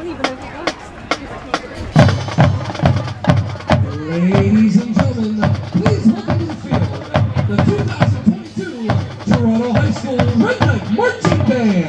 Ladies and gentlemen, please welcome to the field the 2022 Toronto High School Redneck Marching Band.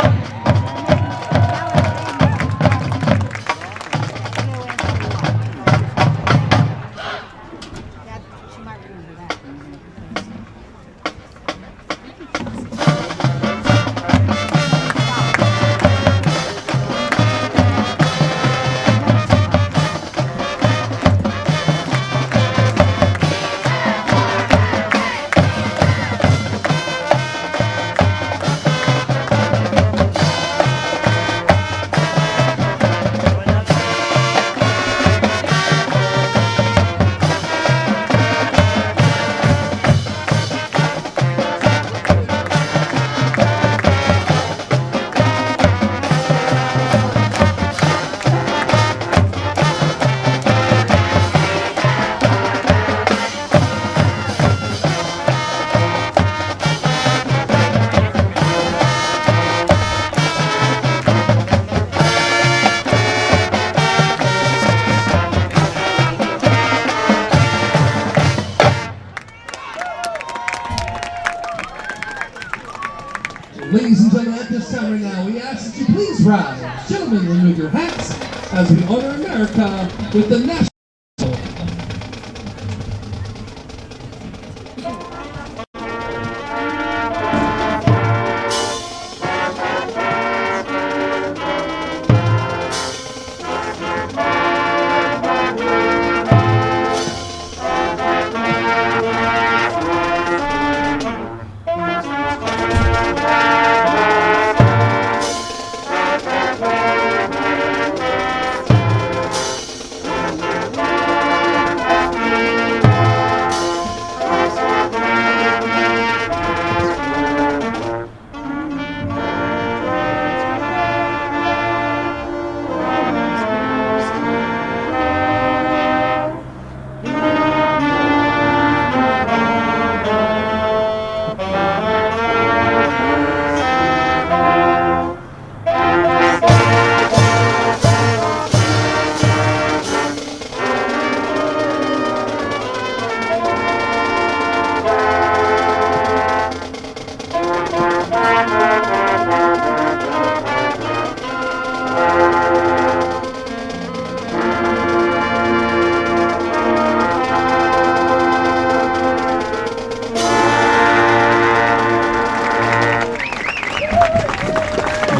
Ladies and gentlemen, at this time right now, we ask that you please rise. Gentlemen, remove your hats as we honor America with the national.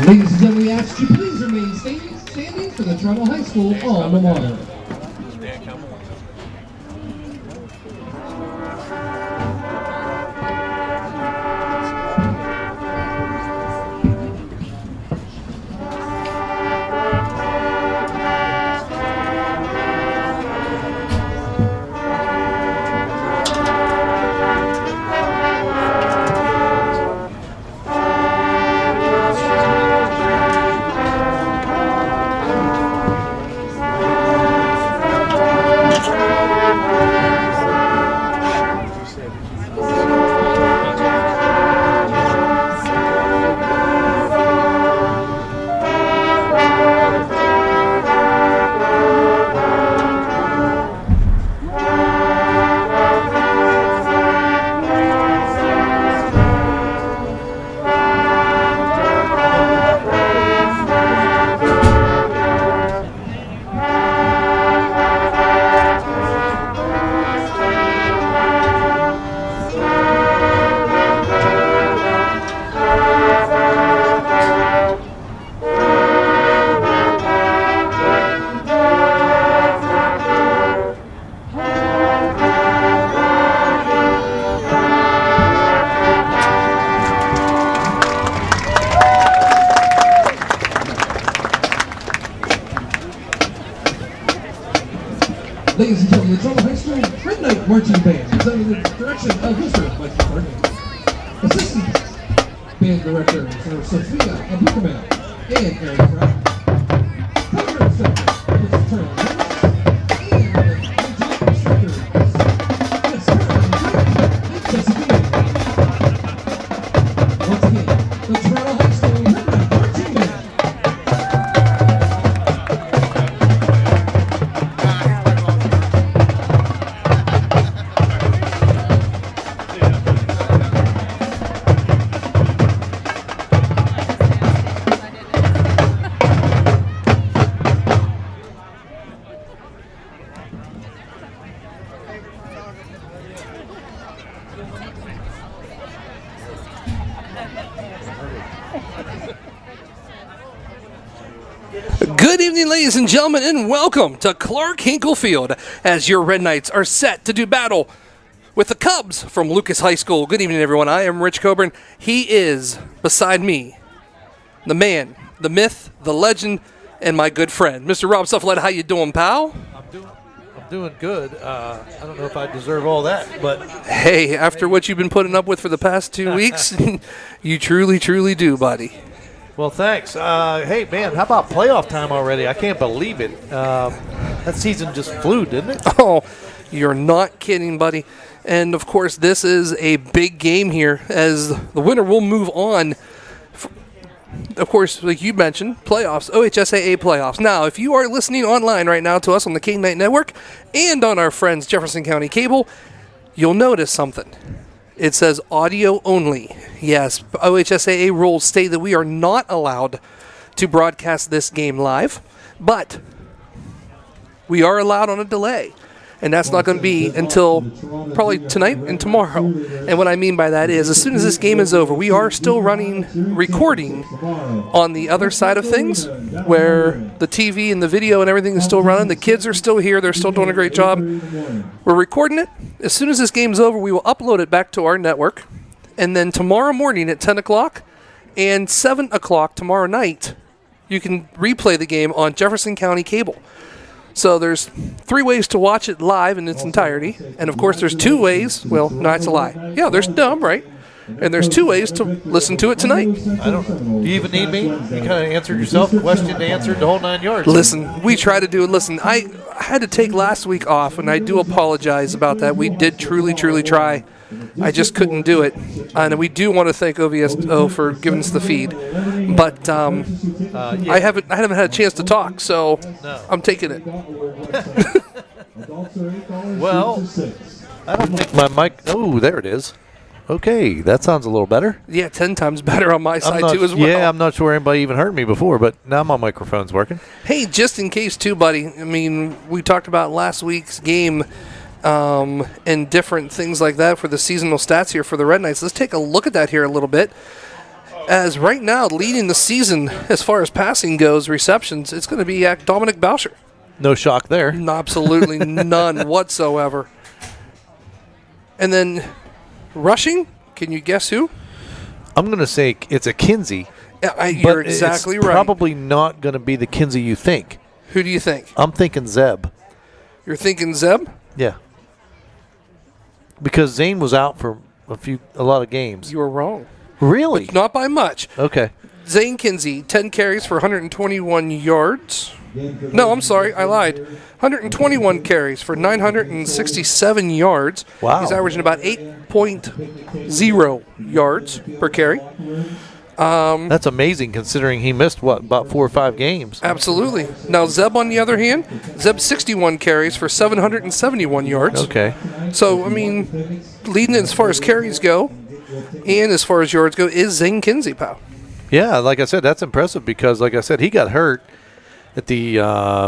Ladies and gentlemen, we ask you please remain standing for the Toronto High School alma mater. Ladies and gentlemen, the Toronto High School Redneck Marching Band is under the direction of Mr. Mike Carney. Assistant Band Directors are Sophia Abukamel and Aaron Pratt. Program Instructor, Mrs. Turner Lewis, and the Instructors, Miss Carolyn and Jessica. Once again, the Toronto High School Redneck Marching Band. Good evening, ladies and gentlemen, and welcome to Clark Hinkle Field as your Red Knights are set to do battle with the Cubs from Lucas High School. Good evening, everyone. I am Rich Coburn. He is, beside me, the man, the myth, the legend, and my good friend, Mr. Rob Sufflet. How you doing, pal? I'm doing good. I don't know if I deserve all that, but hey, after what you've been putting up with for the past 2 weeks, you truly, truly do, buddy. Well, thanks. Hey, man, how about playoff time already? I can't believe it. That season just flew, didn't it? Oh, you're not kidding, buddy. And, of course, this is a big game here as the winner will move on. Of course, like you mentioned, playoffs, OHSAA playoffs. Now, if you are listening online right now to us on the King Knight Network and on our friends Jefferson County Cable, you'll notice something. It says audio only. Yes, OHSAA rules state that we are not allowed to broadcast this game live, but we are allowed on a delay. And that's not going to be until probably tonight and tomorrow. And what I mean by that is as soon as this game is over, we are still recording on the other side of things where the TV and the video and everything is still running. The kids are still here. They're still doing a great job. We're recording it. As soon as this game's over, we will upload it back to our network. And then tomorrow morning at 10 o'clock and 7 o'clock tomorrow night, you can replay the game on Jefferson County Cable. So there's 3 ways to watch it live in its entirety. And, of course, there's 2 ways. Well, no, it's a lie. Yeah, there's right? And there's 2 ways to listen to it tonight. Do you even need me? You kind of answered yourself, question answered, the whole 9 yards. Listen, we try to do it. Listen, I had to take last week off, and I do apologize about that. We did truly, truly try. I just couldn't do it. And we do want to thank OVSO for giving us the feed. But I haven't had a chance to talk, so I'm taking it. Well, I don't think my mic. Oh, there it is. Okay, that sounds a little better. Yeah, 10 times better on my side, too, as well. Yeah, I'm not sure anybody even heard me before, but now my microphone's working. Hey, just in case, too, buddy, I mean, we talked about last week's game and different things like that for the seasonal stats here for the Red Knights. Let's take a look at that here a little bit. As right now, leading the season as far as passing goes, receptions, it's going to be Dominic Boucher. No shock there. Absolutely none whatsoever. And then rushing, can you guess who? I'm going to say it's a Kinsey. You're exactly right. Probably not going to be the Kinsey you think. Who do you think? I'm thinking Zeb. You're thinking Zeb? Yeah. Because Zane was out for a lot of games. You were wrong. Really? But not by much. Okay. Zane Kinsey, 10 carries for 121 yards. No, I'm sorry. I lied. 121 carries for 967 yards. Wow. He's averaging about 8.0 yards per carry. That's amazing considering he missed, about 4 or 5 games. Absolutely. Now, Zeb, on the other hand, 61 carries for 771 yards. Okay. So, I mean, leading as far as carries go and as far as yards go is Zane Kinsey, pal. Yeah, like I said, that's impressive because, like I said, he got hurt at the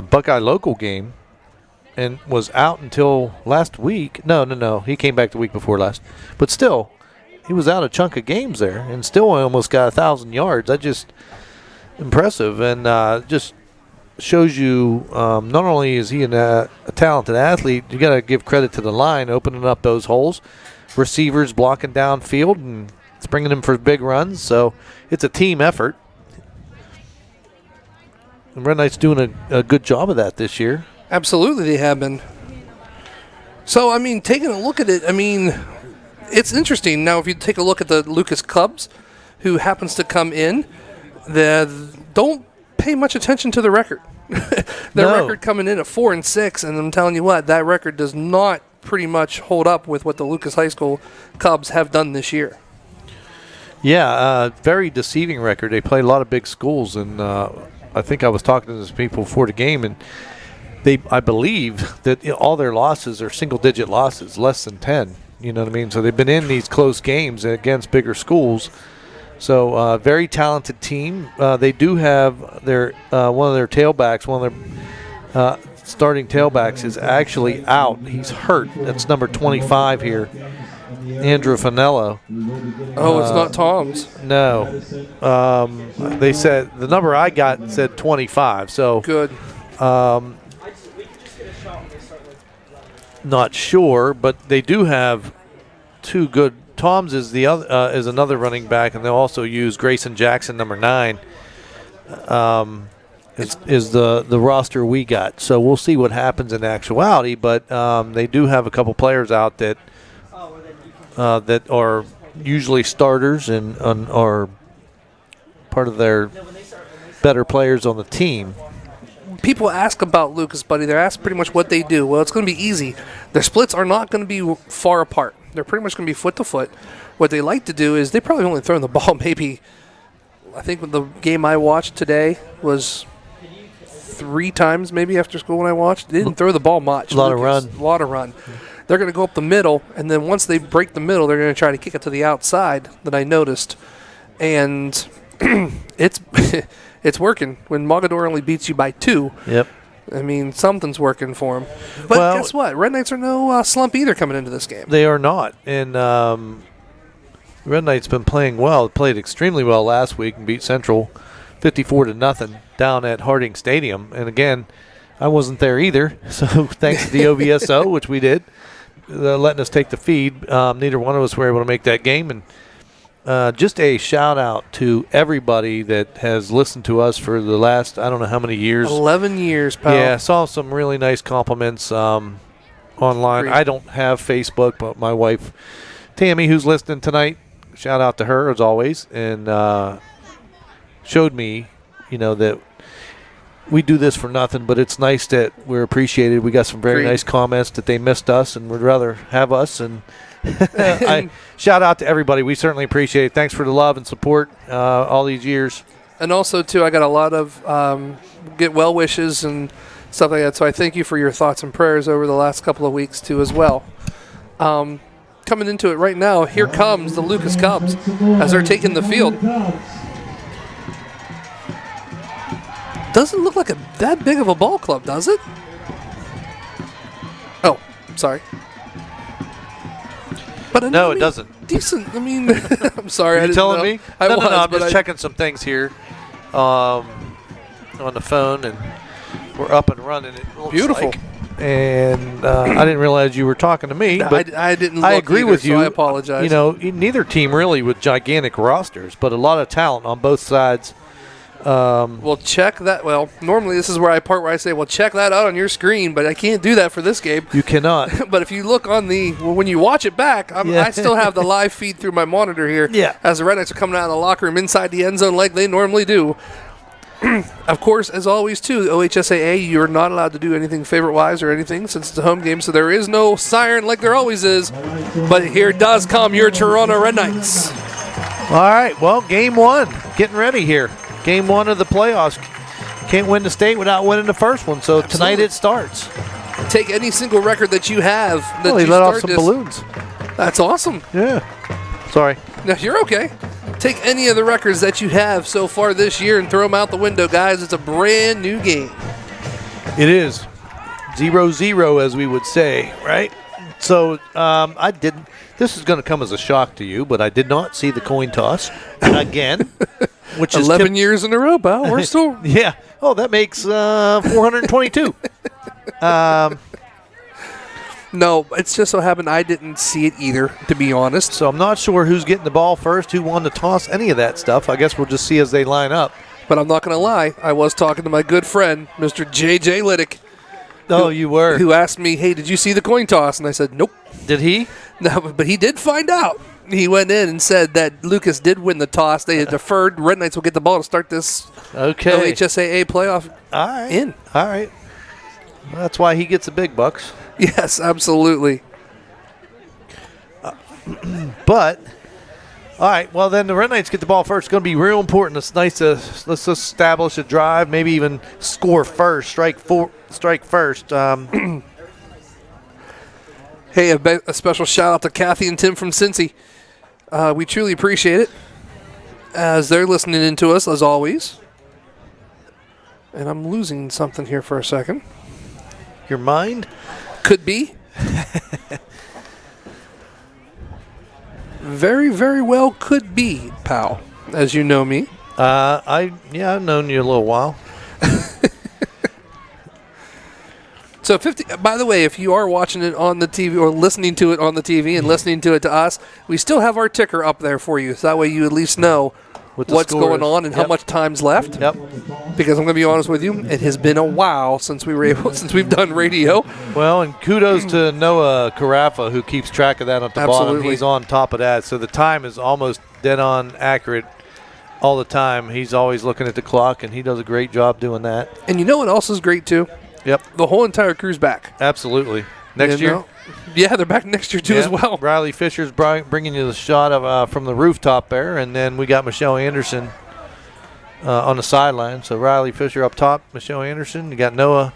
Buckeye local game and was out until last week. No. He came back the week before last. But still, he was out a chunk of games there and still almost got 1,000 yards. That's just impressive and just shows you not only is he a talented athlete, you got to give credit to the line opening up those holes, receivers blocking downfield, and it's bringing them for big runs. So it's a team effort. And Red Knight's doing a good job of that this year. Absolutely, they have been. So, I mean, taking a look at it, I mean, it's interesting. Now, if you take a look at the Lucas Cubs, who happens to come in, don't pay much attention to the record. Their record coming in at 4-6, and I'm telling you what, that record does not pretty much hold up with what the Lucas High School Cubs have done this year. Yeah, very deceiving record. They play a lot of big schools, and I think I was talking to those people before the game, and I believe that all their losses are single-digit losses, less than 10. You know what I mean? So they've been in these close games against bigger schools. So very talented team. They do have their one of their tailbacks, one of their starting tailbacks is actually out. He's hurt. That's number 25 here. Andrew Finello. Oh, it's not Tom's. No. They said the number I got said 25. So Good. not sure, but they do have two good. Tom's is the other is another running back, and they'll also use Grayson Jackson, number 9. Is the roster we got. So we'll see what happens in actuality. But they do have a couple players out that are usually starters and are part of their better players on the team. People ask about Lucas, buddy. They're asked pretty much what they do. Well, it's going to be easy. Their splits are not going to be far apart. They're pretty much going to be foot to foot. What they like to do is they probably only throw the ball maybe, I think the game I watched today was 3 times maybe after school when I watched. They didn't throw the ball much. A lot of run. They're going to go up the middle, and then once they break the middle, they're going to try to kick it to the outside that I noticed. And it's working. When Mogador only beats you by 2, Yep. I mean, something's working for them. But Well, guess what? Red Knights are no slump either coming into this game. They are not. And Red Knight's been playing well. Played extremely well last week and beat Central 54-0 down at Harding Stadium. And again, I wasn't there either. So thanks to the OVSO, which we did, letting us take the feed. Neither one of us were able to make that game. And just a shout out to everybody that has listened to us for the last, I don't know how many years. 11 years, pal. Yeah, I saw some really nice compliments online. Great. I don't have Facebook, but my wife, Tammy, who's listening tonight, shout out to her as always, and showed me, that we do this for nothing, but it's nice that we're appreciated. We got some very Great. nice comments that they missed us and would rather have us. And I shout out to everybody. We certainly appreciate it. Thanks for the love and support all these years. And also, too, I got a lot of get well wishes and stuff like that. So I thank you for your thoughts and prayers over the last couple of weeks, too, as well. Coming into it right now, here comes the Lucas Cubs as they're taking the field. Doesn't look like that big of a ball club, does it? Oh, sorry. But No, it doesn't. Decent. I mean, I'm sorry. Are you telling me? I No, was, I'm but just checking some things here on the phone, and we're up and running. It looks Beautiful. like. And I didn't realize you were talking to me. No, but I didn't look I agree either, with you. so I apologize. Neither team really with gigantic rosters, but a lot of talent on both sides. Well, check that. Well, normally this is where I say, well, check that out on your screen, but I can't do that for this game. You cannot. But if you look on when you watch it back, I still have the live feed through my monitor here. Yeah. As the Red Knights are coming out of the locker room inside the end zone like they normally do. Of course, as always, too, OHSAA, you're not allowed to do anything favorite-wise or anything since it's a home game, so there is no siren like there always is. But here does come your Toronto Red Knights. All right, well, game 1, getting ready here. Game 1 of the playoffs. Can't win the state without winning the first one, so tonight it starts. Take any single record that you have. Well, he let off some balloons. That's awesome. Yeah. Sorry. No, you're okay. Take any of the records that you have so far this year and throw them out the window, guys. It's a brand new game. It is 0-0, as we would say, right? So I didn't. This is going to come as a shock to you, but I did not see the coin toss again, which is 11 years in a row, pal. We're still. Yeah. Oh, that makes 422. No, it's just so happened I didn't see it either, to be honest. So I'm not sure who's getting the ball first, who won the toss, any of that stuff. I guess we'll just see as they line up. But I'm not going to lie. I was talking to my good friend, Mr. J.J. Liddick. Oh, you were. Who asked me, hey, did you see the coin toss? And I said, nope. Did he? No, but he did find out. He went in and said that Lucas did win the toss. They had deferred. Red Knights will get the ball to start this OHSAA playoff All right. in. All right. Well, that's why he gets the big bucks. Yes, absolutely. But, all right, well, then the Red Knights get the ball first. It's going to be real important. It's nice to let's establish a drive, maybe even score first, strike first. Hey, a special shout out to Kathy and Tim from Cincy. We truly appreciate it as they're listening in to us, as always. And I'm losing something here for a second. Your mind? Could be. very, very well could be, pal, as you know me. I've known you a little while. So 50. By the way, if you are watching it on the TV or listening to it on the TV and listening to it to us, we still have our ticker up there for you. So that way you at least know what's going on and how much time's left. Yep. Because I'm going to be honest with you, it has been a while since we've done radio. Well, and kudos to Noah Carafa, who keeps track of that at the bottom. He's on top of that. So the time is almost dead on accurate all the time. He's always looking at the clock, and he does a great job doing that. And you know what else is great, too? Yep. The whole entire crew's back. Absolutely. Next year? Yeah, they're back next year, too, as well. Riley Fisher's bringing you the shot of from the rooftop there, and then we got Michelle Anderson on the sideline. So Riley Fisher up top, Michelle Anderson. You got Noah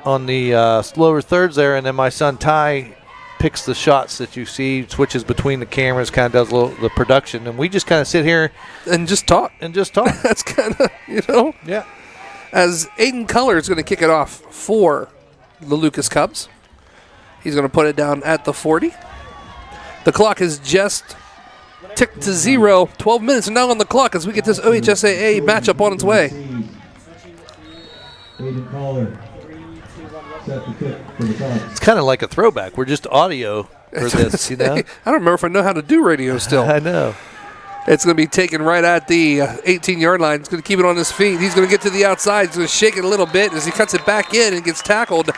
on the slower thirds there, and then my son Ty picks the shots that you see, switches between the cameras, kind of does a little the production, and we just kind of sit here and just talk. That's kind of, Yeah. As Aiden Culler is going to kick it off for the Lucas Cubs. He's going to put it down at the 40. The clock has just ticked to 0. 12 minutes are now on the clock as we get this OHSAA matchup on its way. Aiden Caller set the kick for the Cubs. It's kind of like a throwback. We're just audio for this, you know? I don't remember if I know how to do radio still. I know. It's going to be taken right at the 18-yard line. He's going to keep it on his feet. He's going to get to the outside. He's going to shake it a little bit as he cuts it back in and gets tackled.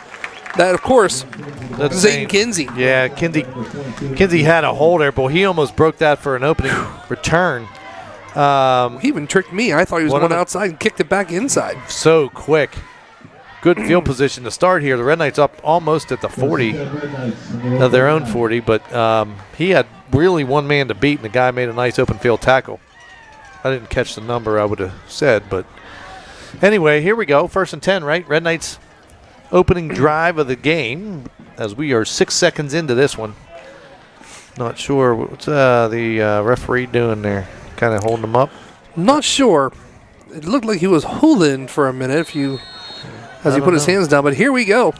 That, of course, Zayden Kinsey. Yeah, Kinsey had a hold there, but he almost broke that for an opening return. He even tricked me. I thought he was going outside and kicked it back inside. So quick. Good field position to start here. The Red Knights up almost at the 40 of their own 40, but he had really one man to beat, and the guy made a nice open field tackle. I didn't catch the number I would have said, but anyway, here we go. 1st and 10, right? Red Knights opening drive of the game as we are 6 seconds into this one. Not sure what's the referee doing there. Kind of holding them up. Not sure. It looked like he was holding for a minute as he put his hands down, but here we go.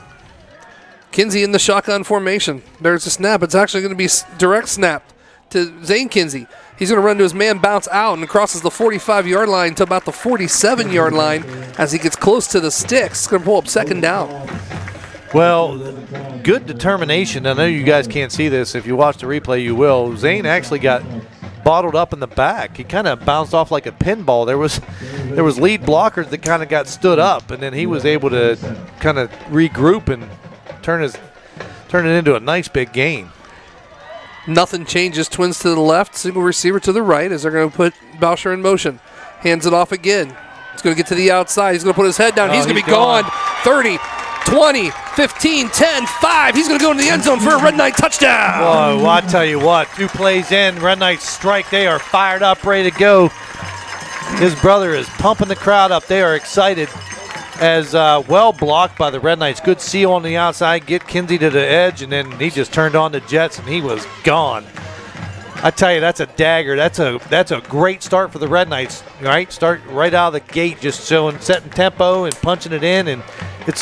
Kinsey in the shotgun formation. There's a snap. It's actually going to be direct snapped to Zane Kinsey. He's going to run to his man, bounce out, and crosses the 45-yard line to about the 47-yard line as he gets close to the sticks. He's going to pull up 2nd down. Well, good determination. I know you guys can't see this. If you watch the replay, you will. Zane actually got bottled up in the back. He kind of bounced off like a pinball. There was lead blockers that kind of got stood up, and then he was able to kind of regroup and turn it into a nice big gain. Nothing changes. Twins to the left, single receiver to the right as they're going to put Boucher in motion. Hands it off again. He's going to get to the outside. He's going to put his head down. He's going to be gone. 30, 20, 15, 10, 5. He's going to go into the end zone for a Red Knight touchdown. Whoa, well, I tell you what, 2 plays in, Red Knights strike. They are fired up, ready to go. His brother is pumping the crowd up. They are excited as well blocked by the Red Knights. Good seal on the outside, get Kinsey to the edge, and then he just turned on the Jets, and he was gone. I tell you, that's a dagger. That's a great start for the Red Knights, right? Start right out of the gate, just setting tempo and punching it in, and it's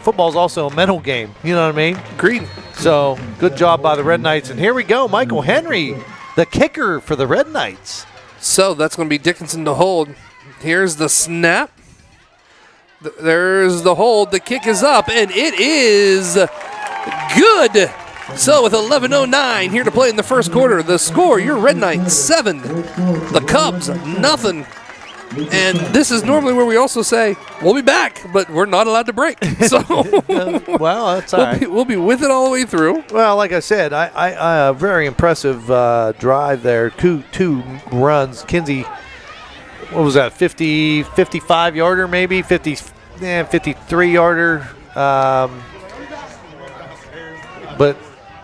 football's also a mental game. You know what I mean? Agreed. So good job by the Red Knights, and here we go. Michael Henry, the kicker for the Red Knights. So that's going to be Dickinson to hold. Here's the snap. There's the hold. The kick is up, and it is good. So with 11:09 here to play in the first quarter, the score, your Red Knights 7, the Cubs nothing. And this is normally where we also say, we'll be back, but we're not allowed to break. So well, that's all right. We'll be with it all the way through. Well, like I said, I very impressive drive there. Two runs. Kinsey, what was that, 55-yarder maybe? 53-yarder. But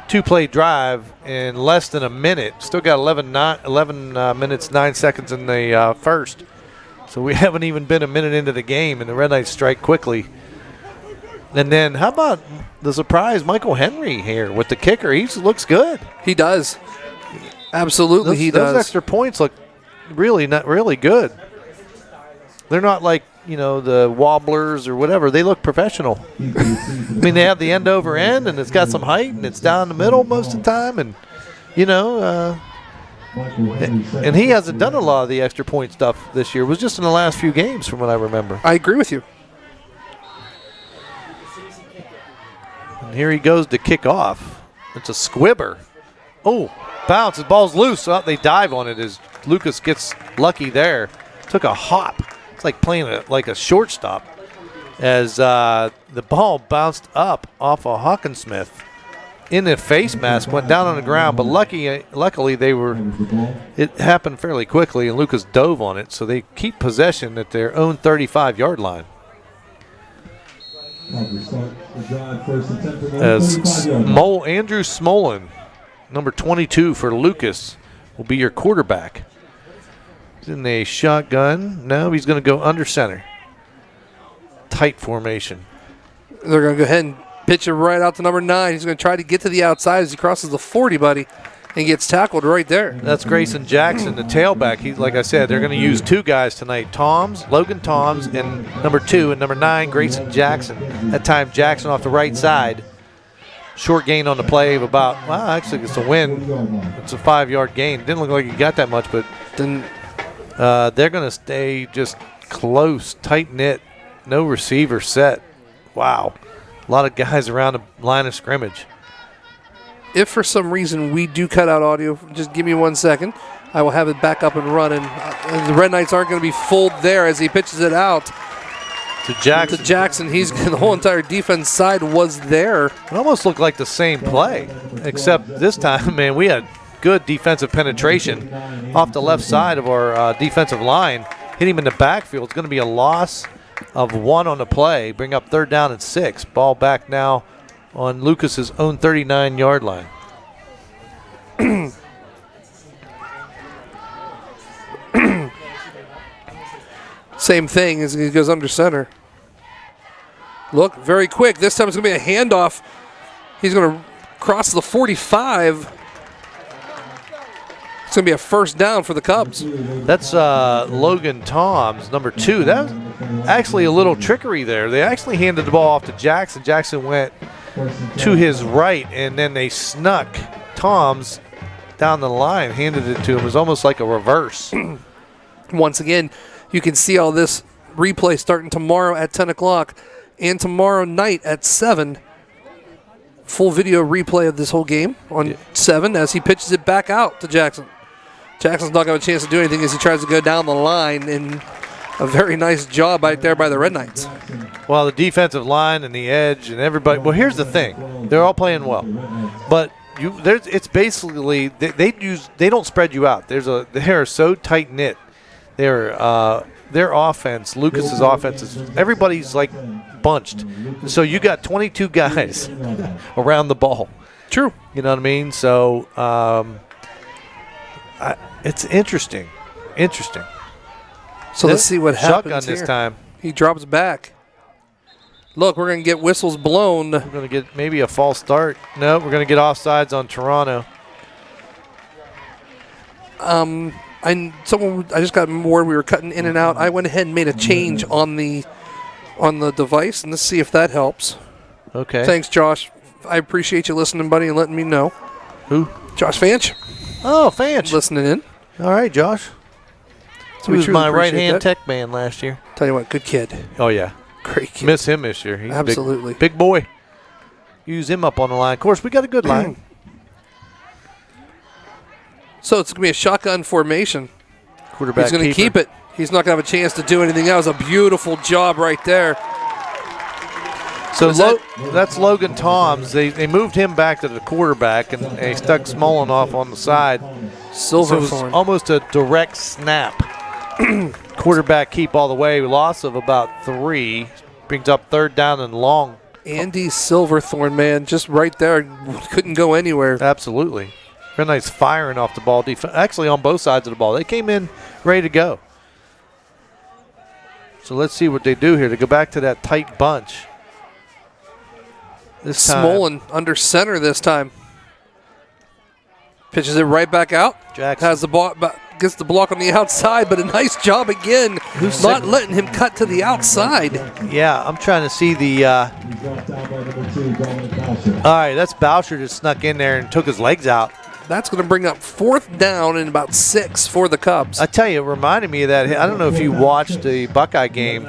2-play drive in less than a minute. Still got 11 minutes, 9 seconds in the first. So we haven't even been a minute into the game, and the Red Knights strike quickly. And then how about the surprise Michael Henry here with the kicker? He looks good. He does. Absolutely, he does. Those extra points look not really good. They're not like, the wobblers or whatever. They look professional. I mean, they have the end over end, and it's got some height, and it's down the middle most of the time. And, And he hasn't done a lot of the extra point stuff this year. It was just in the last few games from what I remember. I agree with you. And here he goes to kick off. It's a squibber. Oh, bounce. The ball's loose. Oh, they dive on it as Lucas gets lucky there. Took a hop. It's like playing like a shortstop as the ball bounced up off of Hawkinsmith in the face mask, went down on the ground, but luckily it happened fairly quickly, and Lucas dove on it, so they keep possession at their own 35-yard line. As Andrew Smolin, number 22 for Lucas, will be your quarterback. He's in a shotgun. No, he's going to go under center. Tight formation. They're going to go ahead and pitch it right out to number 9. He's going to try to get to the outside as he crosses the 40, buddy, and gets tackled right there. That's Grayson Jackson, the tailback. Like I said, they're going to use 2 guys tonight, Logan Toms, and number 2, and number 9, Grayson Jackson. That time, Jackson off the right side. Short gain on the play of about, well, actually, it's a win. It's a 5-yard gain. Didn't look like he got that much, but then they're going to stay just close, tight-knit, no receiver set. Wow. A lot of guys around the line of scrimmage. If for some reason we do cut out audio, just give me 1 second. I will have it back up and running. The Red Knights aren't going to be fooled there as he pitches it out to Jackson. The whole entire defense side was there. It almost looked like the same play, except this time, man, we had good defensive penetration off the left side of our defensive line. Hit him in the backfield. It's going to be a loss of 1 on the play. Bring up 3rd down and 6. Ball back now on Lucas's own 39-yard line. Same thing as he goes under center. Look, very quick. This time it's going to be a handoff. He's going to cross the 45. It's going to be a 1st down for the Cubs. That's Logan Toms, number 2. That was actually a little trickery there. They actually handed the ball off to Jackson. Jackson went to his right, and then they snuck Toms down the line, handed it to him. It was almost like a reverse. Once again, you can see all this replay starting tomorrow at 10 o'clock and tomorrow night at 7. Full video replay of this whole game on 7 as he pitches it back out to Jackson. Jackson's not going to have a chance to do anything as he tries to go down the line, and a very nice job right there by the Red Knights. Well, the defensive line and the edge and everybody. Well, here's the thing. They're all playing well. But it's basically they don't spread you out. They are so tight-knit. Their offense, Lucas's offense, everybody's like bunched. So you got 22 guys around the ball. True. You know what I mean? So it's interesting. So let's see what happens shotgun this time. He drops back. Look, we're going to get whistles blown. We're going to get maybe a false start. No, we're going to get offsides on Toronto. I just got word we were cutting in and out. I went ahead and made a change on the device, and let's see if that helps. Okay. Thanks, Josh. I appreciate you listening, buddy, and letting me know. Who? Josh Fanch. Oh, Fanch. Listening in. All right, Josh. He was my right-hand tech man last year. Tell you what, good kid. Oh, yeah. Great kid. Miss him this year. He's absolutely. Big boy. Use him up on the line. Of course, we got a good line. So it's going to be a shotgun formation. Quarterback He's going to keep it. He's not going to have a chance to do anything else. A beautiful job right there. So that's Logan Toms. They moved him back to the quarterback, and they stuck Smolin off on the side. So it was almost a direct snap. Quarterback keep all the way. Loss of about 3. Brings up 3rd down and long. Andy Silverthorne, man, just right there. Couldn't go anywhere. Absolutely. Very nice firing off the ball. Actually, on both sides of the ball. They came in ready to go. So let's see what they do here to go back to that tight bunch. This time, Smolin under center this time. Pitches it right back out. Jackson has the ball, gets the block on the outside, but a nice job again. Not letting him cut to the outside. Yeah, I'm trying to see the. All right, that's Boucher just snuck in there and took his legs out. That's going to bring up 4th down and about 6 for the Cubs. I tell you, it reminded me of that. I don't know if you watched the Buckeye game.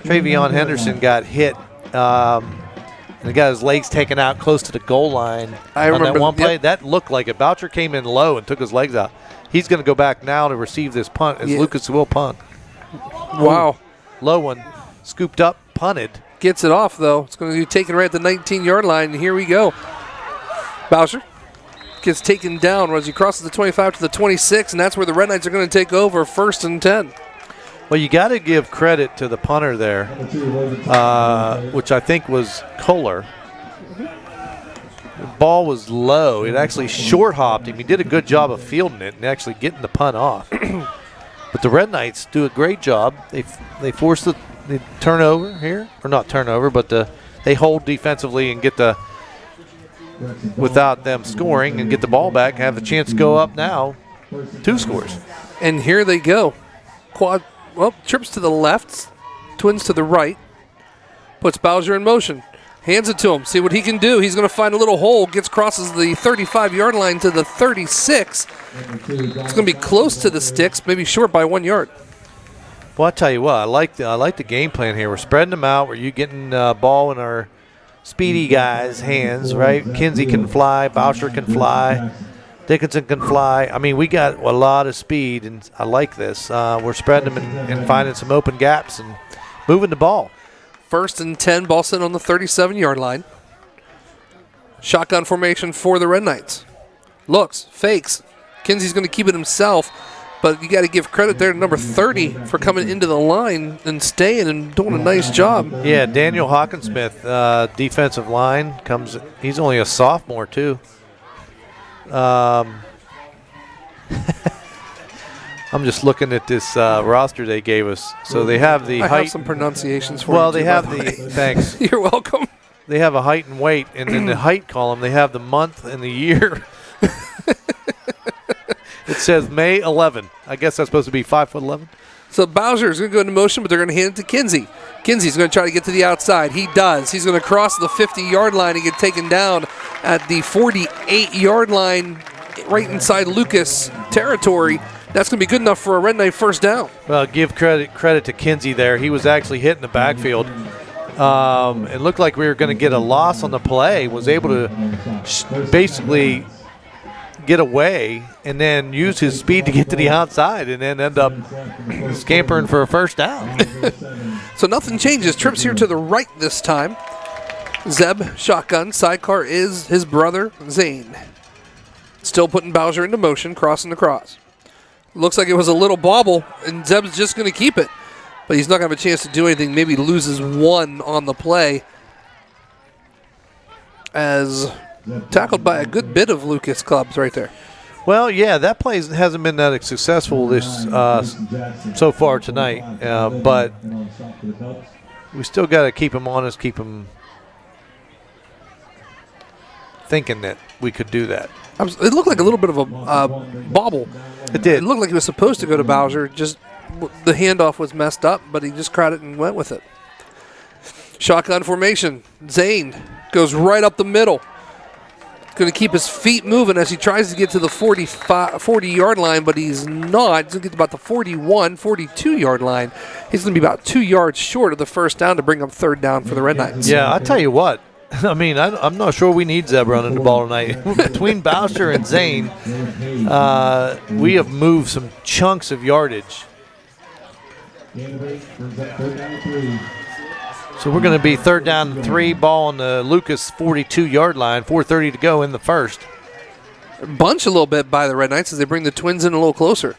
Travion Henderson got hit. And he got his legs taken out close to the goal line. I remember that one play. Yep. That looked like it. Boucher came in low and took his legs out. He's going to go back now to receive this punt as Lucas will punt. Wow. Low one, scooped up, punted. Gets it off, though. It's going to be taken right at the 19-yard line, and here we go. Boucher gets taken down as he crosses the 25 to the 26, and that's where the Red Knights are going to take over, 1st and 10. Well, you got to give credit to the punter there, which I think was Kohler. The ball was low. It actually short hopped him. He did a good job of fielding it and actually getting the punt off. But the Red Knights do a great job. They force the turnover here, or not turnover, but they hold defensively and get the without them scoring and get the ball back and have a chance to go up now 2 scores. And here they go. Trips to the left, Twins to the right, puts Bowser in motion, hands it to him, see what he can do. He's going to find a little hole, crosses the 35-yard line to the 36. It's going to be close to the sticks, maybe short by 1 yard. Well, I tell you what, I like the game plan here. We're spreading them out. We're getting ball in our speedy guys' hands, right? Kinsey can fly, Boucher can fly, Dickinson can fly. I mean, we got a lot of speed, and I like this. We're spreading them and finding some open gaps and moving the ball. 1st and 10, ball sent on the 37-yard line. Shotgun formation for the Red Knights. Looks, fakes. Kinsey's going to keep it himself, but you got to give credit there to number 30 for coming into the line and staying and doing a nice job. Yeah, Daniel Hawkinsmith, defensive line, comes. He's only a sophomore, too. I'm just looking at this roster they gave us. So they have the height. I have some pronunciations for you. Well, they too, have by the way. thanks. You're welcome. They have a height and weight, and in the height column, they have the month and the year. It says May 11. I guess that's supposed to be 5'11". So Bowser is going to go into motion, but they're going to hand it to Kinsey. Kinsey's going to try to get to the outside. He does. He's going to cross the 50-yard line and get taken down at the 48-yard line right inside Lucas territory. That's going to be good enough for a Red Knight 1st down. Well, give credit to Kinsey there. He was actually hitting the backfield. It looked like we were going to get a loss on the play, was able to basically get away and then use his speed to get to the outside and then end up scampering for a 1st down. So nothing changes. Trips here to the right this time. Zeb, shotgun. Sidecar is his brother, Zane. Still putting Bowser into motion, crossing across. Looks like it was a little bobble, and Zeb's just going to keep it. But he's not going to have a chance to do anything. Maybe loses 1 on the play. As tackled by a good bit of Lucas Clubs right there. Well, yeah, that play hasn't been that successful this so far tonight, but we still got to keep him honest, keep him thinking that we could do that. It looked like a little bit of a bobble. It did. It looked like he was supposed to go to Bowser, just the handoff was messed up, but he just caught it and went with it. Shotgun formation. Zane goes right up the middle. Going to keep his feet moving as he tries to get to the 40-yard line, but he's not. He's going to get to about the 41, 42-yard line. He's going to be about 2 yards short of the 1st down to bring up 3rd down for the Red Knights. Yeah, I'll tell you what. I mean, I'm not sure we need Zeb running the ball tonight. Between Bowser and Zane, we have moved some chunks of yardage. So we're going to be 3rd down and 3, ball on the Lucas 42-yard line, 4:30 to go in the 1st. Bunch a little bit by the Red Knights as they bring the Twins in a little closer.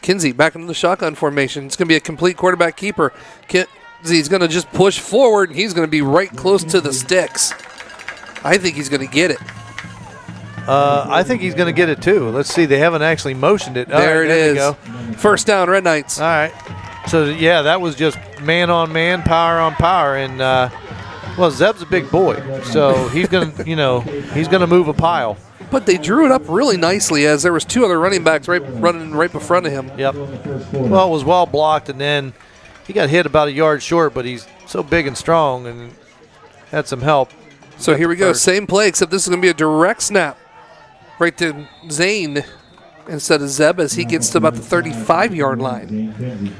Kinsey back into the shotgun formation. It's going to be a complete quarterback keeper. Kinsey's going to just push forward, and he's going to be right close to the sticks. I think he's going to get it. I think he's going to get it too. Let's see. They haven't actually motioned it. There it is. Go. 1st down, Red Knights. All right. So, yeah, that was just man on man, power on power. And, well, Zeb's a big boy. So he's going to, he's going to move a pile. But they drew it up really nicely as there was 2 other running backs running right in front of him. Yep. Well, it was well blocked, and then he got hit about a yard short, but he's so big and strong and had some help. So here we go. Same play, except this is going to be a direct snap. right to Zane instead of Zeb as he gets to about the 35-yard line.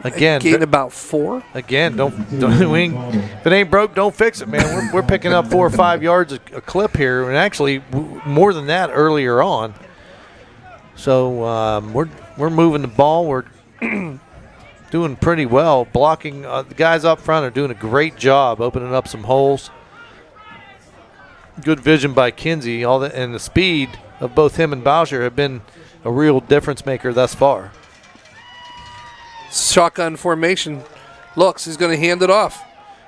Again, Gain about 4. Again, don't if it ain't broke, don't fix it, man. We're picking up 4 or 5 yards a clip here, and actually more than that earlier on. So we're moving the ball. We're doing pretty well. Blocking the guys up front are doing a great job, opening up some holes. Good vision by Kinsey. And the speed of both him and Boucher have been a real difference maker thus far. Shotgun formation. Looks, he's going to hand it off.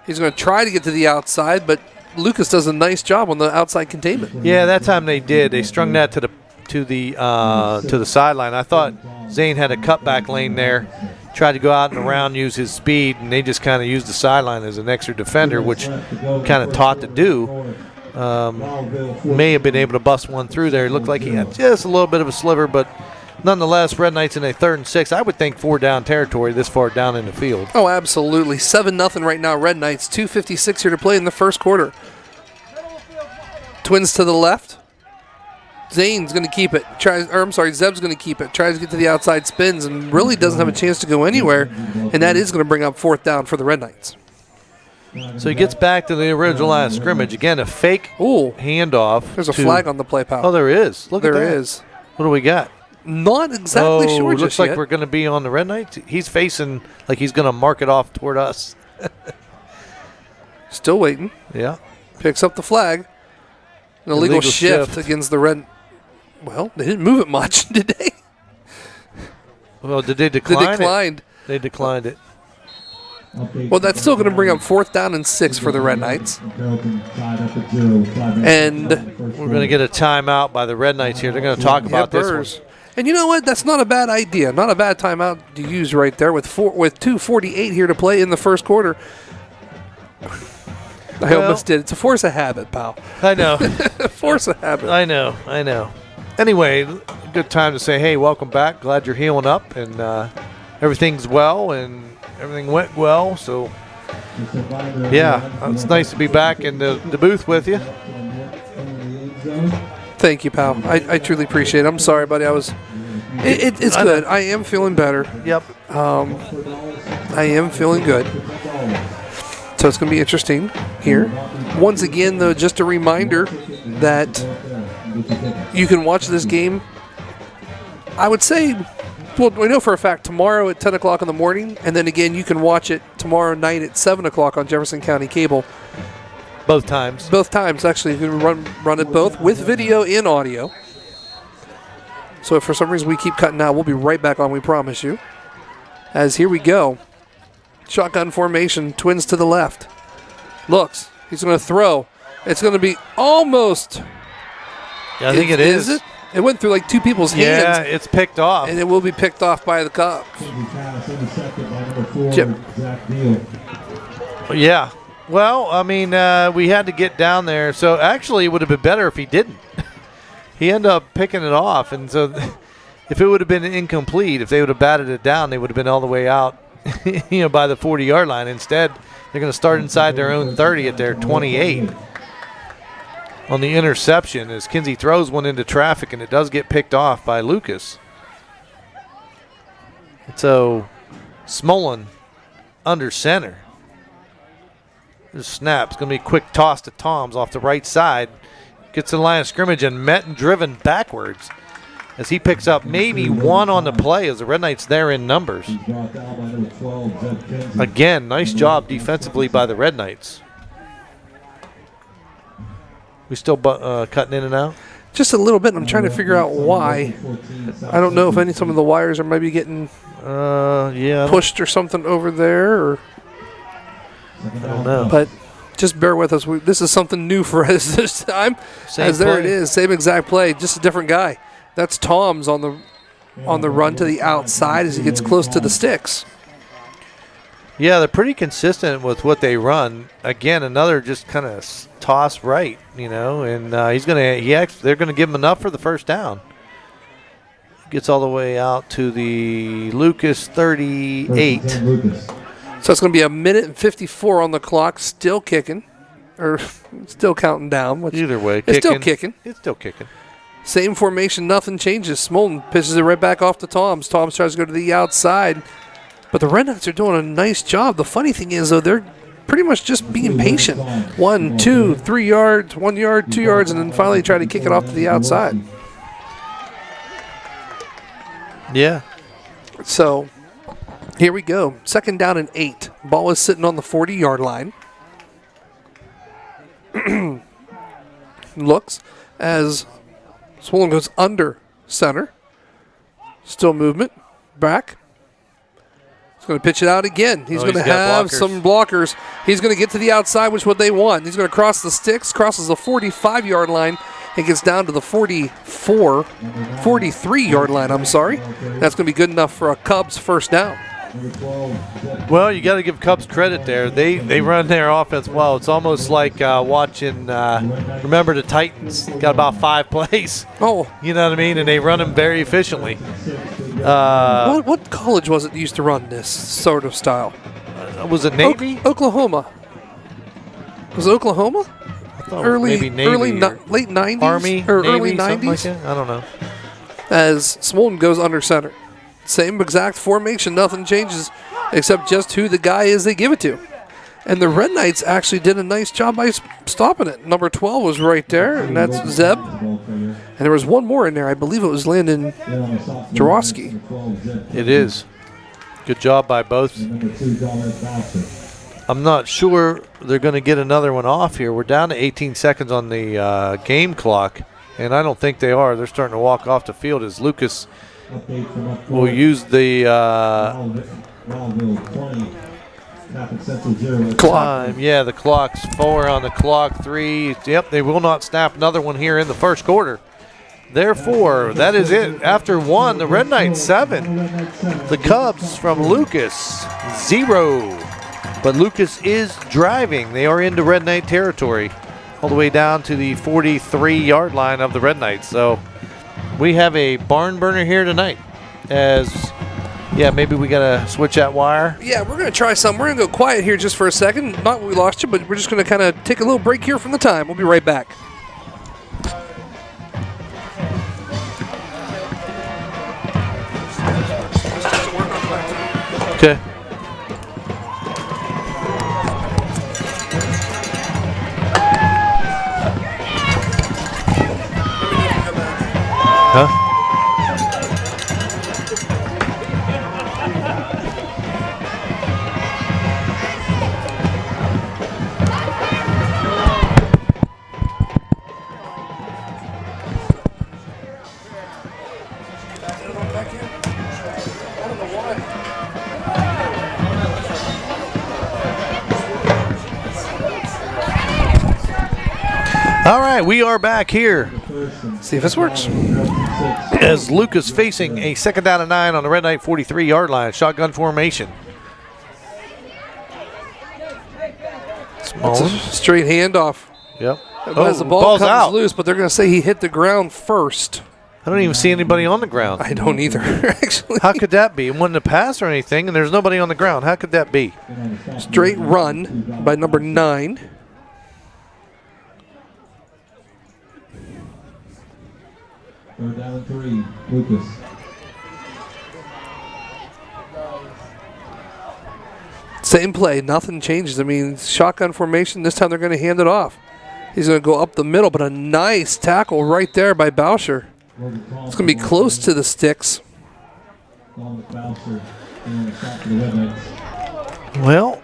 He's going to try to get to the outside, but Lucas does a nice job on the outside containment. Yeah, that time they did. They strung that to the sideline. I thought Zane had a cutback lane there. Tried to go out and around, use his speed, and they just kind of used the sideline as an extra defender, which kind of taught to do. May have been able to bust one through there. It looked like he had just a little bit of a sliver, but nonetheless, Red Knights in a 3rd and 6. I would think 4 down territory this far down in the field. Oh, absolutely. 7-0 right now, Red Knights. 2:56 here to play in the first quarter. Twins to the left. Zane's going to keep it. Zeb's going to keep it. Tries to get to the outside, spins, and really doesn't have a chance to go anywhere. And that is going to bring up 4th down for the Red Knights. So he gets back to the original line of scrimmage. Again, a fake handoff. There's a flag on the play, pal. Oh, there is. Look at that. There is. What do we got? Not exactly sure looks just like yet. we're going to be on the Red Knights. He's facing like he's going to mark it off toward us. Still waiting. Yeah. Picks up the flag. An illegal shift against the Red. Well, they didn't move it much, did they? Well, did they decline it? They declined it. Well, that's still going to bring up 4th down and 6 for the Red Knights. And we're going to get a timeout by the Red Knights here. They're going to talk about this one. And you know what? That's not a bad idea. Not a bad timeout to use right there with 2:48 here to play in the first quarter. I almost did. It's a force of habit, pal. I know. Force of habit. I know. Anyway, good time to say, hey, welcome back. Glad you're healing up and everything's well and everything went well. So, yeah, it's nice to be back in the booth with you. Thank you, pal. I truly appreciate it. I'm sorry, buddy. It's good. I am feeling better. Yep. I am feeling good. So it's going to be interesting here. Once again, though, just a reminder that you can watch this game, I would say, well, we know for a fact tomorrow at 10 o'clock in the morning, and then again, you can watch it tomorrow night at 7 o'clock on Jefferson County Cable. Both times. Both times, actually. You can run it both with video and audio. So if for some reason we keep cutting out, we'll be right back on, we promise you. As here we go. Shotgun formation, Twins to the left. Looks, he's going to throw. It's going to be almost. Yeah, I think it is. Is it? It went through like 2 people's hands. Yeah, it's picked off. And it will be picked off by the Cubs. Chip. Yeah. Well, I mean, we had to get down there. So actually, it would have been better if he didn't. He ended up picking it off. And so if it would have been incomplete, if they would have batted it down, they would have been all the way out by the 40-yard line. Instead, they're going to start inside their own 30 at their 28. On the interception as Kinsey throws one into traffic, and it does get picked off by Lucas. So Smolin under center. This snap's going to be a quick toss to Toms off the right side. Gets to the line of scrimmage and met and driven backwards as he picks up maybe 1 on the play as the Red Knights there in numbers. Again, nice job defensively by the Red Knights. We still cutting in and out? Just a little bit. I'm trying to figure out why. I don't know if some of the wires are maybe getting pushed or something over there. Or I don't know. But just bear with us. This is something new for us this time. Same there play. it is. Same exact play. Just a different guy. That's Tom's on the run to the outside as he gets close to the sticks. Yeah, they're pretty consistent with what they run. Again, another just kind of toss right, and they're gonna give him enough for the first down. Gets all the way out to the Lucas 38. So it's going to be 1:54 on the clock, still kicking, or still counting down. Either way, it's still kicking. It's still kicking. Same formation, nothing changes. Smolten pitches it right back off to Toms. Toms tries to go to the outside, but the Red Knights are doing a nice job. The funny thing is, though, they're pretty much just being patient. 1, 2, 3 yards, 1 yard, 2 yards, and then finally try to kick it off to the outside. Yeah. So here we go. 2nd down and 8. Ball is sitting on the 40-yard line. Looks as Swollen goes under center. Still movement. Back. He's going to pitch it out again. He's going to have some blockers. He's going to get to the outside, which is what they want. He's going to cross the sticks, crosses the 45-yard line, and gets down to the 43-yard line, I'm sorry. That's going to be good enough for a Cubs first down. Well, you got to give Cubs credit there. They run their offense well. It's almost like watching, remember the Titans, got about 5 plays. Oh. You know what I mean? And they run them very efficiently. What college was it that used to run this sort of style? Was it Navy? Oklahoma. Was it Oklahoma? Maybe Navy late 90s? Army, or Navy, early 90s? something like that? I don't know. As Smolten goes under center. Same exact formation, nothing changes except just who the guy is they give it to. And the Red Knights actually did a nice job by stopping it. Number 12 was right there, and that's Zeb. And there was one more in there. I believe it was Landon Jaworski. It is. Good job by both. I'm not sure they're going to get another one off here. We're down to 18 seconds on the game clock, and I don't think they are. They're starting to walk off the field as Lucas will use the time. Yeah, the clock's 4 on the clock, 3. Yep, they will not snap another one here in the first quarter. Therefore, that is it. After 1, the Red Knights 7. The Cubs from Lucas 0. But Lucas is driving. They are into Red Knight territory all the way down to the 43-yard line of the Red Knights. So we have a barn burner here tonight. Maybe we got to switch that wire. Yeah, we're going to try something. We're going to go quiet here just for a second. Not that we lost you, but we're just going to kind of take a little break here from the time. We'll be right back. Okay. Huh? All right, we are back here. See if this works. As Lucas facing a 2nd down and 9 on the Red Knight 43-yard line, shotgun formation. It's a straight handoff. Yep. As the ball comes loose, but they're going to say he hit the ground first. I don't even see anybody on the ground. I don't either, actually. How could that be? It wasn't a pass or anything, and there's nobody on the ground. How could that be? Straight run by number 9. Third down and 3, Lucas. Same play, nothing changes. I mean, shotgun formation. This time they're going to hand it off. He's going to go up the middle, but a nice tackle right there by Boucher. It's going to be close to the sticks. Well,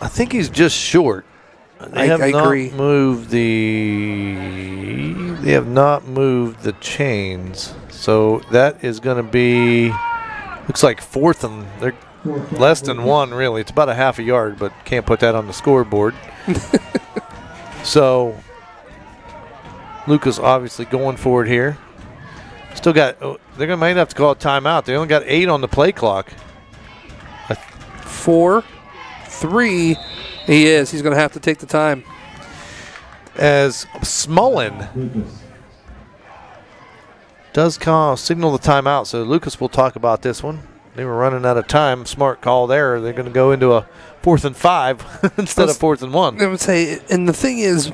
I think he's just short. They have not agree. They have not moved the chains, so that is going to be. Looks like 4th and they're less than 1 really. It's about a half a yard, but can't put that on the scoreboard. So Lucas obviously going for it here. Still got. They're might have to call a timeout. They only got 8 on the play clock. 4, 3. He is. He's going to have to take the time. As Smullen does signal the timeout, so Lucas will talk about this one. They were running out of time. Smart call there. They're going to go into a 4th and 5 instead of 4th and 1. I would say, and the thing is,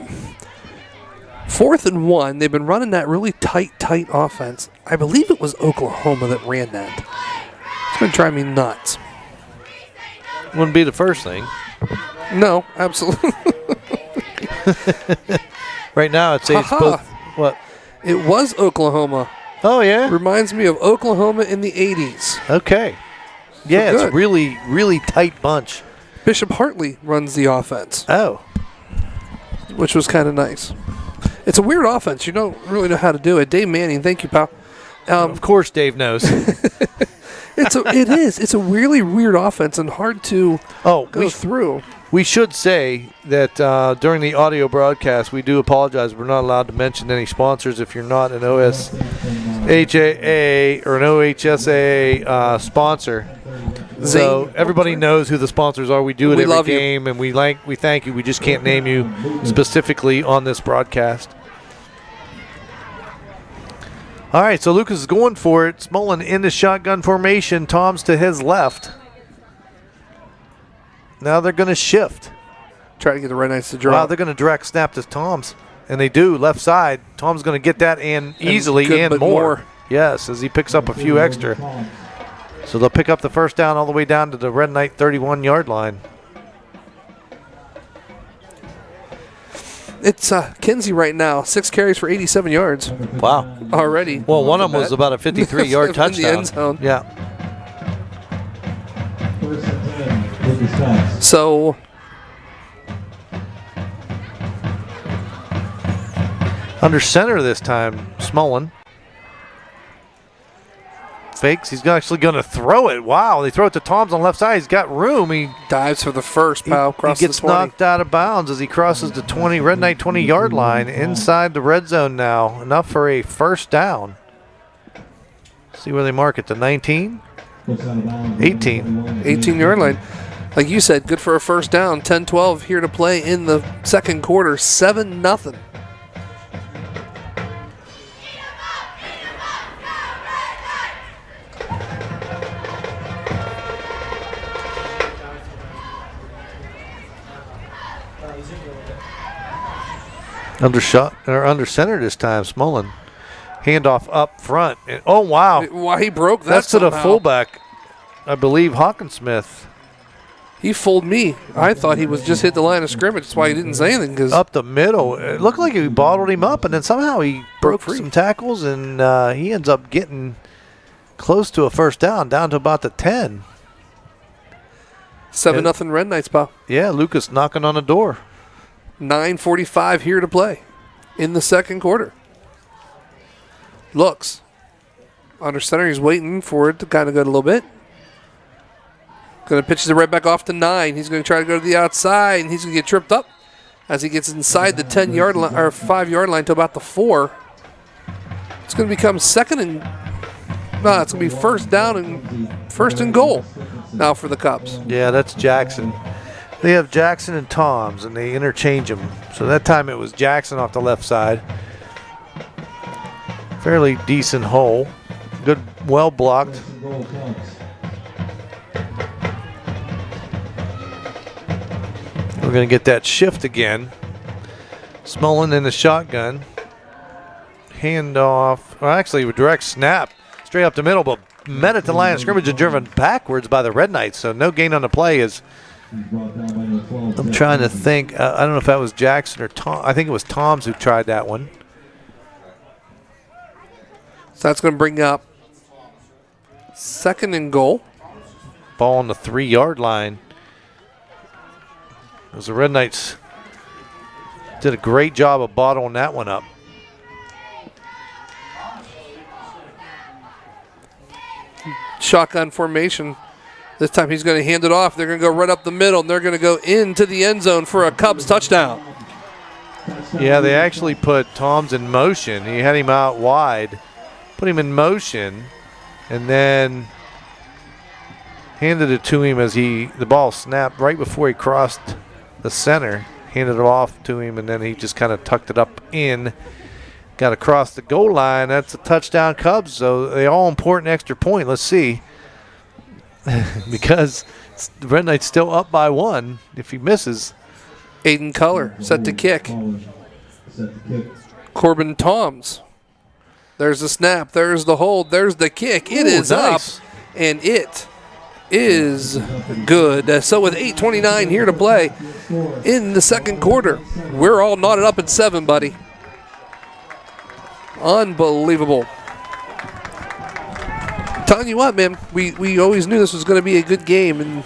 4th and 1. They've been running that really tight offense. I believe it was Oklahoma that ran that. It's going to drive me nuts. Wouldn't be the first thing. No, absolutely. Right now, I'd say it's both. What? It was Oklahoma. Oh, yeah? Reminds me of Oklahoma in the 80s. Okay. Yeah, it's good. really, really tight bunch. Bishop Hartley runs the offense, Oh. which was kind of nice. It's a weird offense. You don't really know how to do it. Dave Manning, thank you, pal. Of course Dave knows. It is. It's a really weird offense and hard to go through. We should say that during the audio broadcast, we do apologize. We're not allowed to mention any sponsors if you're not an OHSAA or an OHSAA sponsor. So everybody knows who the sponsors are. We do it every game, and we thank you. We just can't name you specifically on this broadcast. All right, so Lucas is going for it. Smolin in the shotgun formation. Tom's to his left. Now they're going to shift. Try to get the Red Knights to drop. Wow, they're going to direct snap to Tom's. And they do, left side. Tom's going to get that in easily and more. Yes, as he picks up a few extra. So they'll pick up the first down all the way down to the Red Knight 31-yard line. It's Kinsey right now, 6 carries for 87 yards. Wow. Already. Well, one of them was about a 53-yard touchdown. In the end zone. Yeah. So under center this time, Smolin. Fakes. He's actually going to throw it. Wow. They throw it to Tom's on the left side. He's got room. He dives for the first, pal. He gets knocked out of bounds as he crosses the Red Knight 20-yard line inside the red zone now. Enough for a first down. See where they mark it. The 19? 18. 18-yard line. Like you said, good for a first down. 10-12 here to play in the second quarter. 7-0. Under center this time, Smolin. Handoff up front. And, oh, wow. Why he broke that That's somehow. to the fullback, I believe, Hawkinsmith. He fooled me. I thought he was just hit the line of scrimmage. That's why he didn't say anything. Cause up the middle. It looked like he bottled him up, and then somehow he broke free. Some tackles, and he ends up getting close to a first down to about the 10. 7-0 Red Knights, pal. Yeah, Lucas knocking on the door. 9:45 here to play in the second quarter. Looks. Under center, he's waiting for it to kind of go a little bit. Going to pitch the right back off to 9. He's going to try to go to the outside, and he's going to get tripped up as he gets inside the 10-yard line or 5-yard line to about the 4. It's going to become it's going to be first and goal now for the Cubs. Yeah, that's Jackson. They have Jackson and Toms, and they interchange them. So that time it was Jackson off the left side. Fairly decent hole. Good, well blocked. We're going to get that shift again. Smolin in the shotgun. Handoff. Well, actually, a direct snap straight up the middle, but met at the line of scrimmage and driven backwards by the Red Knights. So no gain on the play. I'm trying to think. I don't know if that was Jackson or Tom. I think it was Tom's who tried that one. So that's going to bring up second and goal. Ball on the 3-yard line. As the Red Knights did a great job of bottling that one up. Shotgun formation. This time he's going to hand it off. They're going to go right up the middle, and they're going to go into the end zone for a Cubs touchdown. Yeah, they actually put Tom's in motion. He had him out wide, put him in motion, and then handed it to him as the ball snapped right before he crossed the center. Handed it off to him, and then he just kind of tucked it up in. Got across the goal line. That's a touchdown Cubs, so they all important extra point. Let's see. Because the Red Knights still up by 1 if he misses. Aiden Culler set to kick. Corbin Toms. There's the snap. There's the hold. There's the kick. It is nice. up, and it is good. So with 8:29 here to play in the second quarter, we're all knotted up at 7, buddy. Unbelievable. Telling you what, man, we always knew this was going to be a good game, and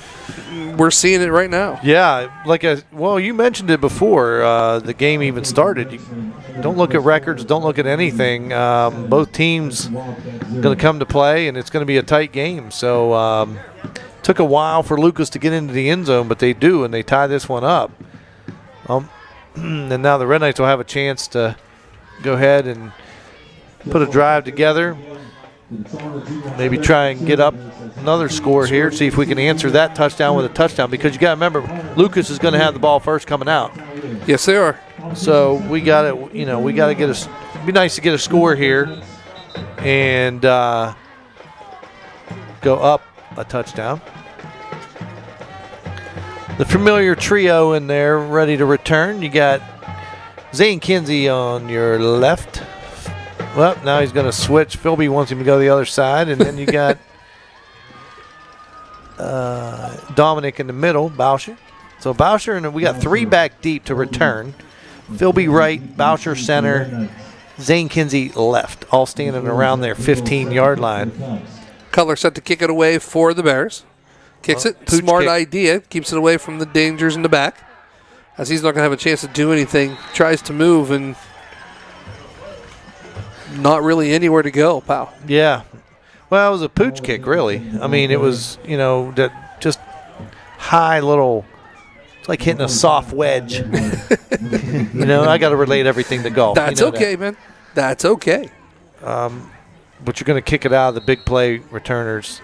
we're seeing it right now. Yeah, you mentioned it before the game even started. You don't look at records, don't look at anything. Both teams going to come to play, and it's going to be a tight game. So took a while for Lucas to get into the end zone, but they do, and they tie this one up. And now the Red Knights will have a chance to go ahead and put a drive together. Maybe try and get up another score here, see if we can answer that touchdown with a touchdown, because you got to remember Lucas is going to have the ball first coming out. Yes, they are. So we got to, get it'd be nice to get a score here and go up a touchdown. The familiar trio in there ready to return. You got Zane Kinsey on your left. Well, now he's going to switch. Philby wants him to go the other side. And then you got Dominic in the middle, Boucher. So Boucher, and we got 3 back deep to return. Philby right, Boucher center, Zane Kinsey left, all standing around their 15-yard line. Cutler set to kick it away for the Bears. Kicks it. Smart kick. idea. Keeps it away from the dangers in the back. As he's not going to have a chance to do anything. Tries to move and not really anywhere to go, pal. Yeah. Well, it was a pooch kick, really. I mean, it was, that just high little, it's like hitting a soft wedge. I got to relate everything to golf. That's okay, man. That's okay. But you're going to kick it out of the big play returners,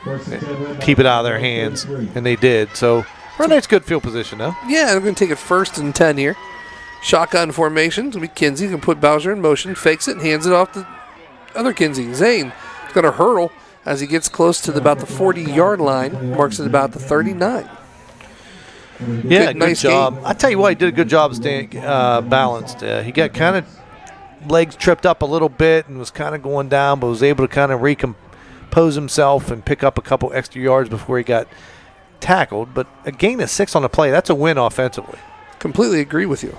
keep it out of their hands, and they did. So, Red Knights good field position, though. Yeah, they're going to take it 1st and 10 here. Shotgun formation. It's going to be Kinsey. Going to put Bowser in motion, fakes it, and hands it off to other Kinsey. Zane is going to hurdle as he gets close to about the 40-yard line. Marks it about the 39. Yeah, good job. Game. I tell you what, he did a good job of staying balanced. He got kind of legs tripped up a little bit and was kind of going down, but was able to kind of recompose himself and pick up a couple extra yards before he got tackled. But a gain of 6 on the play, that's a win offensively. Completely agree with you.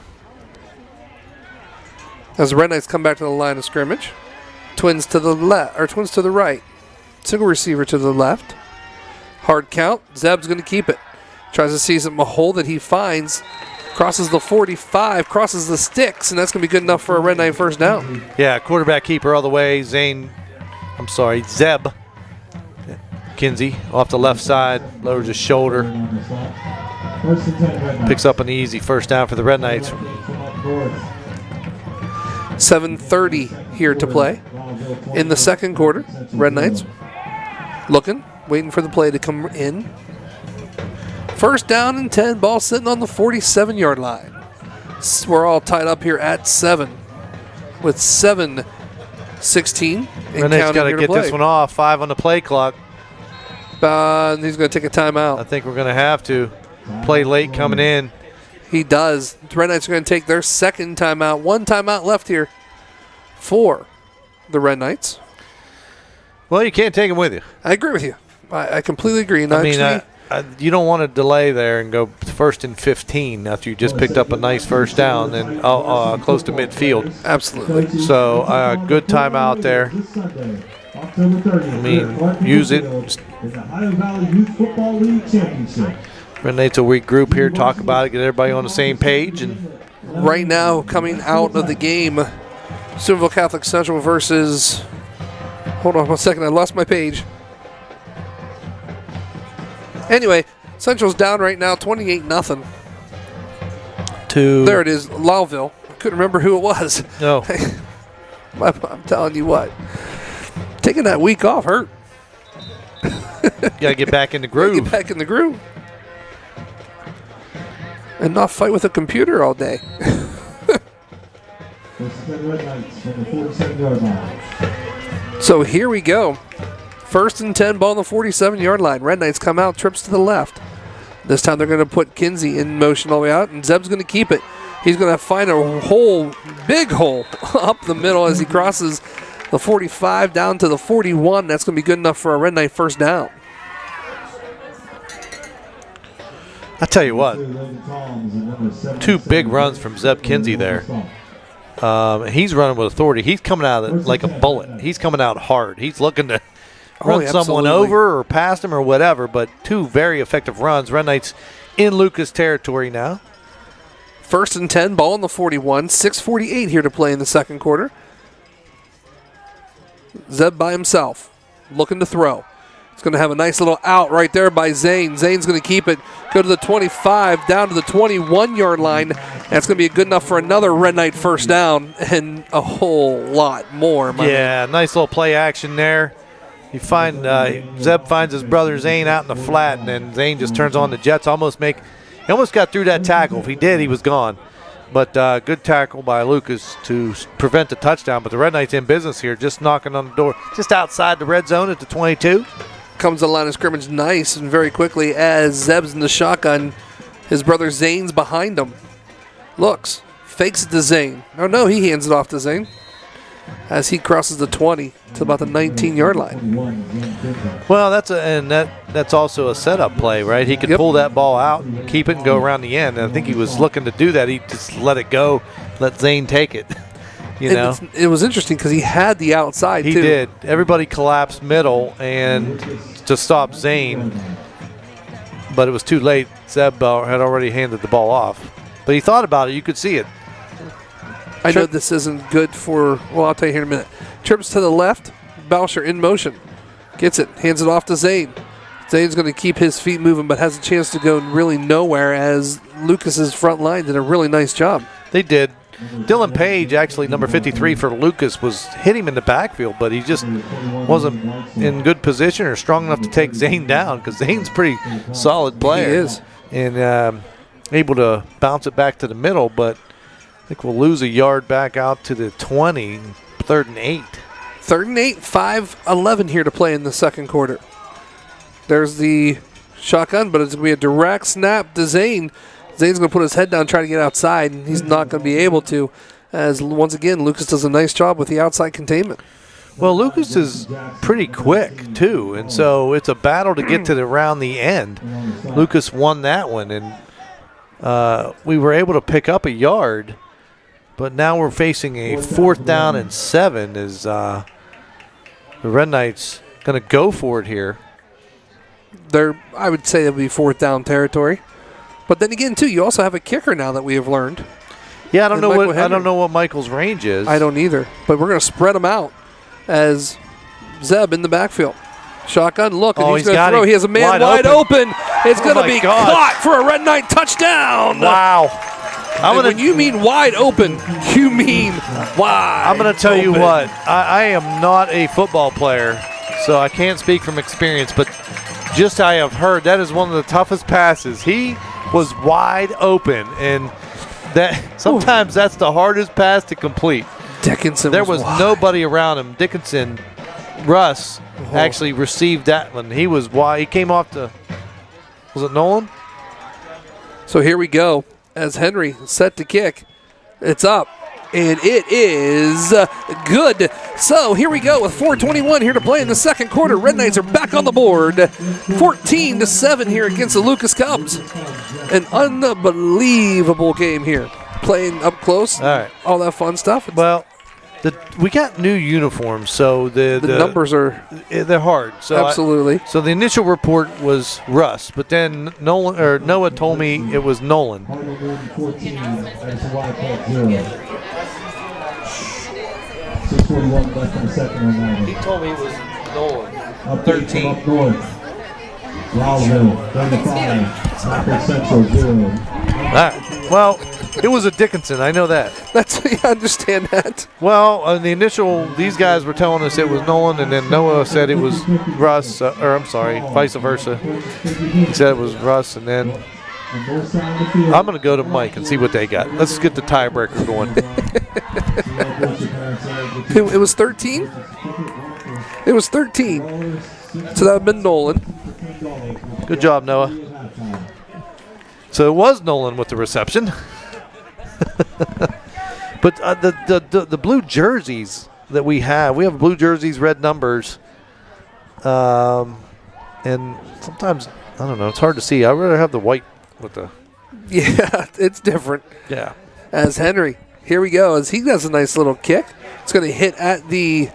As the Red Knights come back to the line of scrimmage, twins to the left or twins to the right, single receiver to the left. Hard count. Zeb's going to keep it. Tries to seize a hole that he finds. Crosses the 45, crosses the sticks, and that's going to be good enough for a Red Knight first down. Yeah, quarterback keeper all the way. Zeb Kinsey off the left side, lowers his shoulder. Picks up an easy first down for the Red Knights. 7:30 here to play in the second quarter. Red Knights looking, waiting for the play to come in. First down and 10, ball sitting on the 47-yard line. We're all tied up here at 7 with 7:16 Red Knights got to get this one off. 5 on the play clock. And he's going to take a timeout. I think we're going to have to. Play late coming in. He does. The Red Knights are going to take their second timeout. 1 timeout left here for the Red Knights. Well, you can't take them with you. I agree with you. I completely agree. And You don't want to delay there and go 1st and 15 after you just picked up a nice first down and close to midfield. Absolutely. So good timeout there. Use it. Red Knights will regroup here, talk about it, get everybody on the same page. And right now, coming out of the game, Steubenville Catholic Central versus. Hold on 1 second, I lost my page. Anyway, Central's down right now, 28-0. There it is, Lowville. I couldn't remember who it was. No. I'm telling you what. Taking that week off hurt. Got to get back in the groove. Get back in the groove. And not fight with a computer all day. So here we go. 1st and 10, ball on the 47-yard line. Red Knights come out, trips to the left. This time they're going to put Kinsey in motion all the way out, and Zeb's going to keep it. He's going to find a hole, big hole, up the middle as he crosses the 45 down to the 41. That's going to be good enough for a Red Knight first down. I tell you what, 2 big runs from Zeb Kinsey there. He's running with authority. He's coming out like a bullet. He's coming out hard. He's looking to run someone over or past him or whatever, but 2 very effective runs. Red Knights in Lucas territory now. 1st and 10, ball on the 41. 6:48 here to play in the second quarter. Zeb by himself, looking to throw. He's going to have a nice little out right there by Zane. Zane's going to keep it, go to the 25, down to the 21-yard line. That's going to be good enough for another Red Knight first down and a whole lot more. Yeah, nice little play action there. You find Zeb finds his brother Zane out in the flat, and then Zane just turns on the jets. He almost got through that tackle. If he did, he was gone. But good tackle by Lucas to prevent the touchdown. But the Red Knights in business here, just knocking on the door, just outside the red zone at the 22. Comes to the line of scrimmage nice and very quickly as Zeb's in the shotgun. His brother Zane's behind him. Looks, fakes it to Zane. Oh no, he hands it off to Zane as he crosses the 20 to about the 19-yard line. Well, that's also a setup play, right? He could pull that ball out, keep it, and go around the end. And I think he was looking to do that. He just let it go, let Zane take it. It was interesting because he had the outside, too. He did. Everybody collapsed middle and to stop Zane, but it was too late. Zeb had already handed the ball off. But he thought about it. You could see it. I know this isn't good for, well, I'll tell you here in a minute. Trips to the left, Boucher in motion. Gets it, hands it off to Zane. Zane's going to keep his feet moving, but has a chance to go really nowhere as Lucas's front line did a really nice job. They did. Dylan Page, actually number 53 for Lucas, was hit him in the backfield, but he just wasn't in good position or strong enough to take Zane down because Zane's a pretty solid player. He is. And able to bounce it back to the middle, but I think we'll lose a yard back out to the 20, 3rd and 8. 3rd and 8, 5:11 here to play in the second quarter. There's the shotgun, but it's going to be a direct snap to Zane. Zane's going to put his head down, try to get outside, and he's not going to be able to, as once again, Lucas does a nice job with the outside containment. Well, Lucas is pretty quick, too, and so it's a battle to get to around the end. Lucas won that one, and we were able to pick up a yard, but now we're facing a 4th down and 7 as the Red Knights going to go for it here. I would say it would be 4th down territory. But then again, too, you also have a kicker now that we have learned. Yeah, I don't know what Michael's range is. I don't either. But we're going to spread them out as Zeb in the backfield. Shotgun look, and he's going to throw. He has a man wide open. It's going to be caught for a Red Knight touchdown. Wow. When you mean wide open, you mean wide. I'm going to tell you what. I am not a football player, so I can't speak from experience, but just I have heard that is one of the toughest passes. He was wide open, and that sometimes that's the hardest pass to complete. Dickinson there was nobody around him. Dickinson, Russ actually received that one. He was wide. He came off the, was it Nolan? So here we go as Henry set to kick. It's up, and it is good. So here we go with 4:21 here to play in the second quarter. Red Knights are back on the board, 14-7 here against the Lucas Cubs. An unbelievable game here, playing up close. All right, all that fun stuff. Well, we got new uniforms, so the numbers they're hard. So absolutely. So the initial report was Russ, but then Noah told me it was Nolan. 6:41 left in the second on that. He told me it was Nolan. 13. Up north. Lowville, 35. Rapid Central, 0. All right. Well, it was a Dickinson. I know that. I understand that. Well, the initial, these guys were telling us it was Nolan, and then Noah said it was Russ, or I'm sorry, vice versa. He said it was Russ, and then I'm going to go to Mike and see what they got. Let's get the tiebreaker going. It was 13? It was 13. So that would have been Nolan. Good job, Noah. So it was Nolan with the reception. But the blue jerseys that we have blue jerseys, red numbers, and sometimes I don't know. It's hard to see. I'd rather have the white with the. Yeah, it's different. Yeah. As Henry, here we go. As he does a nice little kick, it's going to hit at the,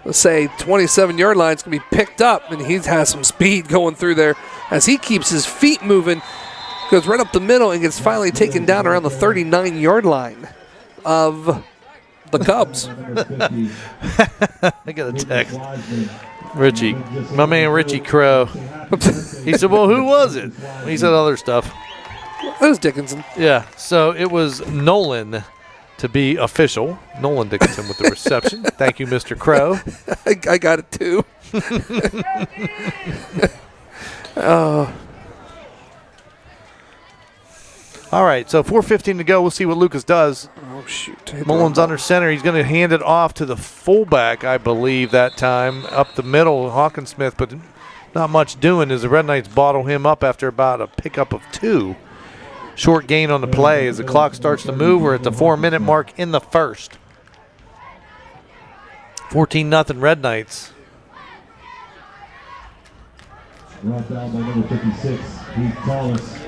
let's say, 27-yard line. It's going to be picked up, and he has some speed going through there as he keeps his feet moving. Goes right up the middle and gets finally taken down around the 39-yard line of the Cubs. I got a text. Richie, my man Richie Crow. He said, well, who was it? He said other stuff. That was Dickinson. Yeah, so it was Nolan to be official. Nolan Dickinson with the reception. Thank you, Mr. Crow. I got it too. All right, so 4:15 to go. We'll see what Lucas does. Oh, shoot. Mullins under center. He's going to hand it off to the fullback, I believe, that time. Up the middle, Hawkinsmith, but not much doing as the Red Knights bottle him up after about a pickup of 2. Short gain on the play as the clock starts to move. We're at the 4-minute mark in the first. 14-0 Red Knights. Brought down by number 56, Heath Collis.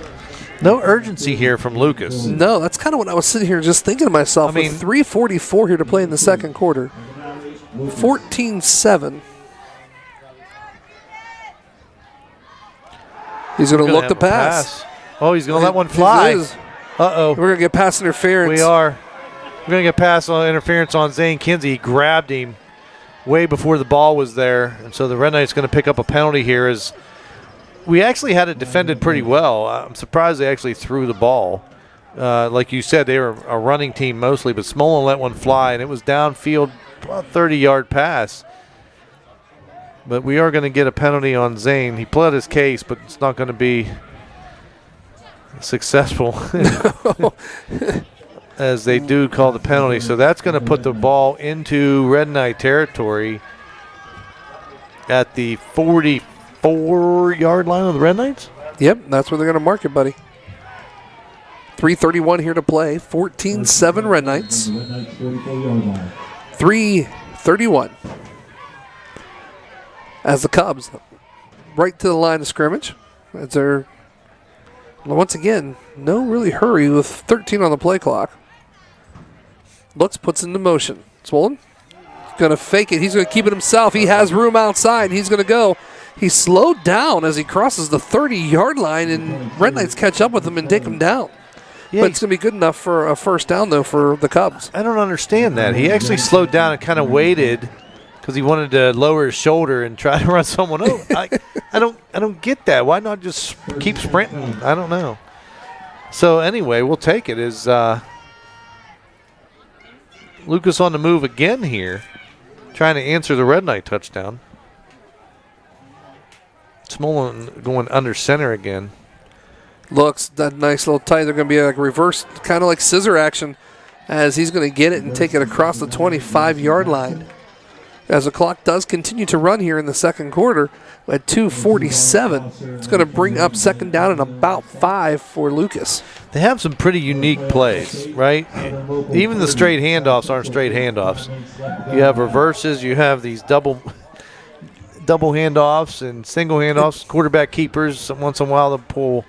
No urgency here from Lucas. No, that's kind of what I was sitting here just thinking to myself. I mean, with 3:44 here to play in the second quarter. 14-7. He's going to look to pass. Oh, he's going to let one fly. Uh-oh. We're going to get pass interference. We are. We're going to get pass interference on Zane Kinsey. He grabbed him way before the ball was there. And so the Red Knights going to pick up a penalty here as we actually had it defended pretty well. I'm surprised they actually threw the ball. Like you said, they were a running team mostly, but Smolin let one fly, and it was downfield, about 30-yard pass. But we are going to get a penalty on Zane. He pled his case, but it's not going to be successful as they do call the penalty. So that's going to put the ball into Red Knight territory at the 44-yard line of the Red Knights? Yep, that's where they're going to mark it, buddy. 3:31 here to play. 14-7 Red Knights. 3:31. As the Cubs right to the line of scrimmage. As they're, once again, no really hurry with 13 on the play clock. Looks, puts into motion. Swollen. He's going to fake it. He's going to keep it himself. He has room outside. He's going to go. He slowed down as he crosses the 30-yard line, and Red Knights catch up with him and take him down. Yeah, but it's going to be good enough for a first down, though, for the Cubs. I don't understand that. He actually slowed down and kind of waited because he wanted to lower his shoulder and try to run someone over. I don't get that. Why not just keep sprinting? I don't know. So anyway, we'll take it as Lucas on the move again here, trying to answer the Red Knight touchdown. Smolin going under center again. Looks that nice little tight. They're going to be like reverse, kind of like scissor action, as he's going to get it and take it across the 25-yard line. As the clock does continue to run here in the second quarter at 2:47, it's going to bring up second down and about 5 for Lucas. They have some pretty unique plays, right? Even the straight handoffs aren't straight handoffs. You have reverses. You have these double handoffs and single handoffs. Quarterback keepers. Once in a while they'll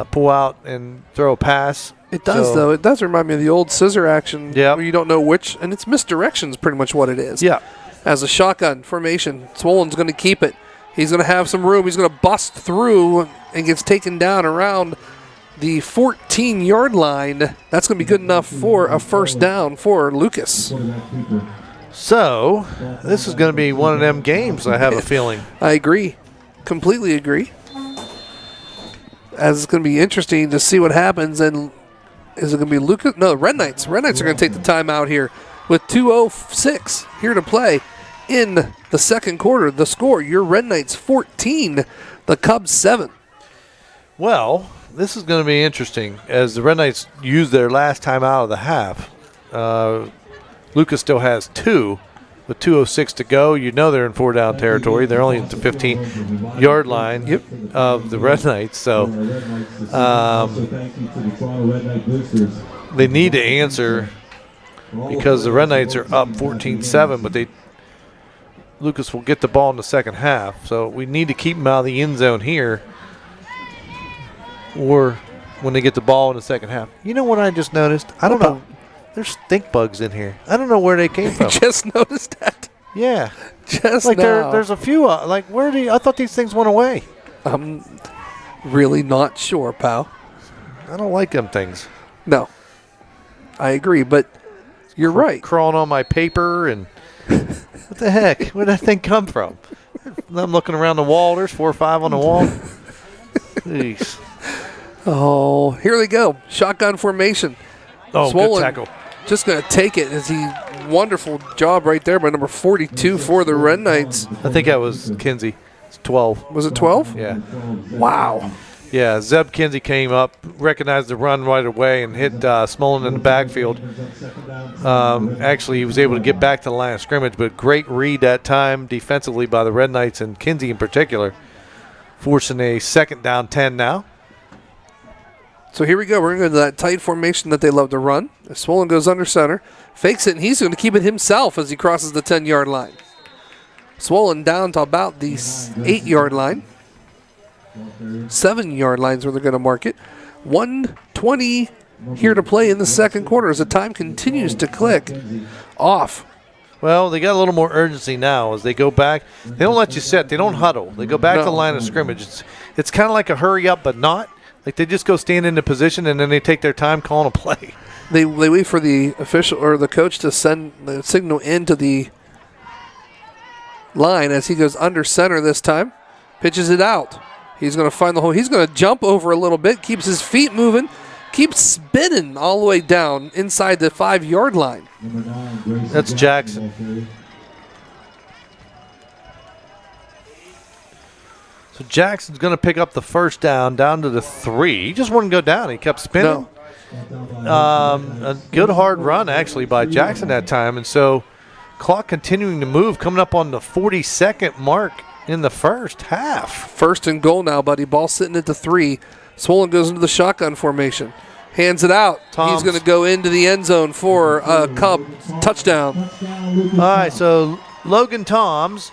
pull out and throw a pass. It does, though. It does remind me of the old scissor action where you don't know which, and it's misdirection is pretty much what it is. Yeah. As a shotgun formation, Swollen's going to keep it. He's going to have some room. He's going to bust through and gets taken down around the 14-yard line. That's going to be good enough for a first down for Lucas. So, this is going to be one of them games, I have a feeling. I agree. Completely agree. As it's going to be interesting to see what happens. And is it going to be Lucas? No, Red Knights. Red Knights are going to take the timeout here with 2:06 here to play in the second quarter. The score, your Red Knights 14, the Cubs 7. Well, this is going to be interesting as the Red Knights use their last time out of the half. Lucas still has 2 with 2:06 to go. You know they're in 4-down territory. They're only at the 15-yard line of the Red Knights. So they need to answer because the Red Knights are up 14-7, but Lucas will get the ball in the second half. So we need to keep them out of the end zone here, or when they get the ball in the second half. You know what I just noticed? I don't know. There's stink bugs in here. I don't know where they came from. Just noticed that. Yeah. Just like now. There's a few. I thought these things went away. I'm really not sure, pal. I don't like them things. No. I agree, but you're right. Crawling on my paper and what the heck? Where'd that thing come from? I'm looking around the wall. There's 4 or 5 on the wall. Jeez. Oh, here they go. Shotgun formation. Oh, Swollen good tackle. Just going to take it as he wonderful job right there by number 42 for the Red Knights. I think that was Kinsey. It's 12. Was it 12? Yeah. Wow. Yeah, Zeb Kinsey came up, recognized the run right away, and hit Smolin in the backfield. Actually, he was able to get back to the line of scrimmage, but great read that time defensively by the Red Knights and Kinsey in particular, forcing a 2nd down 10 now. So here we go. We're going to go to that tight formation that they love to run. Swollen goes under center, fakes it, and he's going to keep it himself as he crosses the 10-yard line. Swollen down to about the 8-yard line. 7-yard lines where they're going to mark it. 1:20 here to play in the second quarter as the time continues to click off. Well, they got a little more urgency now as they go back. They don't let you sit. They don't huddle. They go back to the line of scrimmage. It's kind of like a hurry up, but not. Like they just go stand into position and then they take their time calling a play. They wait for the official or the coach to send the signal into the line as he goes under center this time. Pitches it out. He's going to find the hole. He's going to jump over a little bit, keeps his feet moving, keeps spinning all the way down inside the 5-yard line. That's Jackson. So Jackson's going to pick up the first down to the 3. He just wouldn't go down. He kept spinning. A good hard run, actually, by Jackson that time. And so clock continuing to move, coming up on the 42nd mark in the first half. 1st and goal now, buddy. Ball sitting at the 3. Swollen goes into the shotgun formation. Hands it out. He's going to go into the end zone for a Cub touchdown. All right, so Logan Toms,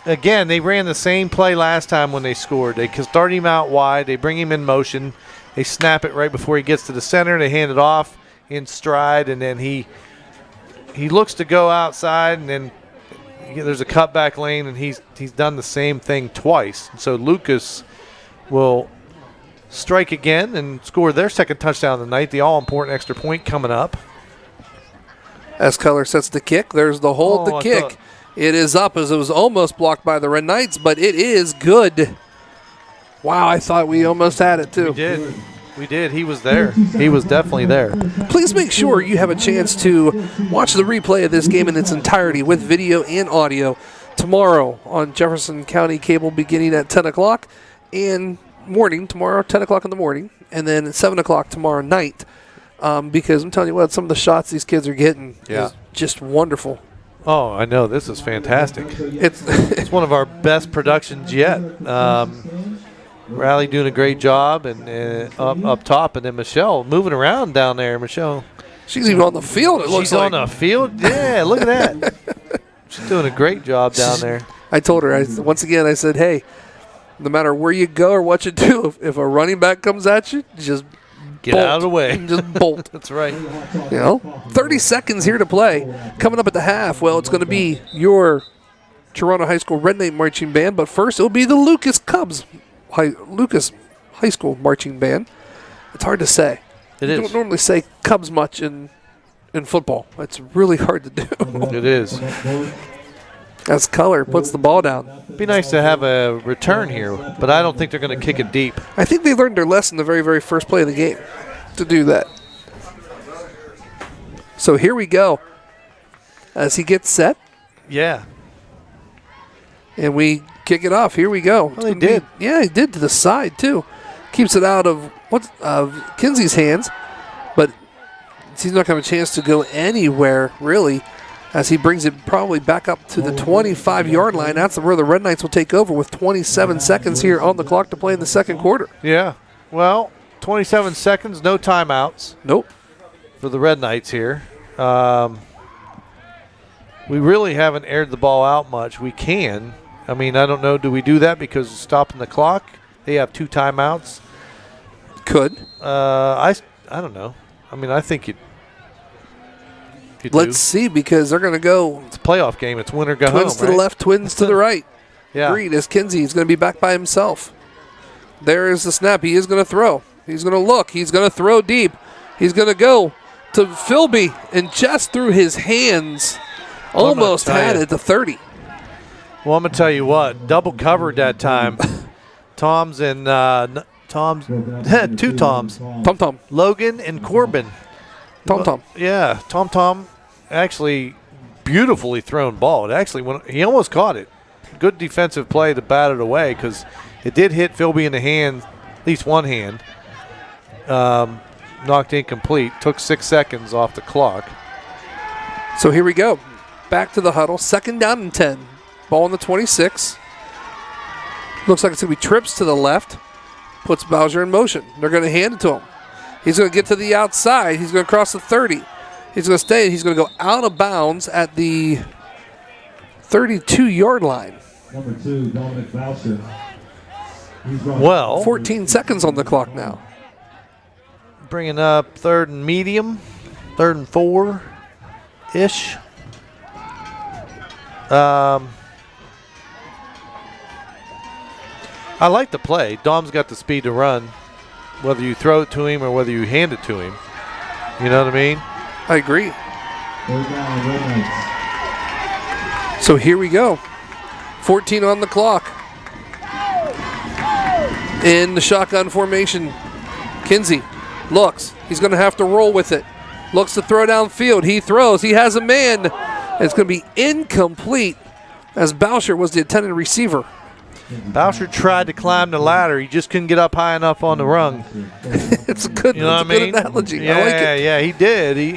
again, they ran the same play last time when they scored. They start him out wide. They bring him in motion. They snap it right before he gets to the center. They hand it off in stride, and then he looks to go outside, and then there's a cutback lane, and he's done the same thing twice. So Lucas will strike again and score their second touchdown of the night, the all-important extra point coming up. As Keller sets the kick, there's the hold, the kick. It is up as it was almost blocked by the Red Knights, but it is good. Wow, I thought we almost had it too. We did. He was there. He was definitely there. Please make sure you have a chance to watch the replay of this game in its entirety with video and audio tomorrow on Jefferson County Cable beginning at 10 o'clock and morning tomorrow, 10 o'clock in the morning, and then at 7 o'clock tomorrow night because I'm telling you what, some of the shots these kids are getting is just wonderful. Oh, I know. This is fantastic. It's one of our best productions yet. Riley doing a great job and up top, and then Michelle moving around down there. Michelle, she's even on the field. She's on the field. Yeah, look at that. She's doing a great job down there. I told her once again. I said, "Hey, no matter where you go or what you do, if a running back comes at you, just get out of the way. Just bolt." That's right. 30 seconds here to play. Coming up at the half. Well, it's going to be your Toronto High School Red Knight Marching Band, but first it'll be the Lucas High School Marching Band. It's hard to say. It is. You don't normally say Cubs much in football. It's really hard to do. It is. As Keller puts the ball down. Be nice to have a return here, but I don't think they're going to kick it deep. I think they learned their lesson the very, very first play of the game to do that. So here we go. As he gets set. Yeah. And we kick it off. Here we go. Well, he did. Yeah, he did to the side, too. Keeps it out of Kinsey's hands, but he's not going to have a chance to go anywhere, really, as he brings it probably back up to the 25-yard line. That's where the Red Knights will take over with 27 seconds here on the clock to play in the second quarter. Yeah. Well, 27 seconds, no timeouts. Nope. for the Red Knights here. We really haven't aired the ball out much. We can. I mean, I don't know. Do we do that because it's stopping the clock? They have 2 timeouts. Could. I don't know. I mean, I think you Let's see, because they're going to go. It's a playoff game. It's win or go home, Twins to the left, twins to the right. Yeah. Agreed, as Kinsey is going to be back by himself. There is the snap. He is going to throw. He's going to look. He's going to throw deep. He's going to go to Philby, and just through his hands, almost had it to 30. Well, I'm going to tell you what. Double covered that time. Tom's and Tom's. 2 Toms. Tom. Logan and Corbin. Tom. Yeah, Tom actually beautifully thrown ball. It actually went, he almost caught it. Good defensive play to bat it away because it did hit Philby in the hand, at least one hand. Knocked incomplete. Took 6 seconds off the clock. So here we go. Back to the huddle. 2nd down and 10. Ball on the 26. Looks like it's going to be trips to the left. Puts Bowser in motion. They're going to hand it to him. He's going to get to the outside. He's going to cross the 30. He's going to stay. He's going to go out of bounds at the 32-yard line. Number 2, Dominic Boucher. Well, 14 seconds on the clock now. Bringing up 3rd and medium, 3rd and 4-ish. I like the play. Dom's got the speed to run, whether you throw it to him or whether you hand it to him. You know what I mean? I agree. 3rd down, Red Knights. So here we go. 14 on the clock. In the shotgun formation, Kinsey looks. He's going to have to roll with it. Looks to throw downfield. He throws. He has a man. It's going to be incomplete as Boucher was the intended receiver. Boucher tried to climb the ladder. He just couldn't get up high enough on the rung. It's a good, You know what I mean? good analogy. Yeah, I like it. yeah, he did. He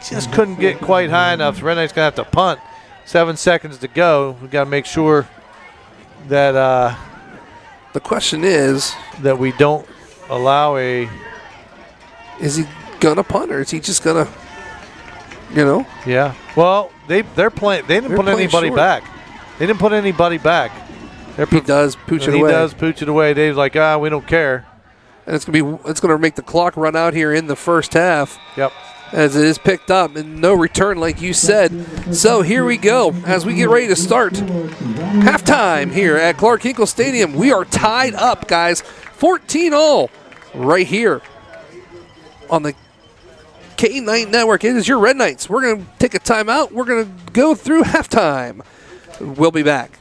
just couldn't get quite high enough. Red Knight's going to have to punt. 7 seconds to go. We've got to make sure that The question is, that we don't allow a. is he going to punt or is he just going to, Yeah. Well, they're playing. They didn't They're put playing anybody short. back. They didn't put anybody back. He does pooch it He away. does pooch it away. Dave's like, we don't care. And it's going to make the clock run out here in the first half. Yep. As it is picked up and no return, like you said. So here we go as we get ready to start halftime here at Clark Hinkle Stadium. We are tied up, guys, 14-all right here on the K9 Network. It is your Red Knights. We're going to take a timeout. We're going to go through halftime. We'll be back.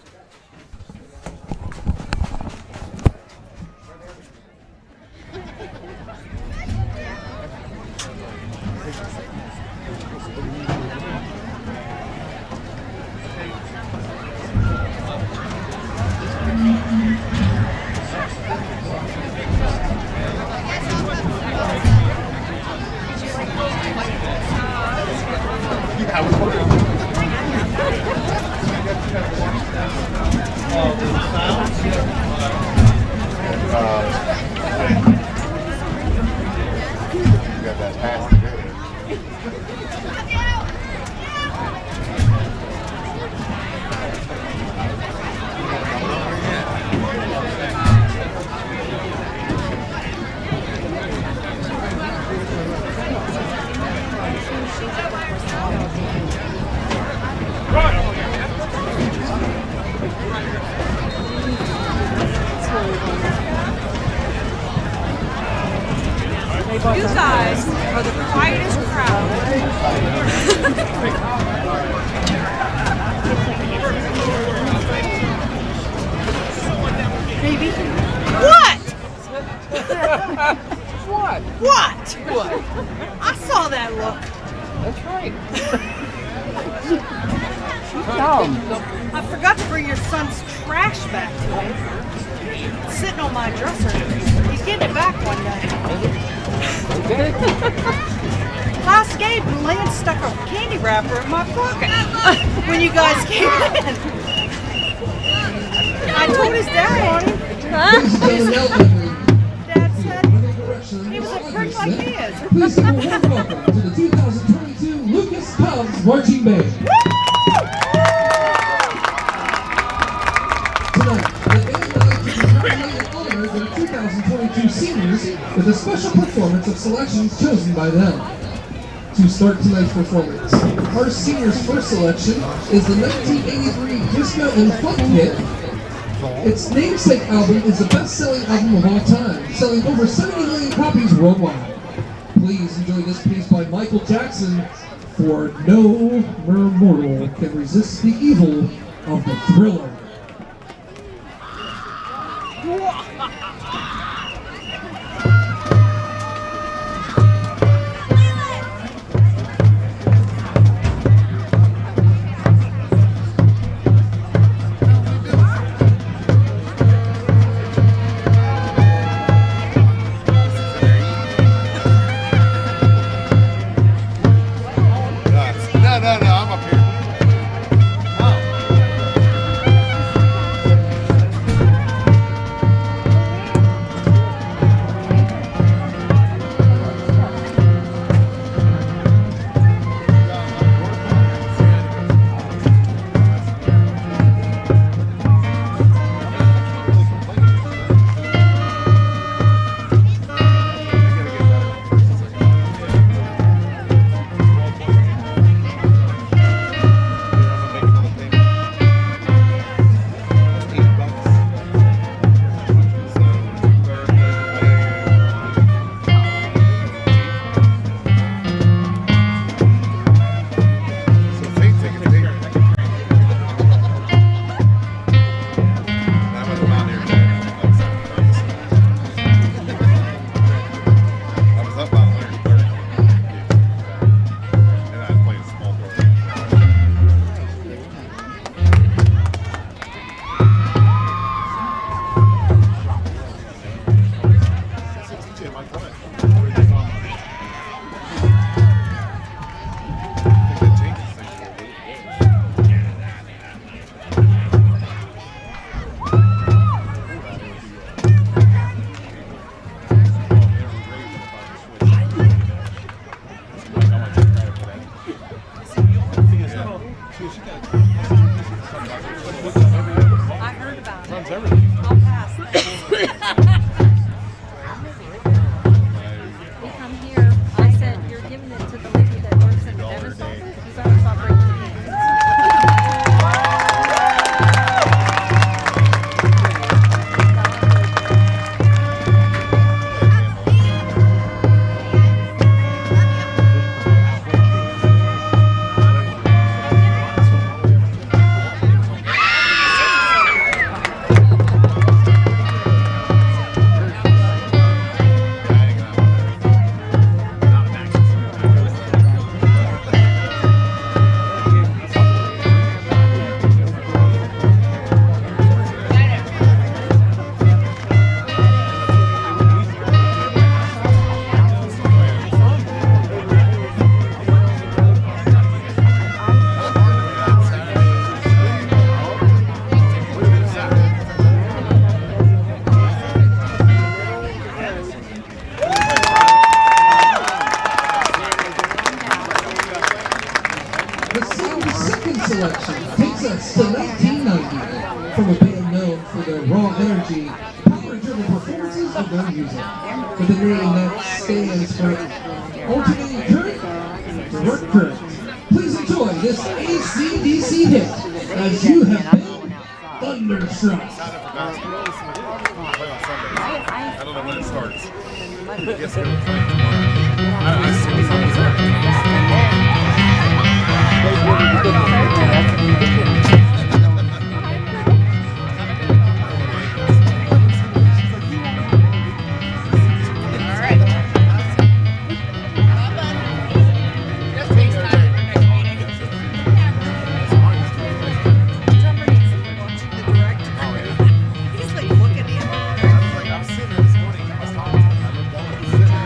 You guys are the quietest crowd. Baby. What? What? I saw that look. That's right. I forgot to bring your son's trash back to me. It's sitting on my dresser. He's getting it back one day. Last Gabe and Lance stuck a candy wrapper in my pocket when you guys came in. I told his dad on him. Dad said, selection. He was a Audrey prick like Smith. he is. Please give a warm welcome to the 2022 Lucas Cubs Marching Band. Tonight, the band would like to congratulate and honor their 2022 seniors with a special performance of selections chosen by them. To start tonight's performance, our seniors' first selection is the 1983 Disco and Funk hit. Its namesake album is the best-selling album of all time, selling over 70 million copies worldwide. Please enjoy this piece by Michael Jackson, for no mere mortal can resist the evil of the Thriller. No, I'm up here. I heard about it. I'll pass. We come here. I said, you're giving it to the lady that works in the dentist's office. You better stop breaking hands. The second selection takes us to 1990 from a band known for their raw energy, power-driven performances of their music. With a name that stands for Alternating Current, Direct Current. Please enjoy this AC/DC hit as you have been thunderstruck. Play on Sunday. I don't know when it starts. Yes, we're playing tomorrow. I see what's on He's like looking at him. I was sitting there this morning. I was talking to him. I looked down.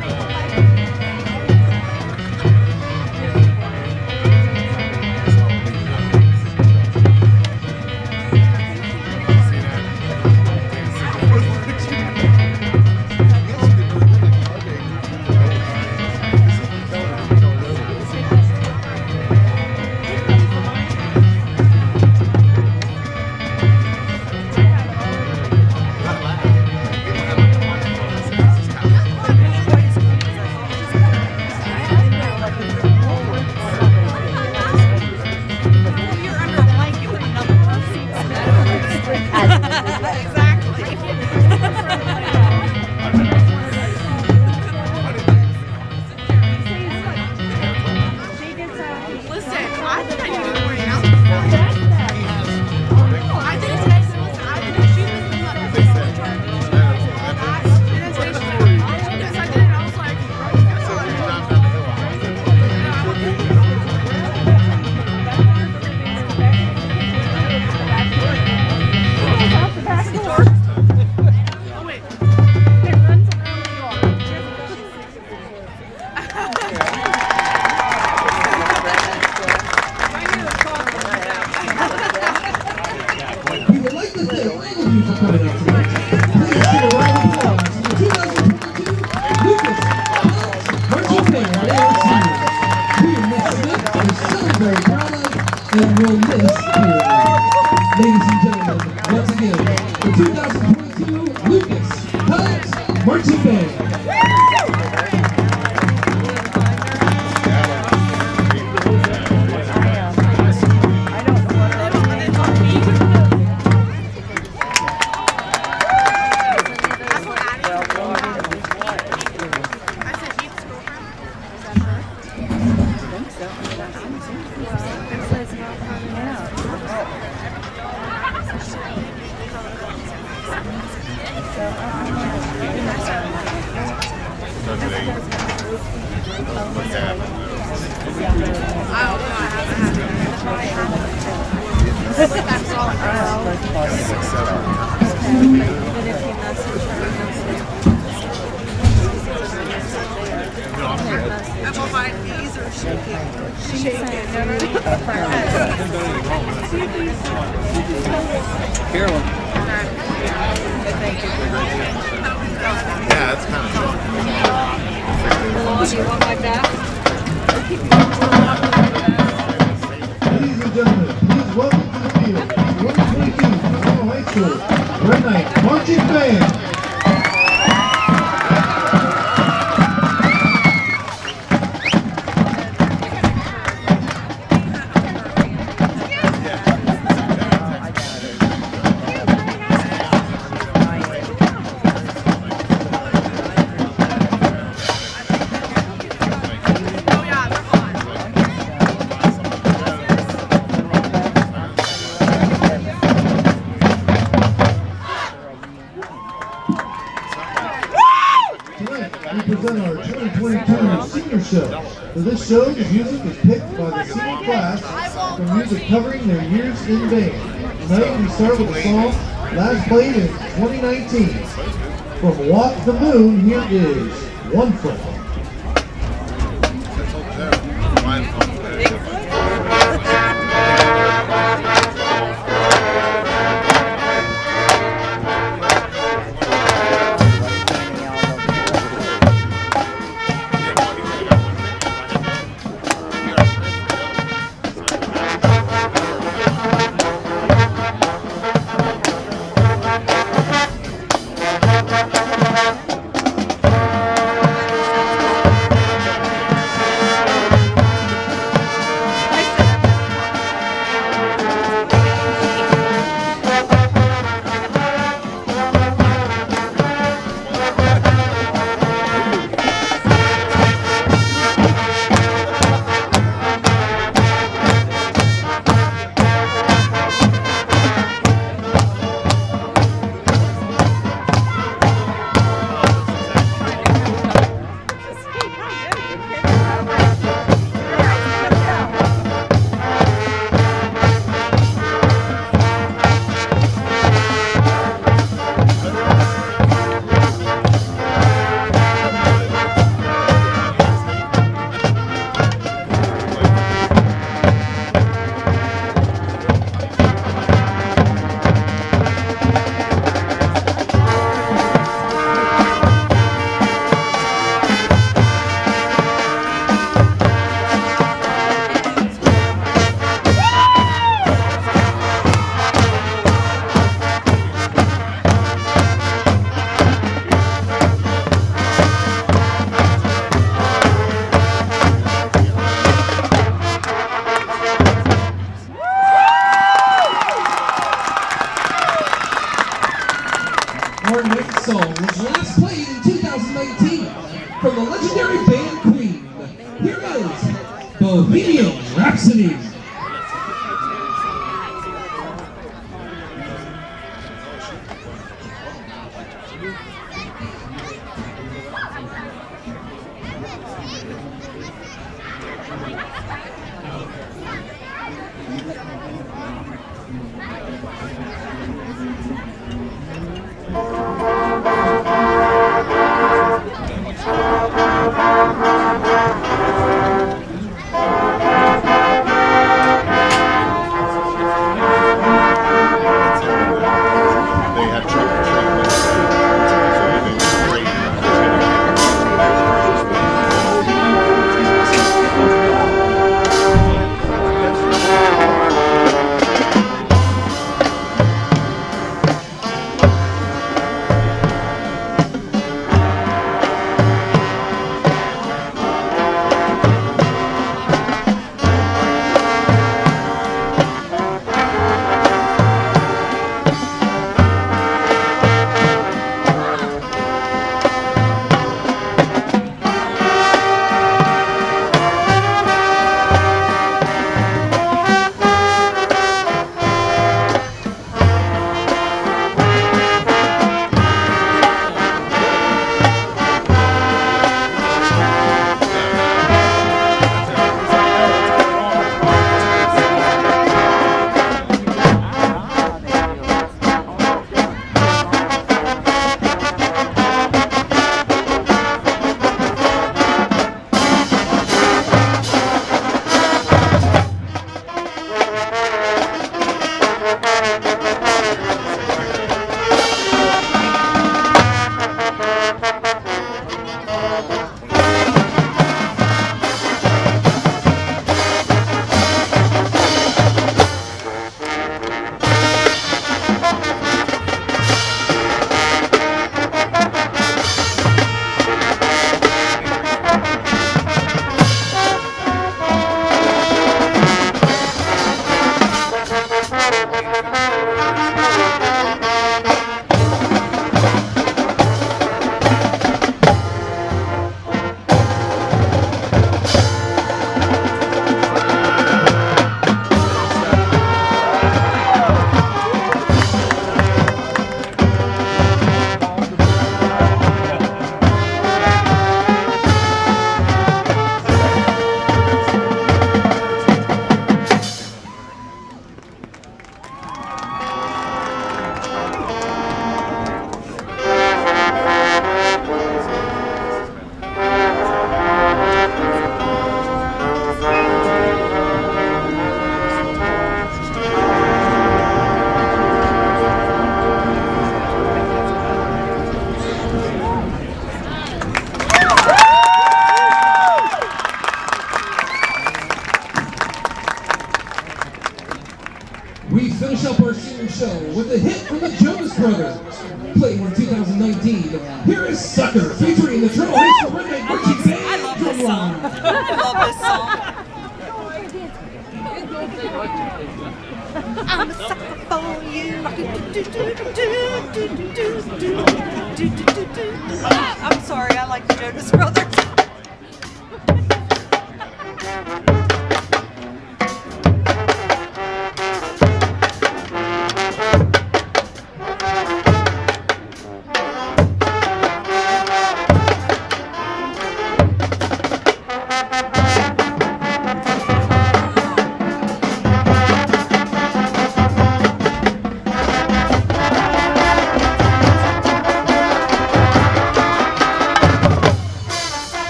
think I need to point out. I didn't text her. I didn't. She didn't look. And then today she's like, yes, I did. I was like, oh, wait. It runs around the yard. We would like to thank all of you for coming out tonight. Please give a round of applause to the 2022 Lucas Virtual Band ARC. We are Miss Smith is so very proud of and will miss dearly. Ladies and gentlemen, once again, the 2022 Lucas Helms Marching Band. Yeah, it's kind of Do you want my back? Ladies and gentlemen, please welcome to the field, 122 Toronto High School Red Knight Marching Band. Tonight, we present our 2022 Senior Show. For this show, the music is picked by the senior class from music covering their years in band. Tonight, we start with a song last played in 2019. From Walk the Moon, here is One Foot. Our next song was last played in 2019 from the legendary band Queen. Here is Bohemian Rhapsody. We finish up our senior show with a hit from the Jonas Brothers, played in 2019. Here is Sucker, featuring the Toronto High School Redneck Marching Band. I love this song. I love this song. I'm a sucker for you. I'm sorry, I like the Jonas Brothers.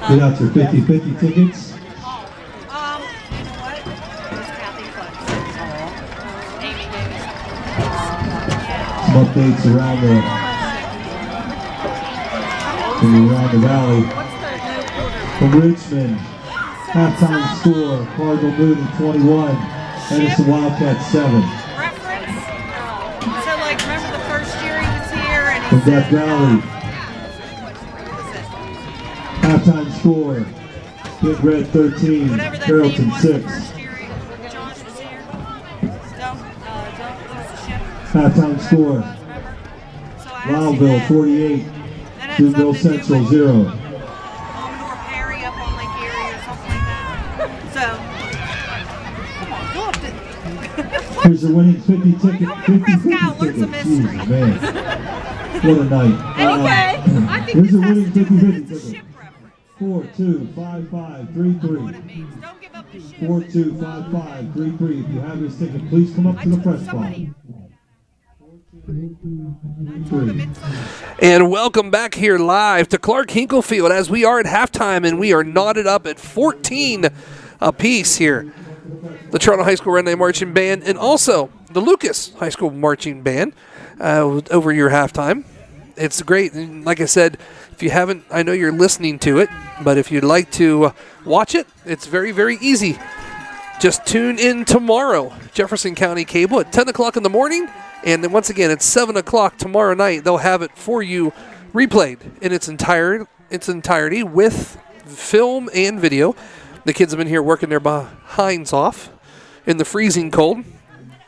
Get out your 50-50 tickets. You know what? It was Kathy Fudge. Amy gave us. Some updates around the valley. From Richmond, halftime score, Cardinal Mooney 21, Edison Wildcats 7. Reference? So, like, remember the first year he was here and he From said, Death Valley, halftime score, Big Red 13, whatever that Carrollton name was the 6. first year Josh was here. Don't ship. Halftime score, Remember? So I asked him Lowville that. 48, That had Jimville something to do Central with 0. Commodore Perry up on Lake Erie or something like that. So, come on, go up to. Here's your winning 50 ticket. Go up to 50 Prescott, learn ticket. some history. Jeez, man. What a night. Anyway, I think Here's this your has to winning do 50 with ticket. it's a ship reference. 425533. What it means. Don't give up the ship. 425533. If you have this ticket, please come up to the press box. And welcome back here live to Clark Hinkle Field as we are at halftime and we are knotted up at 14 apiece here. The Toronto High School Redneck Marching Band and also the Lucas High School Marching Band over your halftime. it's great. And like I said, if you haven't, I know you're listening to it, but if you'd like to watch it, it's very, very easy. Just tune in tomorrow, Jefferson County Cable at 10 o'clock in the morning. And then once again, at 7 o'clock tomorrow night, they'll have it for you replayed in its entirety with film and video. The kids have been here working their behinds off in the freezing cold.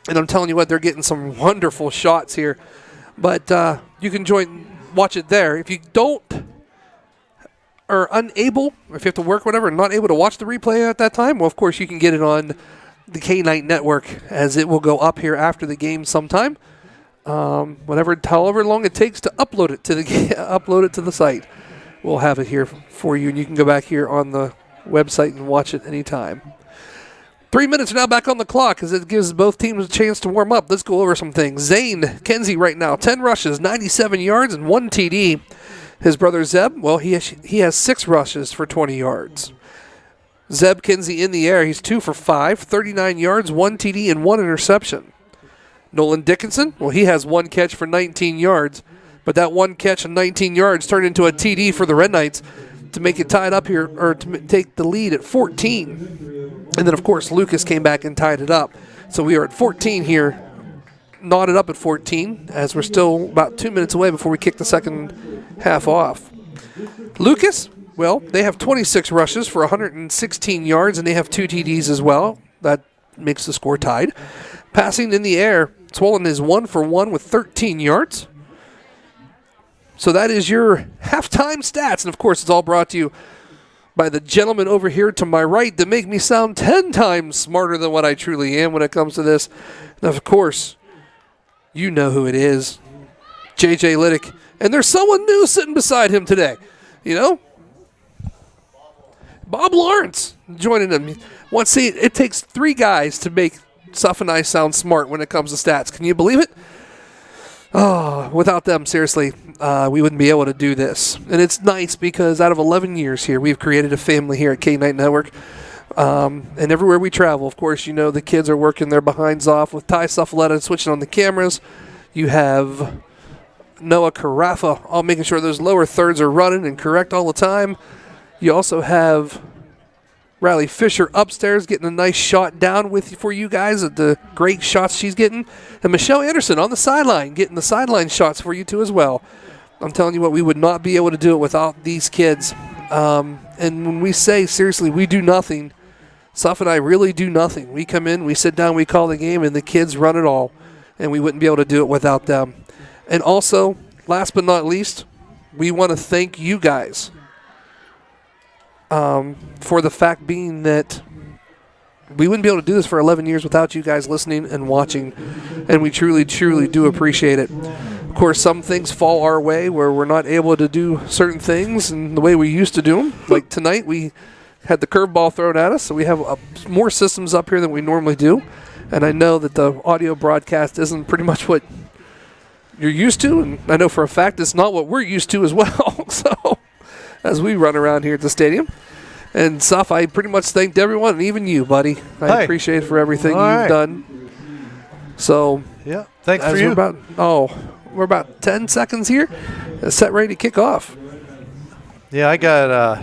And I'm telling you what, they're getting some wonderful shots here. But you can watch it there. If you are unable, or if you have to work, whatever, and not able to watch the replay at that time, well, of course, you can get it on the K-Night Network, as it will go up here after the game sometime. However long it takes to upload it to the site, we'll have it here for you, and you can go back here on the website and watch it anytime. 3 minutes now back on the clock as it gives both teams a chance to warm up. Let's go over some things. Zane Kenzie right now, 10 rushes, 97 yards, and 1 TD. His brother Zeb, well, he has 6 rushes for 20 yards. Zeb Kenzie in the air, he's 2 for 5, 39 yards, 1 TD, and 1 interception. Nolan Dickinson, well, he has 1 catch for 19 yards, but that 1 catch and 19 yards turned into a TD for the Red Knights to make it tied up here, or to take the lead at 14. And then, of course, Lucas came back and tied it up. So we are at 14 here, knotted up at 14, as we're still about 2 minutes away before we kick the second half off. Lucas, well, they have 26 rushes for 116 yards, and they have 2 TDs as well. That makes the score tied. Passing in the air, Swollen is 1 for 1 with 13 yards. So that is your halftime stats. And, of course, it's all brought to you by the gentleman over here to my right that make me sound 10 times smarter than what I truly am when it comes to this. And, of course, you know who it is, J.J. Liddick. And there's someone new sitting beside him today, you know? Bob Lawrence joining him. See, it takes 3 guys to make Suff and I sound smart when it comes to stats. Can you believe it? Oh, without them, seriously, we wouldn't be able to do this. And it's nice because out of 11 years here, we've created a family here at K-Night Network. And everywhere we travel, of course, you know the kids are working their behinds off with Ty Suffaletta switching on the cameras. You have Noah Carafa all making sure those lower thirds are running and correct all the time. You also have Riley Fisher upstairs getting a nice shot down for you guys at the great shots she's getting. And Michelle Anderson on the sideline getting the sideline shots for you too as well. I'm telling you what, we would not be able to do it without these kids. And when we say, seriously, we do nothing, Suff and I really do nothing. We come in, we sit down, we call the game, and the kids run it all. And we wouldn't be able to do it without them. And also, last but not least, we want to thank you guys for the fact being that we wouldn't be able to do this for 11 years without you guys listening and watching, and we truly, truly do appreciate it. Of course, some things fall our way where we're not able to do certain things in the way we used to do them. Like tonight, we had the curveball thrown at us, so we have more systems up here than we normally do, and I know that the audio broadcast isn't pretty much what you're used to, and I know for a fact it's not what we're used to as well, so as we run around here at the stadium. And Suff, I pretty much thanked everyone, and even you, buddy. I appreciate it for everything you've done. So, yeah, thanks for you. We're about 10 seconds here. Set ready to kick off. Yeah, I got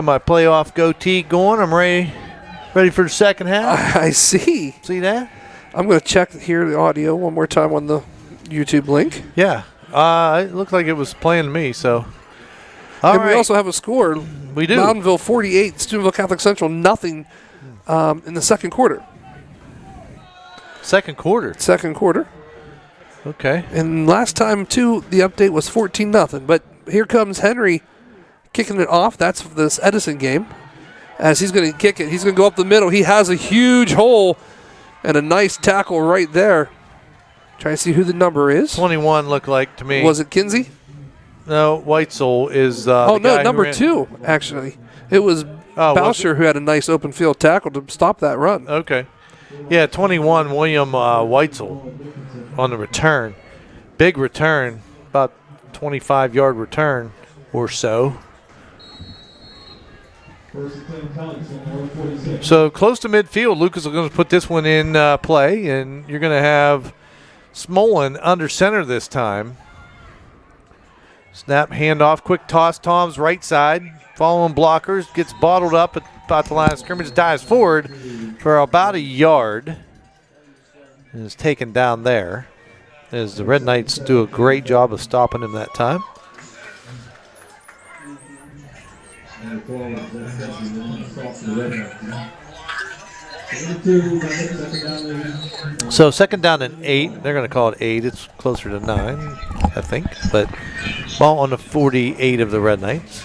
my playoff goatee going. I'm ready for the second half. I see. See that? I'm going to check here the audio one more time on the YouTube link. Yeah, it looked like it was playing to me, so. We also have a score. We do. Mountainville 48, Steubenville Catholic Central nothing in the second quarter. Second quarter? Second quarter. Okay. And last time, too, the update was 14-0. But here comes Henry kicking it off. That's this Edison game. As he's going to kick it, he's going to go up the middle. He has a huge hole and a nice tackle right there. Trying to see who the number is. 21 looked like to me. Was it Kinsey? No, Weitzel is number 2, actually. It was Boucher who had a nice open field tackle to stop that run. Okay. Yeah, 21, William Weitzel on the return. Big return, about 25-yard return or so. So close to midfield, Lucas is going to put this one in play, and you're going to have Smolin under center this time. Snap, handoff, quick toss. Tom's right side, following blockers, gets bottled up at about the line of scrimmage, dives forward for about a yard, and is taken down there. As the Red Knights do a great job of stopping him that time. So 2nd down and 8. They're going to call it 8. It's closer to 9, I think. But ball on the 48 of the Red Knights.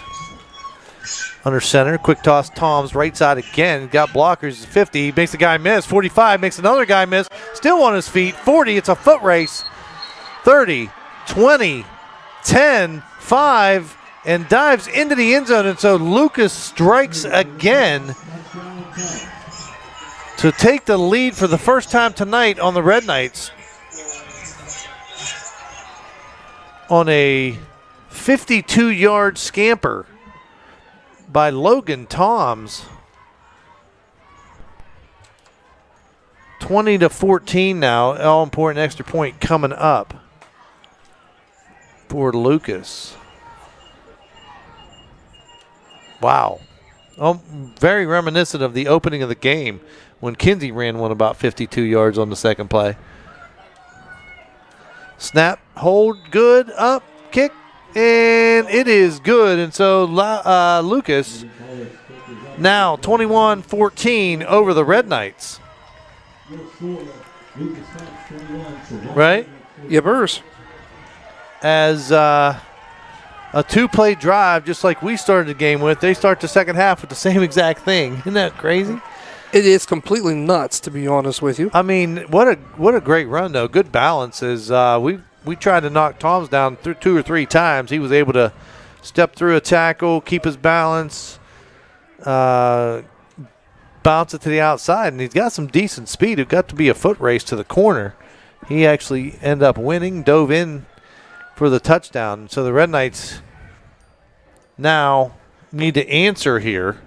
Under center, quick toss. Tom's right side again. Got blockers. 50. Makes a guy miss. 45. Makes another guy miss. Still on his feet. 40. It's a foot race. 30. 20. 10. 5. And dives into the end zone. And so Lucas strikes again to take the lead for the first time tonight on the Red Knights on a 52-yard scamper by Logan Toms. 20-14 now. All-important extra point coming up for Lucas. Wow. Very reminiscent of the opening of the game when Kinsey ran one about 52 yards on the second play. Snap, hold, good, up, kick, and it is good. And so Lucas now 21-14 over the Red Knights. Right? Yippers. As a 2-play drive, just like we started the game with, they start the second half with the same exact thing. Isn't that crazy? It is completely nuts, to be honest with you. I mean, what a great run, though. Good balance. As we tried to knock Tom's down 2 or 3 times. He was able to step through a tackle, keep his balance, bounce it to the outside, and he's got some decent speed. It got to be a foot race to the corner. He actually ended up winning, dove in for the touchdown. So the Red Knights now need to answer here.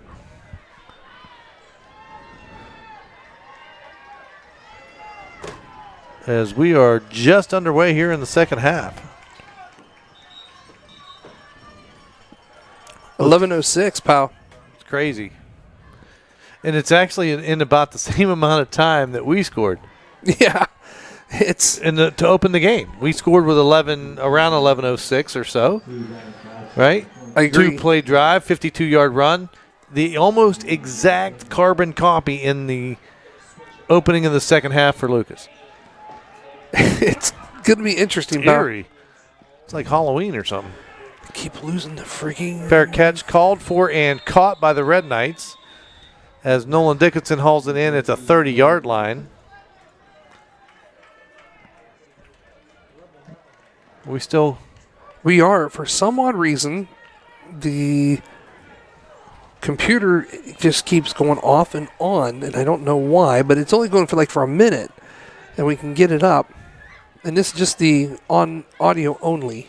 As we are just underway here in the second half. 11:06, pal. It's crazy. And it's actually in about the same amount of time that we scored. Yeah. It's to open the game. We scored with around 11:06 or so. Right? I agree. 2-play drive, 52-yard run. The almost exact carbon copy in the opening of the second half for Lucas. It's going to be interesting. Eerie. It's like Halloween or something. Keep losing the freaking... Fair catch called for and caught by the Red Knights as Nolan Dickinson hauls it in at the 30-yard line. We are. For some odd reason, the computer just keeps going off and on, and I don't know why, but it's only going for a minute, and we can get it up. And this is just the on audio only.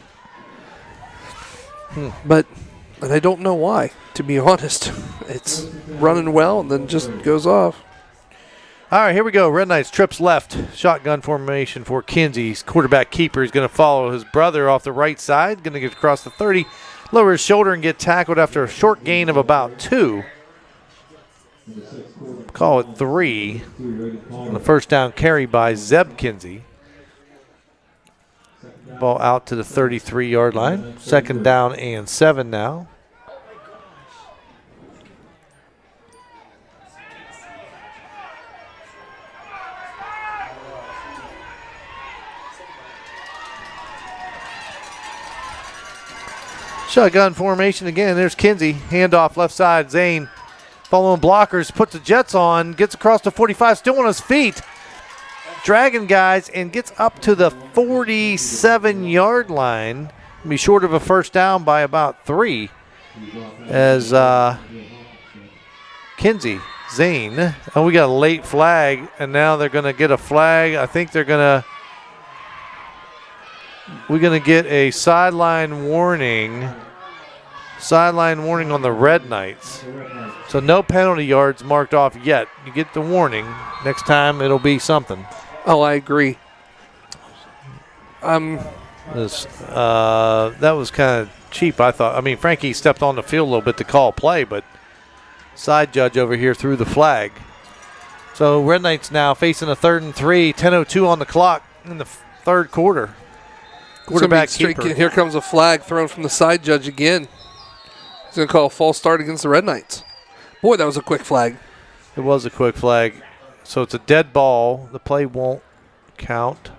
But I don't know why, to be honest. It's running well and then just goes off. All right, here we go. Red Knights trips left. Shotgun formation for Kinsey's quarterback keeper. He's going to follow his brother off the right side. Going to get across the 30, lower his shoulder, and get tackled after a short gain of about 2. Call it 3 on the first down carry by Zeb Kinsey. Ball out to the 33-yard line. 2nd down and 7 now. Shotgun formation again. There's Kinsey. Handoff left side. Zane following blockers. Puts the Jets on. Gets across to 45. Still on his feet. Dragging guys and gets up to the 47-yard line. Be short of a first down by about 3. As Kinsey, Zane. Oh, we got a late flag, and now they're going to get a flag. I think we're going to get a sideline warning. Sideline warning on the Red Knights. So no penalty yards marked off yet. You get the warning. Next time it'll be something. Oh, I agree. That was kind of cheap, I thought. I mean, Frankie stepped on the field a little bit to call play, but side judge over here threw the flag. So Red Knights now facing a 3rd and 3, 10:02 on the clock in the third quarter. Quarterback keeper. Here comes a flag thrown from the side judge again. He's going to call a false start against the Red Knights. Boy, that was a quick flag. It was a quick flag. So it's a dead ball. The play won't count.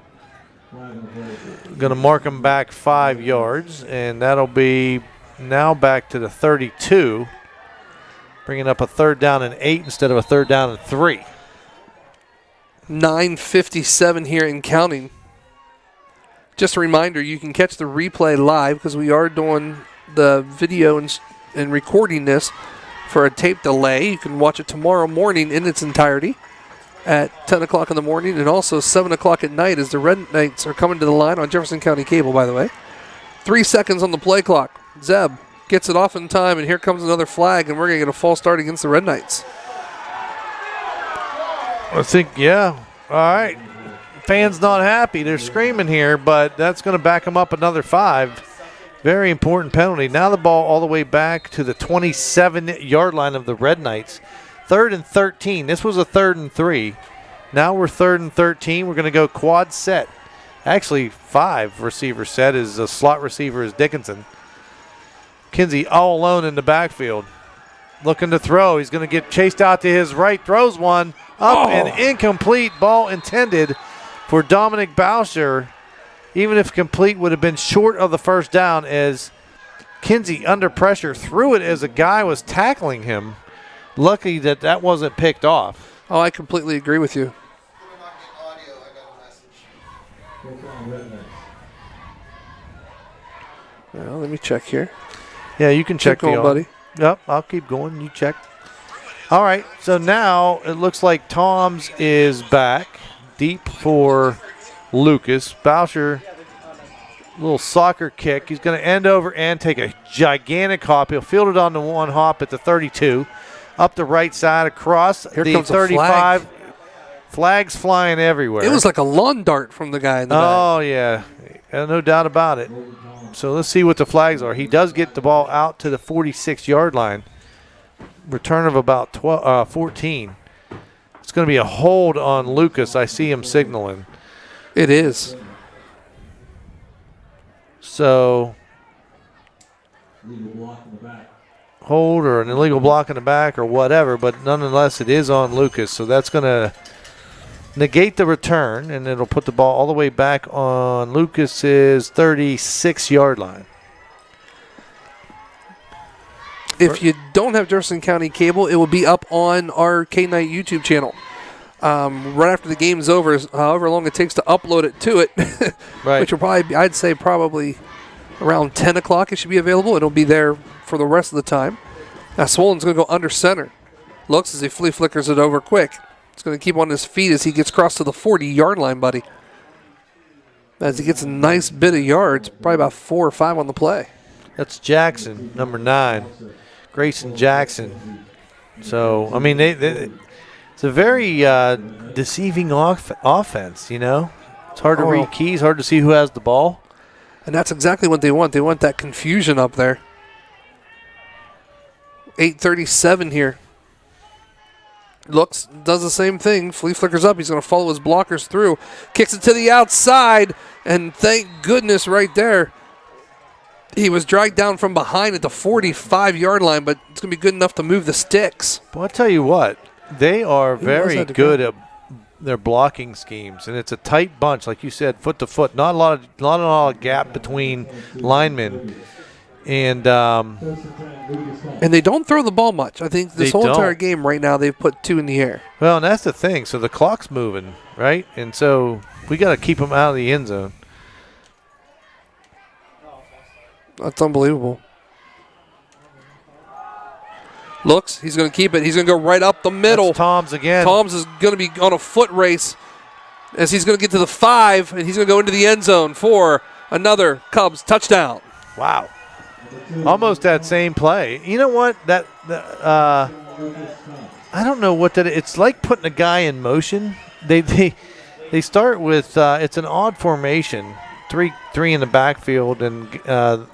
Going to mark him back 5 yards, and that'll be now back to the 32, bringing up a 3rd down and 8 instead of a 3rd down and 3. 9:57 here in counting. Just a reminder, you can catch the replay live because we are doing the video and recording this for a tape delay. You can watch it tomorrow morning in its entirety at 10 o'clock in the morning and also 7 o'clock at night as the Red Knights are coming to the line on Jefferson County Cable, by the way. 3 seconds on the play clock. Zeb gets it off in time, and here comes another flag, and we're going to get a false start against the Red Knights. I think, yeah. All right. Fans not happy. They're screaming here, but that's going to back them up another 5. Very important penalty. Now the ball all the way back to the 27-yard line of the Red Knights. 3rd and 13. This was a 3rd and 3. Now we're 3rd and 13. We're going to go quad set. Actually, 5 receiver set. Is a slot receiver is Dickinson. Kinsey all alone in the backfield. Looking to throw. He's going to get chased out to his right. Throws one up and incomplete. Ball intended for Dominic Boucher. Even if complete, would have been short of the 1st down as Kinsey under pressure threw it as a guy was tackling him. Lucky that wasn't picked off. Oh, I completely agree with you. Well, let me check here. Yeah, you can check Keep going, buddy. Yep, I'll keep going. You check. All right, so now it looks like Toms is back deep for Lucas. Boucher, little soccer kick. He's going to end over and take a gigantic hop. He'll field it on the one hop at the 32. Up the right side, across Here the comes 35. a flag. Flags flying everywhere. It was like a lawn dart from the guy in the back. Oh, yeah. No doubt about it. So let's see what the flags are. He does get the ball out to the 46-yard line. Return of about 14. It's going to be a hold on Lucas. I see him signaling. It is. So hold or an illegal block in the back or whatever, but nonetheless it is on Lucas. So that's going to negate the return, and it'll put the ball all the way back on Lucas's 36-yard line. If you don't have Jefferson County Cable, it will be up on our K-Night YouTube channel. Right after the game's over, however long it takes to upload it to it, Right. which will probably, I'd say probably around 10 o'clock it should be available. It'll be there for the rest of the time. Now Swollen's going to go under center. Looks as he flea flickers it over quick. He's going to keep on his feet as he gets across to the 40-yard line, buddy. As he gets a nice bit of yards, probably about 4 or 5 on the play. That's Jackson, number 9. Grayson Jackson. So, I mean, it's a very deceiving offense, you know. It's hard to read keys, hard to see who has the ball. And that's exactly what they want. They want that confusion up there. 8:37 here. Looks, does the same thing. Flea flickers up. He's going to follow his blockers through. Kicks it to the outside. And thank goodness right there, he was dragged down from behind at the 45-yard line, but it's going to be good enough to move the sticks. Well, I'll tell you what, they are very good at their blocking schemes, and it's a tight bunch, like you said, foot to foot. Not a lot of gap between linemen, and they don't throw the ball much. I think this whole entire game right now they've put 2 in the air. Well, and that's the thing. So the clock's moving, right? And so we got to keep them out of the end zone. That's unbelievable. Looks, he's going to keep it. He's going to go right up the middle. That's Toms again. Toms is going to be on a foot race as he's going to get to the 5, and he's going to go into the end zone for another Cubs touchdown. Wow. Almost that same play. You know what? I don't know what that is. It's like putting a guy in motion. They start with it's an odd formation. three in the backfield, and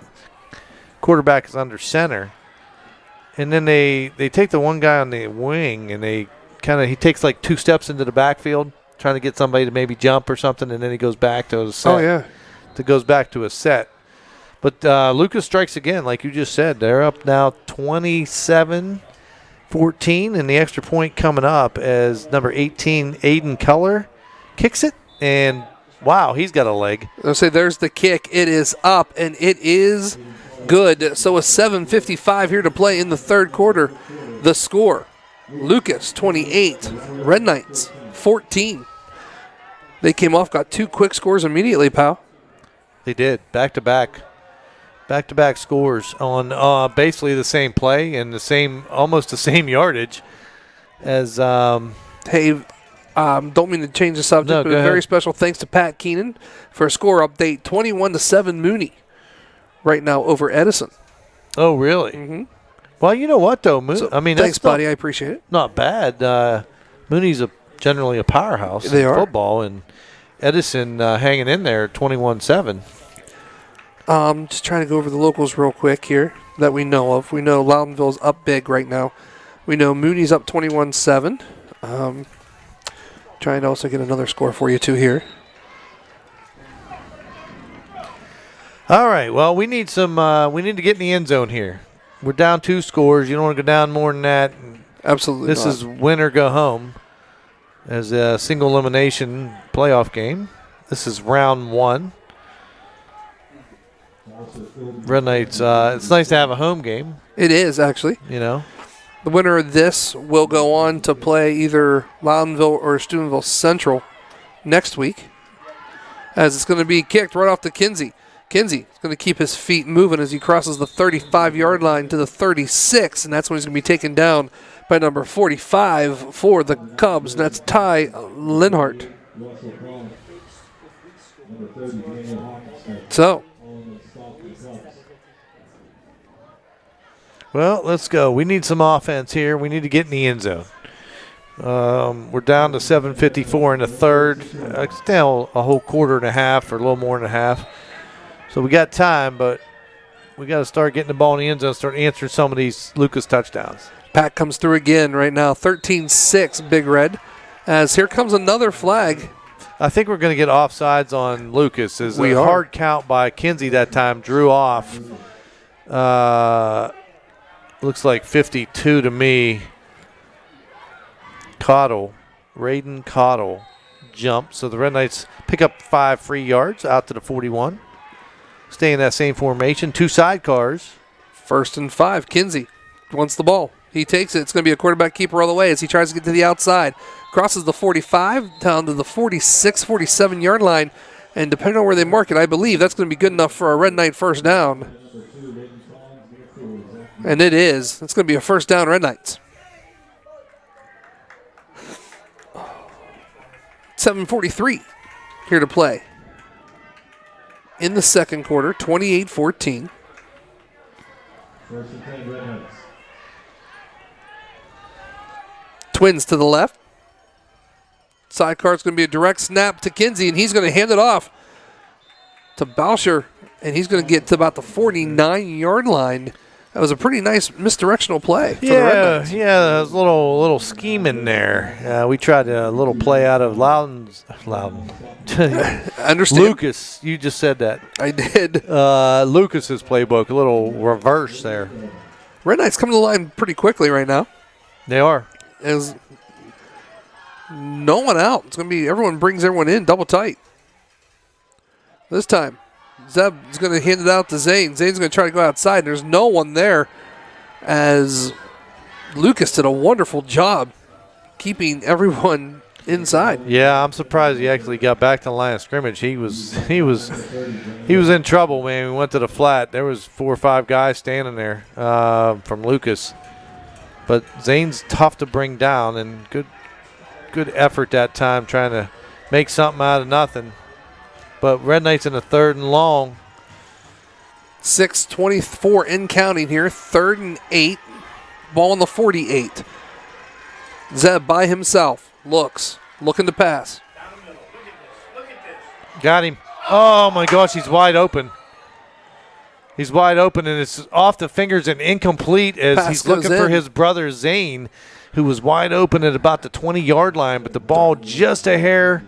quarterback is under center. And then they take the one guy on the wing, and he takes like 2 steps into the backfield, trying to get somebody to maybe jump or something, and then he goes back to a set. Oh, yeah. It goes back to a set. But Lucas strikes again, like you just said. They're up now 27-14, and the extra point coming up as number 18, Aiden Keller, kicks it, and wow, he's got a leg. I'll say there's the kick. It is up, and it is good. So a 7:55 here to play in the third quarter. The score, Lucas 28, Red Knights 14. They came off, got 2 quick scores immediately, pal. They did, back-to-back scores on basically the same play and almost the same yardage as. Hey, don't mean to change the subject, No, but go a ahead. very special thanks to Pat Keenan for a score update. 21-7 Mooney right now over Edison. Oh, really? Mm-hmm. Well, you know what though, So, that's thanks, buddy. I appreciate it. not bad. Mooney's generally a powerhouse They in are. football, and Edison hanging in there 21-7. Just trying to go over the locals real quick here that we know of. We know Loudonville's up big right now. We know Mooney's up 21-7. Trying to also get another score for you too here. All right. Well, we need some. We need to get in the end zone here. We're down 2 scores. You don't want to go down more than that. Absolutely. This is win or go home as a single elimination playoff game. This is round 1. Red Knights. It's nice to have a home game. It is actually. You know. The winner of this will go on to play either Loudonville or Steubenville Central next week, as it's going to be kicked right off to Kinsey. Kinsey is going to keep his feet moving as he crosses the 35-yard line to the 36, and that's when he's going to be taken down by number 45 for the Cubs, and that's Ty Linhart. So, Well, let's go. We need some offense here. We need to get in the end zone. We're down to 7:54 in the third. It's down a whole quarter and a half or a little more than a half. So we got time, but we got to start getting the ball in the end zone, start answering some of these Lucas touchdowns. Pat comes through again right now, 13-6 Big Red, as here comes another flag. I think we're going to get offsides on Lucas. As We a are. hard count by Kinsey that time drew off. Looks like 52 to me. Raiden Cottle jumped. So the Red Knights pick up 5 free yards out to the 41. Stay in that same formation. 2 sidecars. 1st and 5, Kinsey wants the ball. He takes it. It's going to be a quarterback keeper all the way as he tries to get to the outside. Crosses the 45 down to the 46, 47-yard line. And depending on where they mark it, I believe that's going to be good enough for a Red Knight first down. And it is. It's going to be a first down, Red Knights. 7:43 here to play. In the second quarter, 28-14. Twins to the left. Sidecar is going to be a direct snap to Kinsey, and he's going to hand it off to Bauscher, and he's going to get to about the 49-yard line. That was a pretty nice misdirectional play for the Red Knights. Yeah, there was a little scheme in there. We tried a little play out of Loudon. I understand. Lucas, you just said that. I did. Lucas's playbook, a little reverse there. Red Knights come to the line pretty quickly right now. They are. There's no one out. It's going to be everyone brings everyone in double tight. This time, Zeb is going to hand it out to Zane. Zane's going to try to go outside. There's no one there as Lucas did a wonderful job keeping everyone inside. Yeah, I'm surprised he actually got back to the line of scrimmage. He was in trouble, man. We went to the flat. There was 4 or 5 guys standing there from Lucas. But Zane's tough to bring down, and good effort that time trying to make something out of nothing. But Red Knights in a 3rd and long. 6:24 in counting here. 3rd and 8. Ball on the 48. Zeb by himself. Looking to pass. Got him. Oh, my gosh, he's wide open. He's wide open, and it's off the fingers and incomplete as Pass he's looking goes for in. his brother Zane, who was wide open at about the 20-yard line, but the ball just a hair.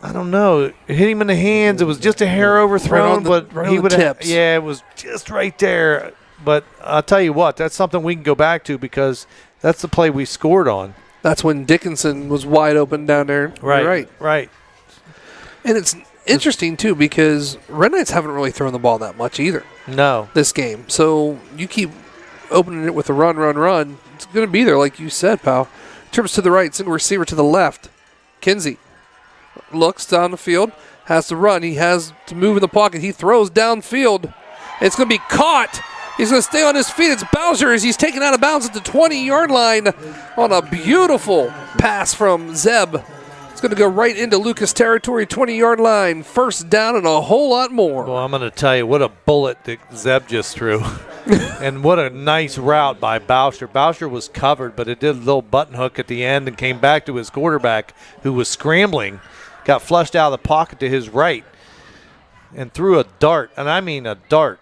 I don't know. It hit him in the hands. It was just a hair overthrown, but right he on the would have. tips. Yeah, it was just right there. But I'll tell you what, that's something we can go back to because that's the play we scored on. That's when Dickinson was wide open down there. You're right. And it's interesting, too, because Red Knights haven't really thrown the ball that much either No. this game. So you keep opening it with a run. It's going to be there, like you said, pal. Trips to the right, single receiver to the left. Kinsey looks down the field, has to run. He has to move in the pocket. He throws downfield. It's going to be caught. He's going to stay on his feet. It's Bowser as he's taken out of bounds at the 20-yard line on a beautiful pass from Zeb. It's going to go right into Lucas territory, 20-yard line. First down and a whole lot more. Well, I'm going to tell you what a bullet that Zeb just threw. And what a nice route by Bowser. Bowser was covered, but it did a little button hook at the end and came back to his quarterback who was scrambling, got flushed out of the pocket to his right, and threw a dart. And I mean a dart.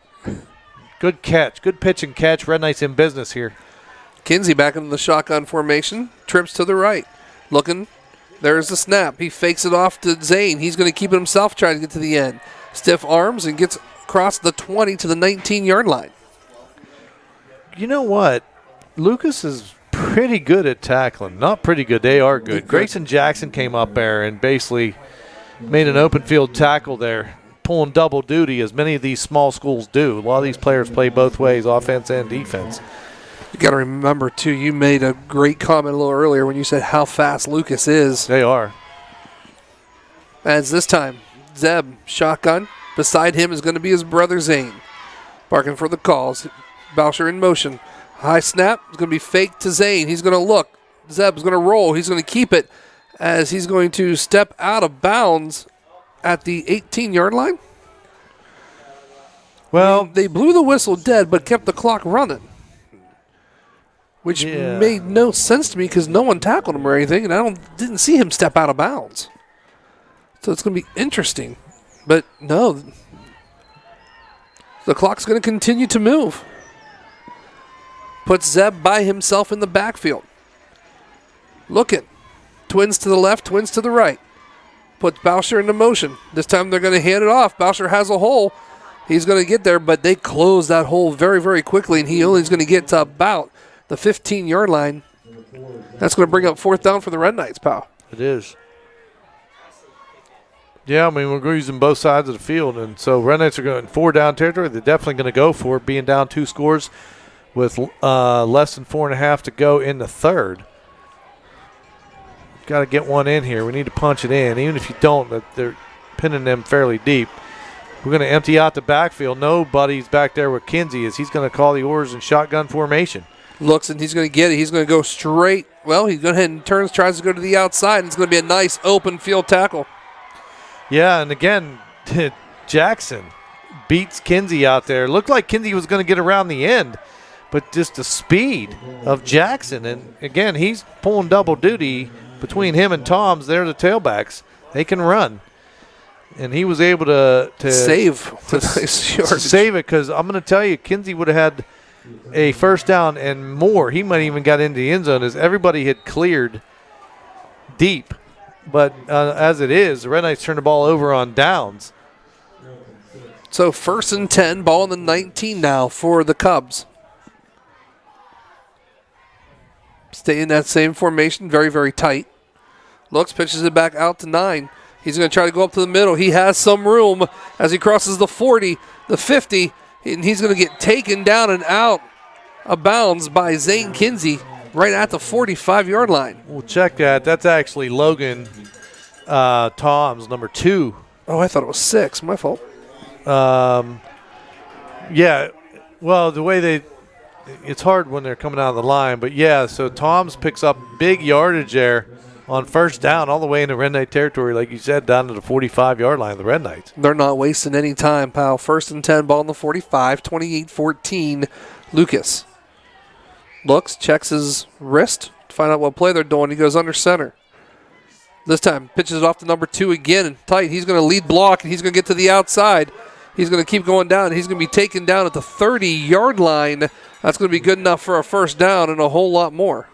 Good catch. Good pitch and catch. Red Knights in business here. Kinsey back into the shotgun formation. Trips to the right. Looking. There's the snap. He fakes it off to Zane. He's going to keep it himself, trying to get to the end. Stiff arms and gets across the 20 to the 19-yard line. You know what? Lucas is pretty good at tackling. Not pretty good. They are good. Grayson Jackson came up there and basically made an open field tackle there, pulling double duty as many of these small schools do. A lot of these players play both ways, offense and defense. You got to remember, too, you made a great comment a little earlier when you said how fast Lucas is. They are. As this time, Zeb, shotgun. Beside him is going to be his brother Zane. Barking for the calls. Boucher in motion. High snap. It's going to be faked to Zane. He's going to look. Zeb's going to roll. He's going to keep it as he's going to step out of bounds at the 18-yard line. Well, They blew the whistle dead but kept the clock running, which made no sense to me because no one tackled him or anything, and I didn't see him step out of bounds. So it's going to be interesting. But no, the clock's going to continue to move. Puts Zeb by himself in the backfield. Looking. Twins to the left, twins to the right. Puts Boucher into motion. This time they're going to hand it off. Boucher has a hole. He's going to get there, but they close that hole very, very quickly, and he only is going to get to about the 15-yard line. That's going to bring up fourth down for the Red Knights, pal. it is. Yeah, I mean, we're using both sides of the field, and so Red Knights are going 4 down territory. They're definitely going to go for it, being down 2 scores with less than 4.5 to go in the third. Got to get one in here. We need to punch it in. Even if you don't, they're pinning them fairly deep. We're going to empty out the backfield. Nobody's back there with Kinsey as he's going to call the orders in shotgun formation. Looks, and he's going to get it. He's going to go straight. Well, he goes ahead and turns, tries to go to the outside, and it's going to be a nice open field tackle. Yeah, and again, Jackson beats Kinsey out there. Looked like Kinsey was going to get around the end, but just the speed of Jackson. And again, he's pulling double duty between him and Tom's. They're the tailbacks. They can run. And he was able to save save it because I'm going to tell you, Kinsey would have had a first down and more. He might even got into the end zone as everybody had cleared deep. But as it is, the Red Knights turn the ball over on downs. So 1st and 10, ball in the 19 now for the Cubs. Stay in that same formation, very, very tight. Looks, pitches it back out to 9. He's going to try to go up to the middle. He has some room as he crosses the 40, the 50, and he's going to get taken down and out of bounds by Zane Kinsey right at the 45-yard line. We'll check that. That's actually Logan Tom's number 2. Oh, I thought it was 6. My fault. Yeah, well, the way it's hard when they're coming out of the line, but yeah, so Tom's picks up big yardage there on first down all the way into Red Knight territory, like you said, down to the 45-yard line of the Red Knights. They're not wasting any time, pal. 1st and 10, ball in the 45, 28-14, Lucas. Looks, checks his wrist to find out what play they're doing. He goes under center. This time, pitches it off to number 2 again, and tight. He's going to lead block, and he's going to get to the outside. He's going to keep going down. He's going to be taken down at the 30-yard line. That's going to be good enough for a first down and a whole lot more.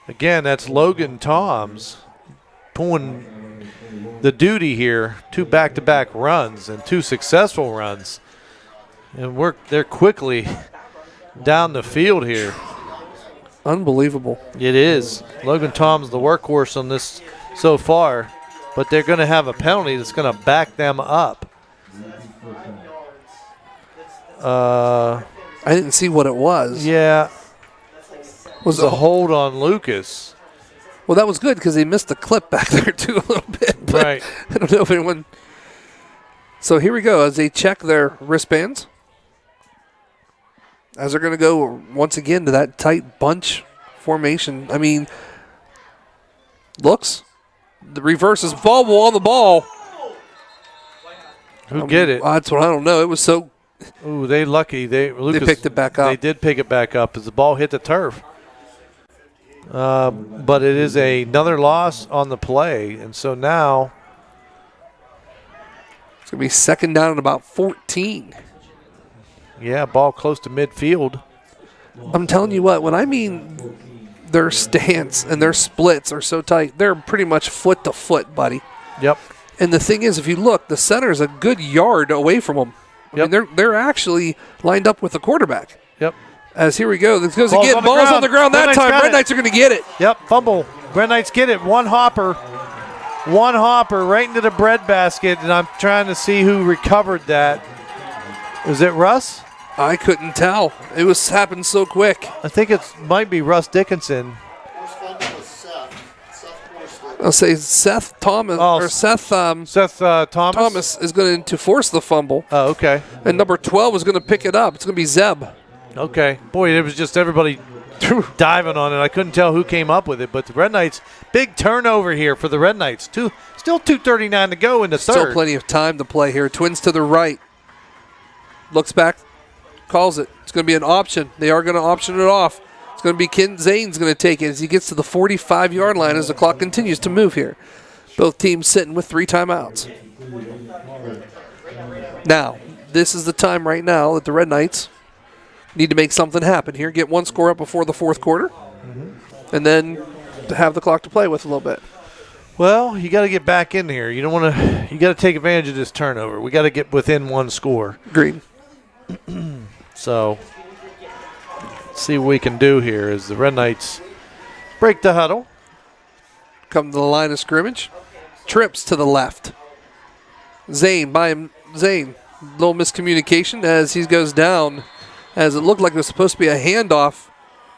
Again, that's Logan Toms pulling the duty here. 2 back-to-back runs and 2 successful runs. And they're quickly down the field here. Unbelievable. It is. Logan Toms the workhorse on this so far, but they're going to have a penalty that's going to back them up. I didn't see what it was. Yeah. Was a hold on Lucas. Well, that was good because he missed the clip back there too a little bit. But Right. I don't know if anyone. So here we go as they check their wristbands. As they're going to go once again to that tight bunch formation. I mean, looks. The reverse is ball on the ball. Who get it? That's what I don't know. It was so. Ooh, they lucky. Lucas, they picked it back up. They did pick it back up as the ball hit the turf. But it is another loss on the play. And so now it's going to be second down at about 14. Yeah, ball close to midfield. I'm telling you what, when I mean their stance and their splits are so tight, they're pretty much foot to foot, buddy. Yep. And the thing is, if you look, the center is a good yard away from them. I mean, they're actually lined up with the quarterback. Yep. As here we go. This goes Ball's again. Ball's on the ground Red that Knights time. got Red it. Knights are going to get it. Yep, fumble. Red Knights get it. One hopper right into the bread basket, and I'm trying to see who recovered that. Was it Russ? I couldn't tell. It was happened so quick. I think it might be Russ Dickinson. I'll say Seth Thomas or Seth Thomas is going to force the fumble. Oh, okay. And number 12 is going to pick it up. It's going to be Zeb. Okay. Boy, it was just everybody diving on it. I couldn't tell who came up with it, but the Red Knights, big turnover here for the Red Knights. Still 2:39 to go in the third. Still plenty of time to play here. Twins to the right. Looks back, calls it. It's going to be an option. They are going to option it off. It's going to be Ken Zane's going to take it as he gets to the 45-yard line as the clock continues to move here. Both teams sitting with 3 timeouts. Now, this is the time right now that the Red Knights need to make something happen here. Get one score up before the fourth quarter, and then to have the clock to play with a little bit. Well, you got to get back in here. You don't want to. You got to take advantage of this turnover. We got to get within one score. Agreed. So, let's see what we can do here as the Red Knights break the huddle. Come to the line of scrimmage. Trips to the left. Zane, little miscommunication as he goes down, as it looked like it was supposed to be a handoff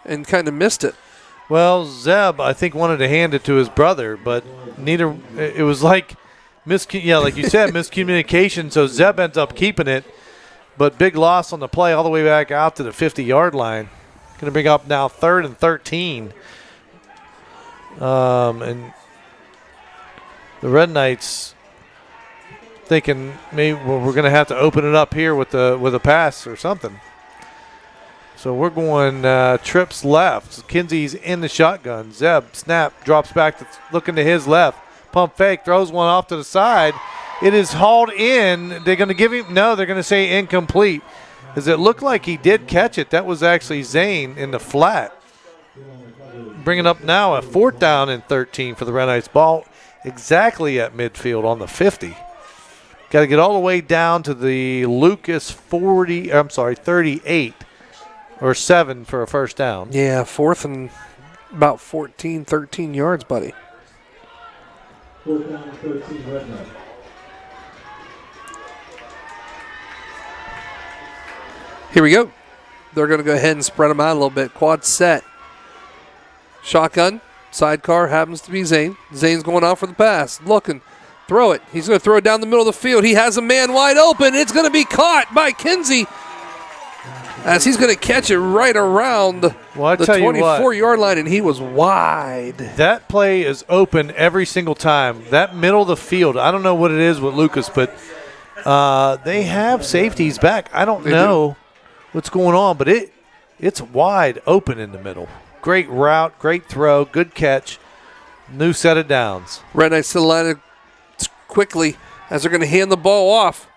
and kind of missed it. Well, Zeb, I think, wanted to hand it to his brother, but neither. It was like, like you said, miscommunication. So Zeb ends up keeping it, but big loss on the play all the way back out to the 50-yard line. Going to bring up now 3rd and 13. And the Red Knights thinking maybe we're going to have to open it up here with a pass or something. So we're going trips left. Kinsey's in the shotgun. Zeb, snap, drops back, looking to his left. Pump fake, throws one off to the side. It is hauled in. They're going to give him, no, they're going to say incomplete. As it looked like he did catch it. That was actually Zane in the flat. Bringing up now a 4th down and 13 for the Red Knights. Ball exactly at midfield on the 50. Got to get all the way down to the Lucas 38 or 7 for a first down. Yeah, 4th and about 14, 13 yards, buddy. 4th down and 13, Red Knight. Here we go. They're going to go ahead and spread them out a little bit. Quad set. Shotgun. Sidecar happens to be Zane. Zane's going out for the pass. Looking. Throw it. He's going to throw it down the middle of the field. He has a man wide open. It's going to be caught by Kinsey as he's going to catch it right around the 24-yard line, and he was wide. That play is open every single time. That middle of the field, I don't know what it is with Lucas, but they have safeties back. I don't know what's going on, but it's wide open in the middle. Great route, great throw, good catch. New set of downs. Red Knights to the line quickly as they're going to hand the ball off.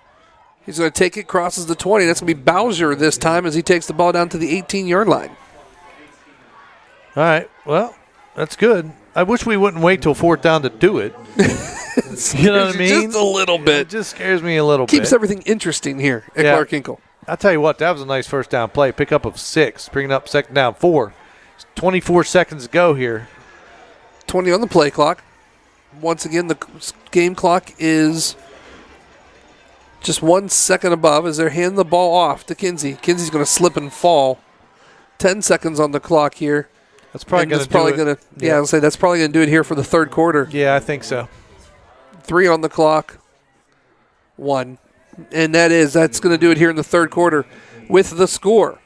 He's going to take it, crosses the 20. That's going to be Bowser this time as he takes the ball down to the 18-yard line. All right. Well, that's good. I wish we wouldn't wait till fourth down to do it. You know what I mean? Just a little bit. It just scares me a little bit. Keeps everything interesting here at Yeah. Clark Hinkle. I'll tell you what, that was a nice first down play. Pick up of 6, bringing up second down 4. 24 seconds to go here. 20 on the play clock. Once again, the game clock is just 1 second above as they're handing the ball off to Kinsey. Kinsey's going to slip and fall. 10 seconds on the clock here. That's probably going to do it. Yeah, I'll say that's probably going to do it here for the third quarter. Yeah, I think so. 3 on the clock. 1. And that's going to do it here in the third quarter with the score.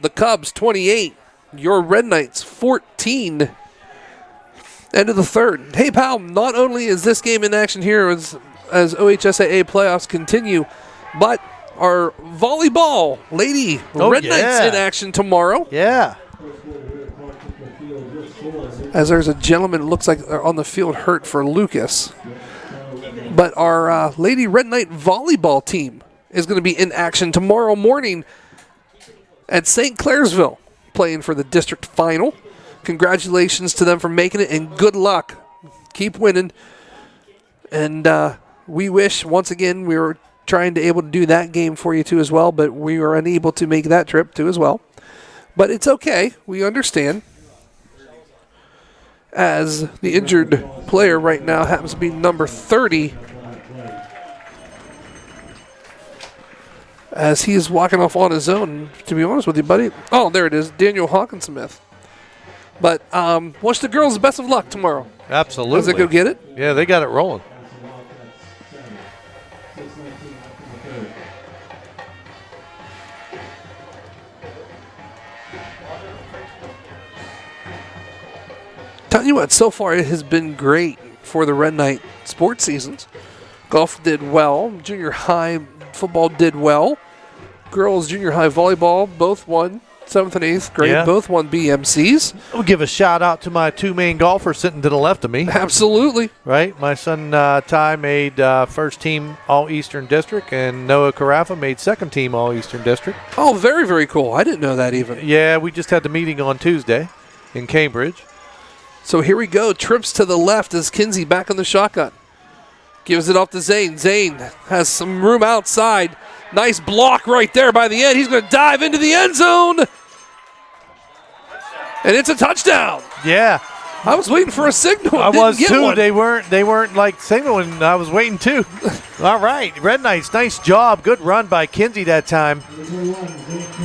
The Cubs 28, your Red Knights 14. End of the third. Hey, pal, not only is this game in action here as OHSAA playoffs continue, but our volleyball lady Red Knights in action tomorrow. Yeah. As there's a gentleman, it looks like on the field hurt for Lucas. But our Lady Red Knight volleyball team is going to be in action tomorrow morning at St. Clairsville, playing for the district final. Congratulations to them for making it, and good luck. Keep winning. And we wish, once again, we were trying to able to do that game for you too as well, but we were unable to make that trip too as well. But it's okay. We understand. As the injured player right now happens to be number 30. As he is walking off on his own, to be honest with you, buddy. Oh, there it is, Daniel Hawkinsmith. But wish the girls the best of luck tomorrow. Absolutely. As they go get it. Yeah, they got it rolling. Tell you what, so far it has been great for the Red Knight sports seasons. Golf did well. Junior high football did well. Girls junior high volleyball both won 7th and 8th grade. Yeah. Both won BMCs. I'll give a shout out to my 2 main golfers sitting to the left of me. Absolutely. Right? My son Ty made first team All-Eastern District, and Noah Carafa made second team All-Eastern District. Oh, very, very cool. I didn't know that even. Yeah, we just had the meeting on Tuesday in Cambridge. So here we go. Trips to the left as Kinsey back on the shotgun. Gives it off to Zane. Zane has some room outside. Nice block right there by the end. He's going to dive into the end zone. And it's a touchdown. Yeah. I was waiting for a signal. I was too. One. They weren't like signaling. I was waiting too. All right. Red Knights, nice job. Good run by Kinsey that time.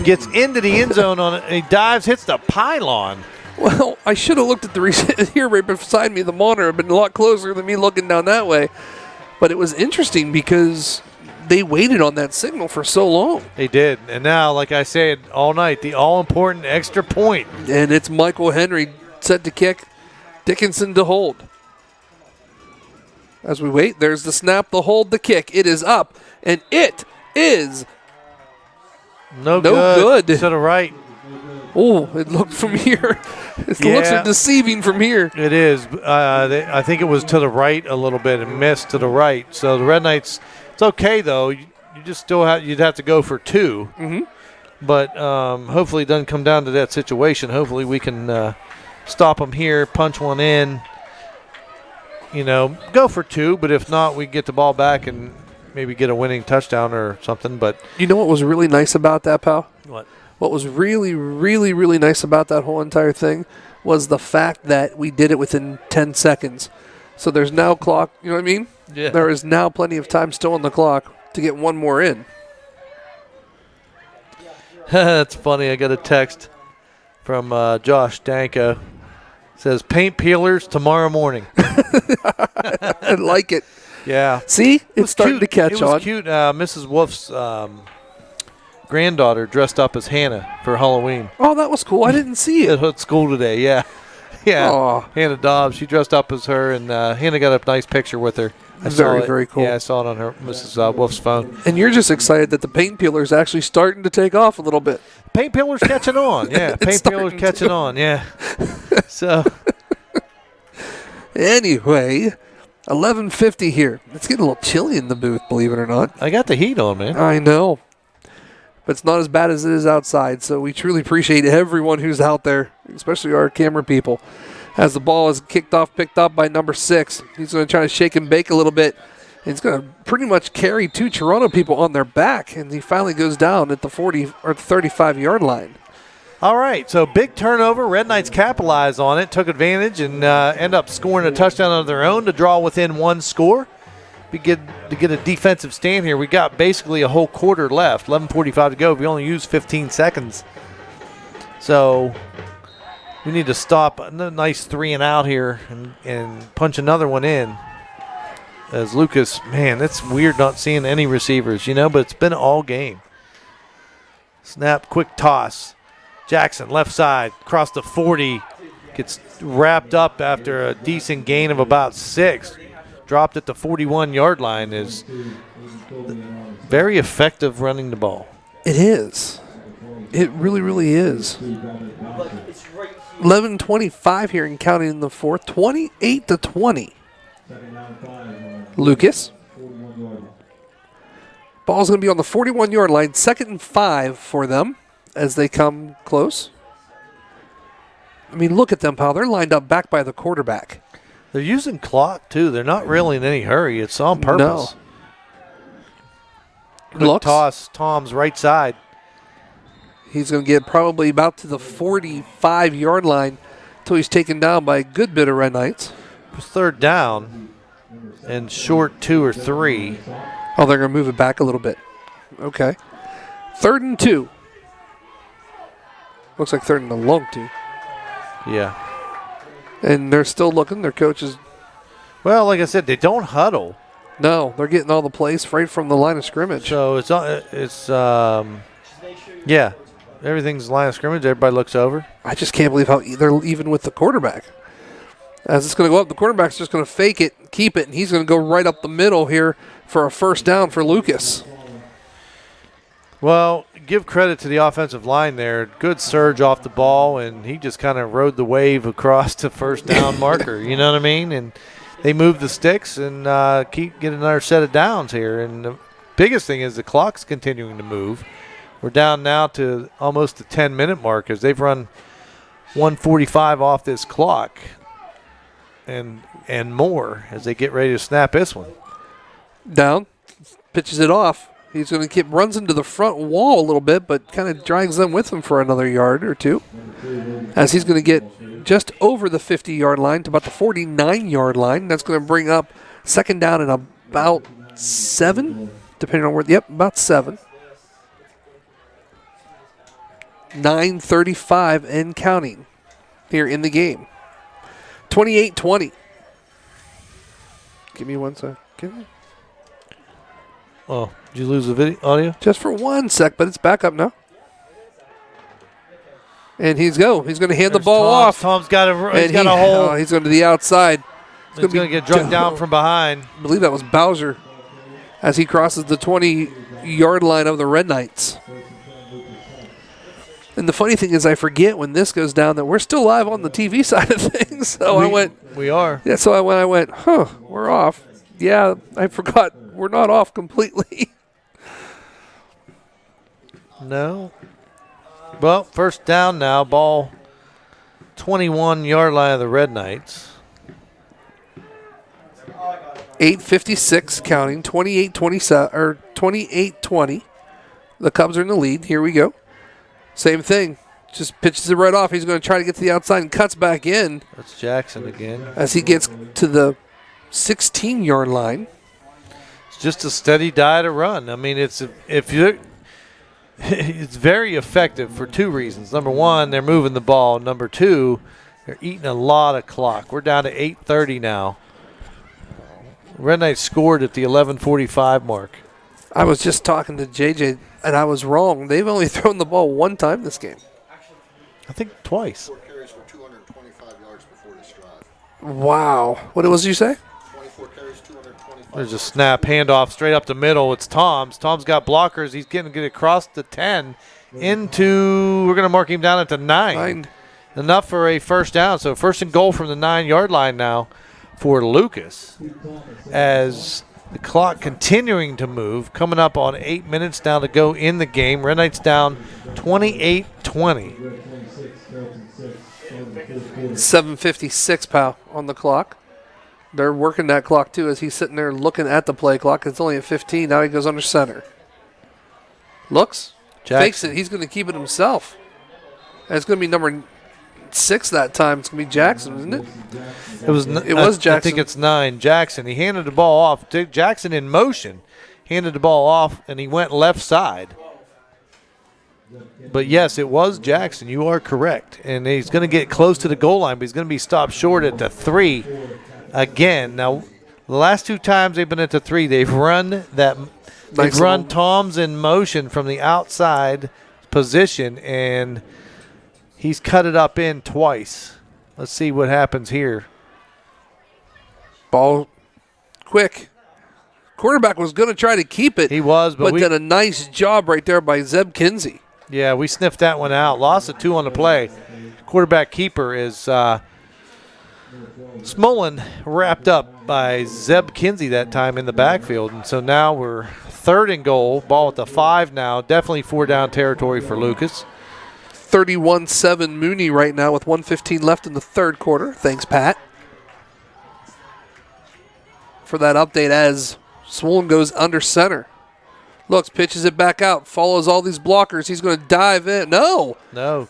Gets into the end zone on it. He dives, hits the pylon. Well, I should have looked at the here right beside me. The monitor had been a lot closer than me looking down that way. But it was interesting because they waited on that signal for so long. They did. And now, like I said all night, the all-important extra point. And it's Michael Henry set to kick, Dickinson to hold. As we wait, there's the snap, the hold, the kick. It is up, and it is no good. To the right. Oh, it looked from here. It looks deceiving from here. It is. I think it was to the right a little bit and missed to the right. So the Red Knights, it's okay though. You just still you'd have to go for 2. Mm-hmm. But hopefully it doesn't come down to that situation. Hopefully we can stop them here, punch one in. Go for 2. But if not, we get the ball back and maybe get a winning touchdown or something. But you know what was really nice about that, pal? What? What was really, really, really nice about that whole entire thing was the fact that we did it within 10 seconds. So there's now clock, you know what I mean? Yeah. There is now plenty of time still on the clock to get one more in. That's funny. I got a text from Josh Danko. It says, paint peelers tomorrow morning. I like it. Yeah. See? It's starting to catch on. It was cute. Mrs. Wolf's granddaughter dressed up as Hannah for Halloween. Oh, that was cool. I didn't see it. At school today, yeah. Yeah. Aw. Hannah Dobbs, she dressed up as her, and Hannah got a nice picture with her. Very cool. Yeah, I saw it on her Mrs. Wolf's phone. And you're just excited that the paint peeler is actually starting to take off a little bit. Paint peeler's catching on. Yeah, paint peeler's catching on. Yeah. So. Anyway, 11:50 here. It's getting a little chilly in the booth, believe it or not. I got the heat on, man. I know. But it's not as bad as it is outside, so we truly appreciate everyone who's out there, especially our camera people. As the ball is kicked off, picked up by number 6. He's going to try to shake and bake a little bit. He's going to pretty much carry 2 Toronto people on their back, and he finally goes down at the 40 or 35-yard line. All right, so big turnover. Red Knights capitalized on it, took advantage, and end up scoring a touchdown of their own to draw within 1 score. We get a defensive stand here. We got basically a whole quarter left, 11:45 to go. We only used 15 seconds. So we need to stop a nice 3 and out here and punch another one in. As Lucas, man, it's weird not seeing any receivers, but it's been all game. Snap, quick toss. Jackson, left side, across the 40, gets wrapped up after a decent gain of about 6. Dropped at the 41-yard line. Is very effective running the ball. It is. It really, really is. 11:25 here and counting in the fourth. 28-20. Lucas. Ball's going to be on the 41-yard line. 2nd and 5 for them as they come close. I mean, look at them, pal. They're lined up back by the quarterback. They're using clock, too. They're not really in any hurry. It's on purpose. No. Quick toss, Tom's right side. He's going to get probably about to the 45-yard line until he's taken down by a good bit of Red Knights. It was 3rd down and short 2 or 3. Oh, they're going to move it back a little bit. Okay. 3rd and 2. Looks like 3rd and a long 2. Yeah. And they're still looking. Their coaches. Well, like I said, they don't huddle. No, they're getting all the plays right from the line of scrimmage. So yeah, everything's line of scrimmage. Everybody looks over. I just can't believe how they're even with the quarterback. As it's going to go up, the quarterback's just going to fake it, keep it, and he's going to go right up the middle here for a 1st down for Lucas. Well, give credit to the offensive line there. Good surge off the ball, and he just kind of rode the wave across to 1st down marker. You know what I mean? And they move the sticks and keep getting another set of downs here. And the biggest thing is the clock's continuing to move. We're down now to almost the 10-minute mark as they've run 1:45 off this clock and more as they get ready to snap this one. Down, pitches it off. He's going to runs into the front wall a little bit, but kind of drags them with him for another yard or 2. As he's going to get just over the 50-yard line to about the 49-yard line. That's going to bring up 2nd down and about 7, depending on where. Yep, about 7. 9:35 and counting here in the game. 28-20. Give me 1 second. Oh, did you lose the video audio? Just for 1 sec, but it's back up now. And he's going to hand the ball off. Tom's got a hole. Oh, he's going to the outside. He's going to get drugged down from behind. I believe that was Bowser as he crosses the 20-yard line of the Red Knights. And the funny thing is I forget when this goes down that we're still live on the TV side of things. So we are. Yeah, so I went, we're off. Yeah, I forgot we're not off completely. No. Well, 1st down now. Ball 21-yard line of the Red Knights. 8:56 counting, 28-27 or 28-20. The Cubs are in the lead. Here we go. Same thing. Just pitches it right off. He's going to try to get to the outside and cuts back in. That's Jackson again. As he gets to the 16-yard line. It's just a steady diet of run. I mean, it's very effective for 2 reasons. Number 1, they're moving the ball. Number 2, they're eating a lot of clock. We're down to 8:30 now. Red Knights scored at the 11:45 mark. I was just talking to JJ, and I was wrong. They've only thrown the ball 1 time this game. I think twice. 4 carries for 225 yards before this drive. Wow. What was you say? 24 carries, 225. There's a snap, handoff straight up the middle. It's Tom's. Tom's got blockers. He's getting to get across the 10 into, we're going to mark him down at the 9. Enough for a 1st down. So 1st and goal from the 9-yard line now. for Lucas as the clock continuing to move, coming up on 8 minutes now to go in the game. Red Knights down 28-20. 7:56, pal, on the clock. They're working that clock, too, as he's sitting there looking at the play clock. It's only at 15. Now he goes under center. Looks. Jackson. Fakes it. He's going to keep it himself. And it's going to be number 6 that time. It's going to be Jackson, isn't it? It was Jackson. I think it's 9. Jackson. He handed the ball off. Jackson in motion. Handed the ball off, and he went left side. But, yes, it was Jackson. You are correct. And he's going to get close to the goal line, but he's going to be stopped short at the 3 again. Now, the last 2 times they've been at the 3, they've run that. They've run Tom's in motion from the outside position, and he's cut it up in twice. Let's see what happens here. Ball quick. Quarterback was going to try to keep it. He was, but did a nice job right there by Zeb Kinsey. Yeah, we sniffed that one out. Lost of 2 on the play. Quarterback keeper is Smolin, wrapped up by Zeb Kinsey that time in the backfield. And so now we're 3rd and goal. Ball at the 5 now. Definitely 4-down territory for Lucas. 31-7 Mooney right now with 1:15 left in the 3rd quarter. Thanks, Pat, for that update as Swollen goes under center. Looks, pitches it back out, follows all these blockers. He's going to dive in. No.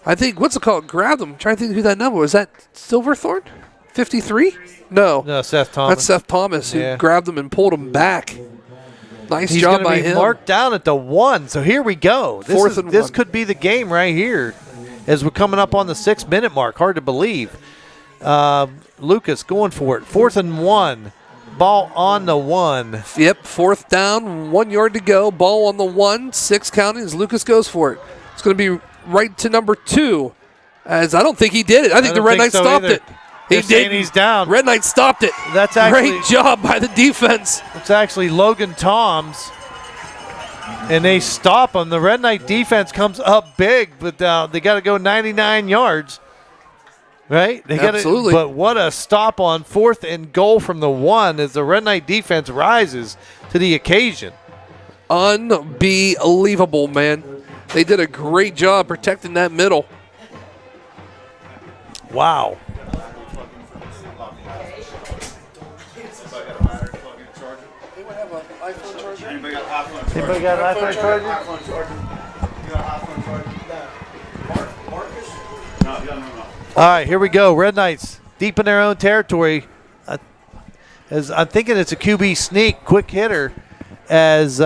I think, what's it called? Grabbed him. I'm trying to think who that number was. That Silverthorne? 53? No. No, Seth Thomas. That's Seth Thomas who grabbed him and pulled him back. Nice He's job by He's him. marked down at the 1, so here we go. This could be the game right here as we're coming up on the 6-minute mark. Hard to believe. Lucas going for it. 4th and 1. Ball on the 1. Yep, 4th down, 1 yard to go. Ball on the 1, 6 counting as Lucas goes for it. It's going to be right to number 2, as I don't think he did it. I think the Red Knights stopped it. He did. He's down. Red Knights stopped it. That's actually great job by the defense. It's actually Logan Toms, and they stop him. The Red Knight defense comes up big, but they got to go 99 yards. Right? Absolutely. But what a stop on 4th and goal from the 1 as the Red Knight defense rises to the occasion. Unbelievable, man. They did a great job protecting that middle. Wow. Anybody got an iPhone charger? Anybody got an iPhone charger? iPhone charger. You got an iPhone charger? Marcus? No. All right, here we go. Red Knights deep in their own territory. As I'm thinking it's a QB sneak, quick hitter, as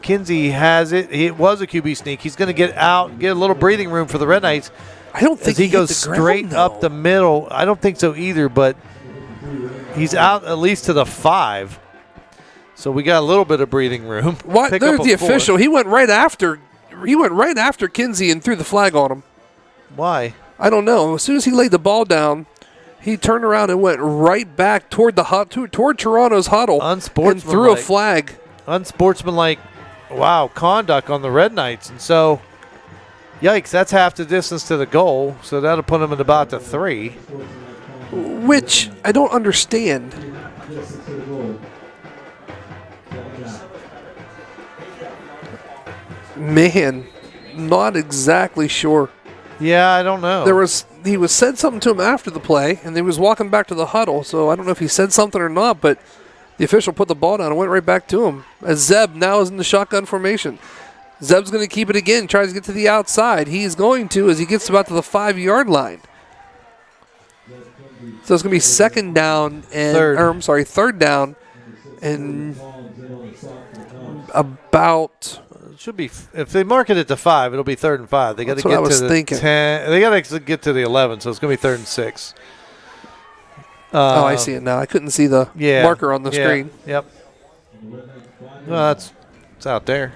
Kinsey has it. It was a QB sneak. He's going to get out, get a little breathing room for the Red Knights. I don't think he goes straight up the middle. I don't think so either, but he's out at least to the 5. So we got a little bit of breathing room. What? There's the official. He went right after Kinsey and threw the flag on him. Why? I don't know. As soon as he laid the ball down, he turned around and went right back toward Toronto's huddle and threw a flag. Unsportsmanlike, conduct on the Red Knights. And so, yikes, that's half the distance to the goal. So that'll put him at about the 3. Which I don't understand. Man, not exactly sure. Yeah, I don't know. He was said something to him after the play, and he was walking back to the huddle. So I don't know if he said something or not, but the official put the ball down and went right back to him. As Zeb now is in the shotgun formation. Zeb's going to keep it again, tries to get to the outside. He is going to as he gets about to the 5-yard line. So it's going to be 2nd down and third down and about. Should be if they mark it at the 5, it'll be 3rd and 5. They got to get to the 10. They got to get to the 11, so it's going to be 3rd and 6. I see it now. I couldn't see the marker on the screen. Yep. Well, it's out there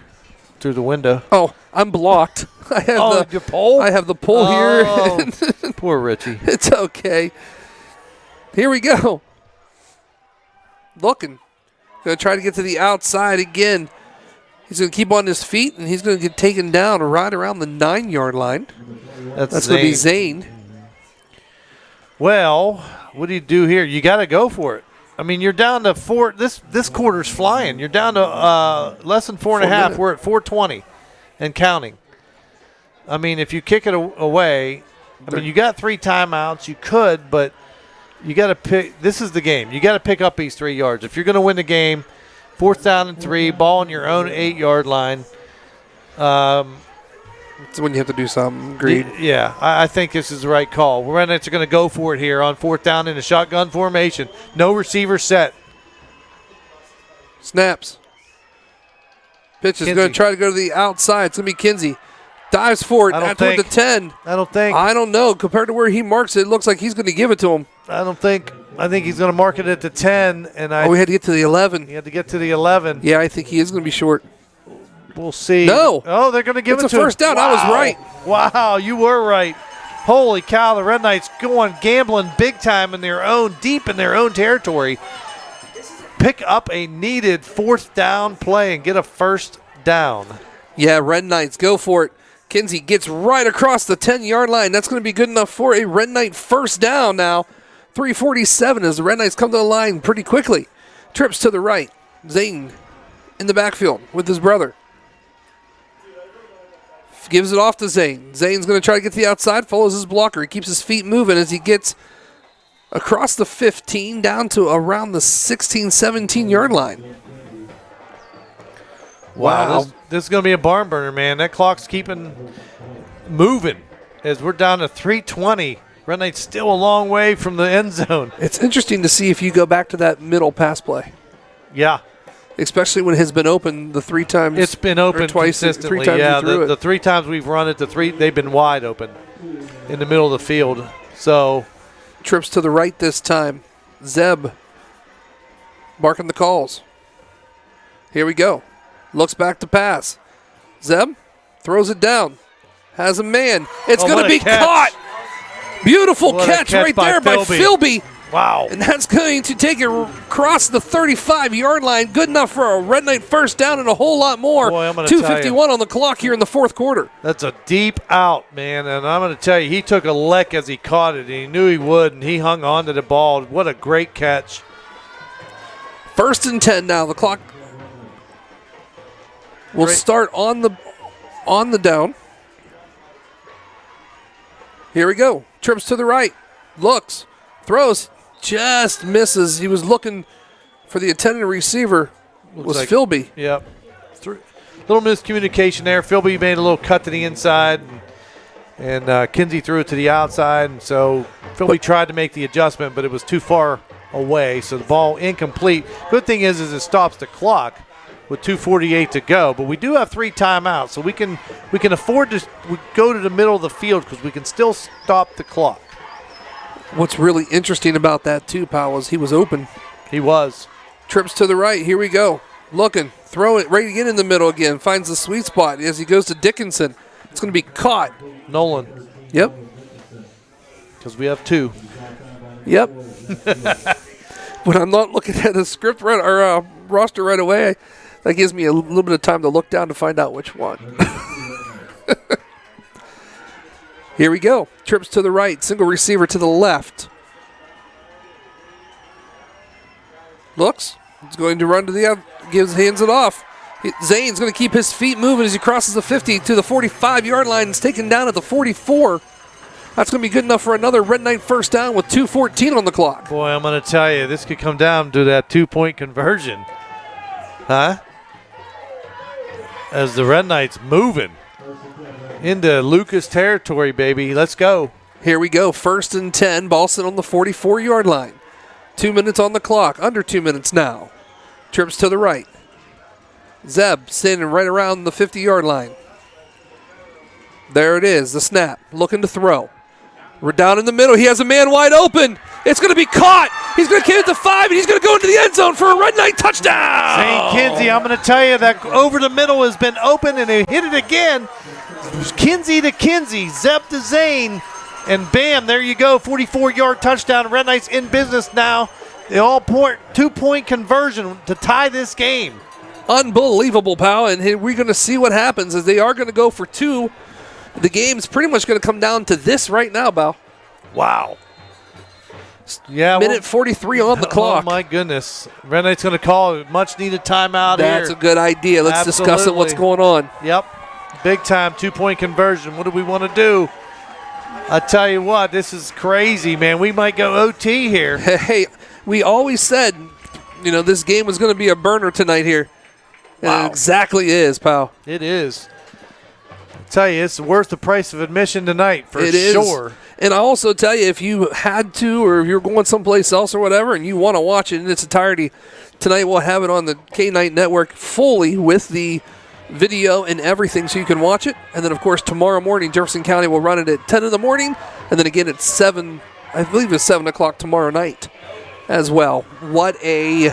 through the window. Oh, I'm blocked. I have your pole. I have the pole here. Poor Richie. It's okay. Here we go. Looking. Going to try to get to the outside again. He's going to keep on his feet, and he's going to get taken down right around the 9-yard line. That's going to be Zane. Well, what do you do here? You got to go for it. I mean, you're down to 4. This quarter's flying. You're down to less than 4.5. We're at 4:20 and counting. I mean, if you kick it away, I mean, you got 3 timeouts. You could, but you got to pick. This is the game. You got to pick up these 3 yards. If you're going to win the game, 4th down and 3, ball on your own 8-yard line. It's when you have to do something. Agreed. Yeah, I think this is the right call. Red Knights are going to go for it here on 4th down in a shotgun formation. No receiver set. Snaps. Pitch is going to try to go to the outside. It's going to be Kinsey. Dives forward toward the 10. I don't think. I don't know. Compared to where he marks it, it looks like he's going to give it to him. I don't think. I think he's going to mark it at the 10. And we had to get to the 11. He had to get to the 11. Yeah, I think he is going to be short. We'll see. No. Oh, they're going to give it to him. It's a first down. Wow. I was right. Wow, you were right. Holy cow, the Red Knights going gambling big time in their own, deep in their own territory. Pick up a needed 4th down play and get a first down. Yeah, Red Knights, go for it. Kinsey gets right across the 10-yard line. That's going to be good enough for a Red Knight first down now. 3:47 as the Red Knights come to the line pretty quickly. Trips to the right. Zane in the backfield with his brother. Gives it off to Zane. Zane's going to try to get to the outside, follows his blocker. He keeps his feet moving as he gets across the 15 down to around the 16, 17-yard line. Wow. This is going to be a barn burner, man. That clock's keeping moving as we're down to 3:20. Red Knights still a long way from the end zone. It's interesting to see if you go back to that middle pass play. Yeah. Especially when it has been open the 3 times. It's been open twice, consistently. 3 times yeah, the 3 times we've run it, they've been wide open in the middle of the field. So trips to the right this time. Zeb marking the calls. Here we go. Looks back to pass. Zeb throws it down. Has a man. It's going to be caught. Beautiful catch right there by Philby. Wow. And that's going to take it across the 35-yard line. Good enough for a Red Knight first down and a whole lot more. Boy, I'm gonna 2:51 on the clock here in the 4th quarter. That's a deep out, man. And I'm going to tell you, he took a lick as he caught it. And he knew he would, and he hung on to the ball. What a great catch. 1st and 10 now. The clock will start on the down. Here we go. Trips to the right. Looks. Throws. Just misses. He was looking for the intended receiver. Was like, Philby. Yep. Little miscommunication there. Philby made a little cut to the inside, and Kinsey threw it to the outside. And so Philby tried to make the adjustment, but it was too far away. So the ball incomplete. Good thing is it stops the clock with 2:48 to go. But we do have 3 timeouts, so we can afford to go to the middle of the field because we can still stop the clock. What's really interesting about that, too, Powell, is he was open. He was. Trips to the right. Here we go. Looking. Throw it right again in the middle again. Finds the sweet spot as he goes to Dickinson. It's going to be caught. Nolan. Yep. Because we have 2. Yep. When I'm not looking at the script or roster right away, that gives me a little bit of time to look down to find out which one. Here we go. Trips to the right. Single receiver to the left. Looks. He's going to run to the other. Hands it off. Zane's going to keep his feet moving as he crosses the 50 to the 45-yard line. It's taken down at the 44. That's going to be good enough for another Red Knight first down with 2:14 on the clock. Boy, I'm going to tell you, this could come down to that 2-point conversion. Huh? As the Red Knights moving into Lucas territory, baby. Let's go. Here we go. 1st and 10. Ball sit on the 44-yard line. 2 minutes on the clock. Under 2 minutes now. Trips to the right. Zeb standing right around the 50-yard line. There it is. The snap. Looking to throw. We're down in the middle. He has a man wide open. It's going to be caught. He's going to get it to 5, and he's going to go into the end zone for a Red Knight touchdown. Zane Kinsey, I'm going to tell you that over the middle has been open, and they hit it again. Kinsey to Kinsey, Zeb to Zane, and bam, there you go. 44-yard touchdown. Red Knights in business now. They all 2-point conversion to tie this game. Unbelievable, pal. And we're going to see what happens as they are going to go for 2. The game's pretty much going to come down to this right now, Bow. Wow. Yeah, Minute 43 on the clock. Oh, my goodness. Red Knight's going to call a much-needed timeout That's here. a good idea. Let's discuss it. What's going on? Yep. Big time two-point conversion. What do we want to do? I tell you what, this is crazy, man. We might go OT here. Hey, we always said, this game was going to be a burner tonight here. And Wow. it exactly is, pal. It is. I tell you, it's worth the price of admission tonight for It is. sure. And I also tell you, if you had to or if you're going someplace else or whatever and you want to watch it in its entirety, tonight we'll have it on the K-Night Network fully with the video and everything so you can watch it. And then, of course, tomorrow morning, Jefferson County will run it at 10 in the morning. And then again at 7, I believe it's 7 o'clock tomorrow night as well. What a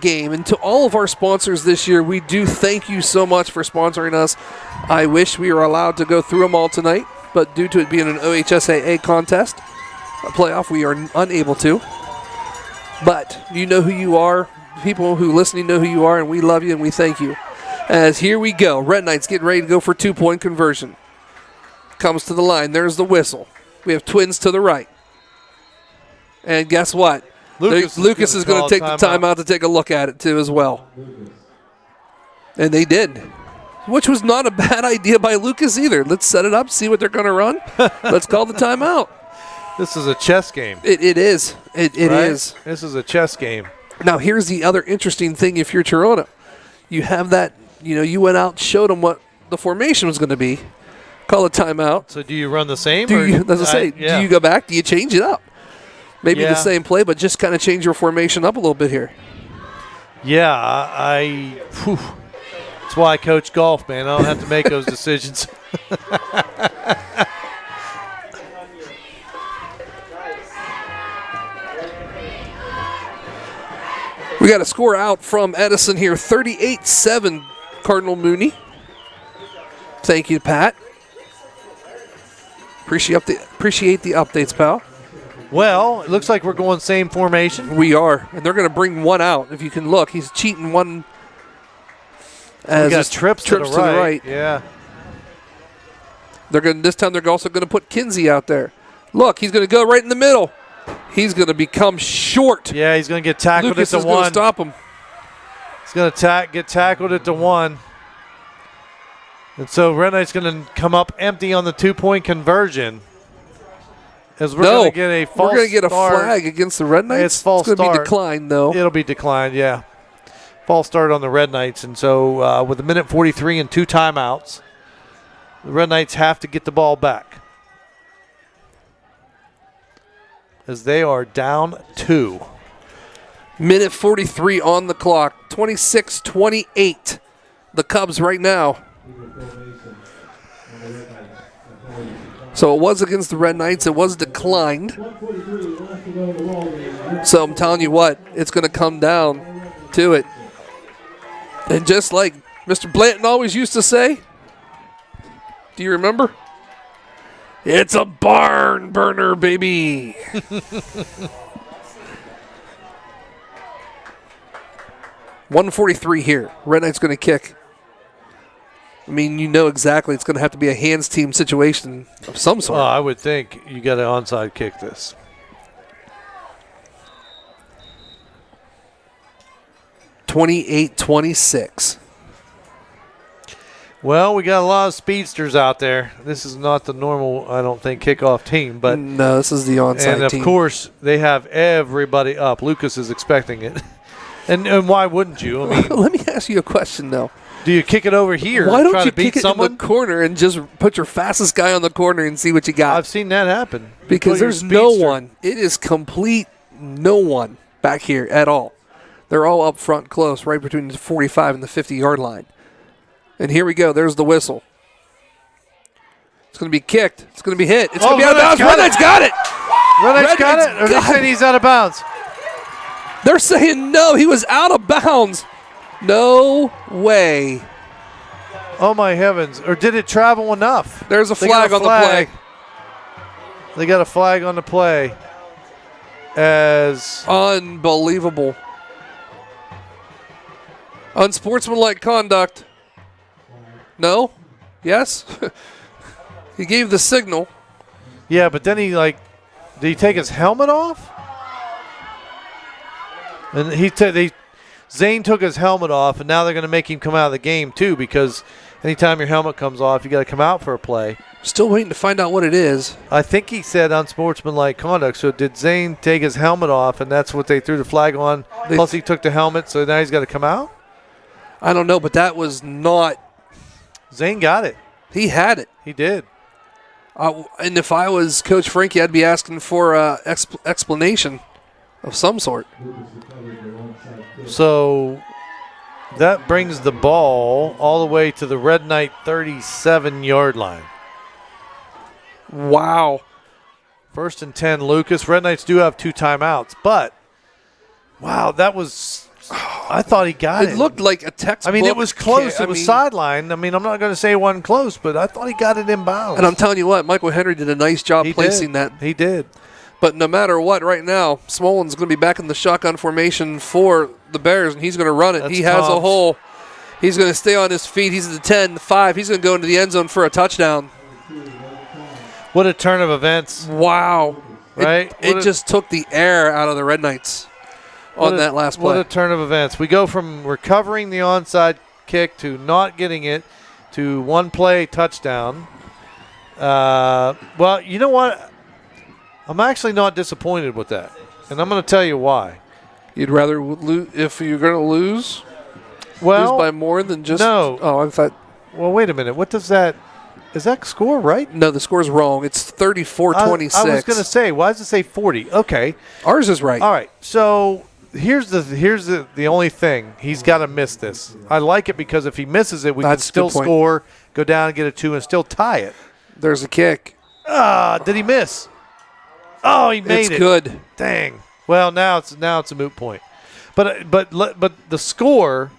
game. And to all of our sponsors this year, we do thank you so much for sponsoring us. I wish we were allowed to go through them all tonight, but due to it being an OHSAA contest, a playoff, we are unable to. But you know who you are. People who listening know who you are, and we love you and we thank you. As here we go. Red Knights getting ready to go for two-point conversion. Comes to the line. There's the whistle. We have Twins to the right. And guess what? Lucas is going to take the timeout to take a look at it, too, as well. And they did, which was not a bad idea by Lucas either. Let's set it up, see what they're going to run. Let's call the timeout. This is a chess game. It is. It right? is. This is a chess game. Now, here's the other interesting thing if you're Toronto. You have that, you went out, showed them what the formation was going to be. Call a timeout. So do you run the same? Do you go back? Do you change it up? Maybe the same play, but just kind of change your formation up a little bit here. Yeah, that's why I coach golf, man. I don't have to make those decisions. We got a score out from Edison here, 38-7 Cardinal Mooney. Thank you, Pat. Appreciate the updates, pal. Well, it looks like we're going same formation. We are, and they're going to bring one out. If you can look, he's cheating one. We got trips to the right. Yeah. This time they're also going to put Kinsey out there. Look, he's going to go right in the middle. He's going to become short. Yeah, he's going to get tackled Lucas at the is one. going to stop him. He's going to get tackled at the one. And so Red Knight's going to come up empty on the two-point conversion. As we're going to get a false We're going to get a start. flag against the Red Knights. It's false going to be start. declined, though. It'll be declined, yeah. False start on the Red Knights. And so with a minute 43 and 2 timeouts, the Red Knights have to get the ball back. As they are down 2. Minute 43 on the clock. 26-28. The Cubs right now. So it was against the Red Knights. It was declined. So I'm telling you what, it's going to come down to it. And just like Mr. Blanton always used to say, do you remember? It's a barn burner, baby. 143 here. Red Knight's going to kick. I mean, you know exactly it's going to have to be a hands team situation of some sort. I would think you got an onside kick this. (28-26). Well, we got a lot of speedsters out there. This is not the normal, I don't think, kickoff team, but no, this is the onside team. And of course, they have everybody up. Lucas is expecting it, and why wouldn't you? I mean, let me ask you a question though. Do you kick it over here? Why don't try you to beat kick it someone? in the corner and just put your fastest guy on the corner and see what you got? I've seen that happen. Because there's no one. It is complete no one back here at all. They're all up front close, right between the 45 and the 50-yard line. And here we go. There's the whistle. It's going to be kicked. It's going to be hit. It's going to be out of bounds. Red Knight's got it. Red Knight's got it? Or are they saying he's out of bounds? They're saying no, he was out of bounds. No way. Oh, my heavens. Or did it travel enough? There's a flag on the play. They got a flag on the play. As unbelievable. Unsportsmanlike conduct. No? Yes? He gave the signal. Yeah, but then he, Did he take his helmet off? And Zane took his helmet off, and now they're going to make him come out of the game too, because anytime your helmet comes off, you got to come out for a play. Still waiting to find out what it is. I think he said unsportsmanlike conduct. So did Zane take his helmet off, and that's what they threw the flag on? Plus he took the helmet, so now he's got to come out? I don't know, but that was not. Zane got it. He had it. He did. And if I was Coach Frankie, I'd be asking for an explanation of some sort. So that brings the ball all the way to the Red Knight 37-yard line. Wow. 1st and 10, Lucas. Red Knights do have 2 timeouts, but wow, that was. I thought he got it. It looked like a textbook. I mean, it was close. It was sideline. I mean, I'm not going to say it wasn't close, but I thought he got it in bounds. And I'm telling you what, Michael Henry did a nice job placing that. He did. But no matter what, right now, Smollen's going to be back in the shotgun formation for the Bears, and he's going to run it. That's he has Tom's. a hole. He's going to stay on his feet. He's at the 10, the 5. He's going to go into the end zone for a touchdown. What a turn of events. Wow. Right? It just took the air out of the Red Knights on that last play. What a turn of events. We go from recovering the onside kick to not getting it to one play touchdown. Well, you know what? I'm actually not disappointed with that, and I'm going to tell you why. You'd rather lose if you're going to lose? Well, lose by more than just. No. Oh, I thought. Well, wait a minute. What does that? Is that score right? No, the score's wrong. It's 34-26. I was going to say, why does it say 40? Okay. Ours is right. All right. So here's the only thing. He's got to miss this. I like it because if he misses it, we can still score, go down and get a 2, and still tie it. There's a kick. Did he miss? Oh, he made it. It's good. Dang. Well, now it's a moot point. But the score,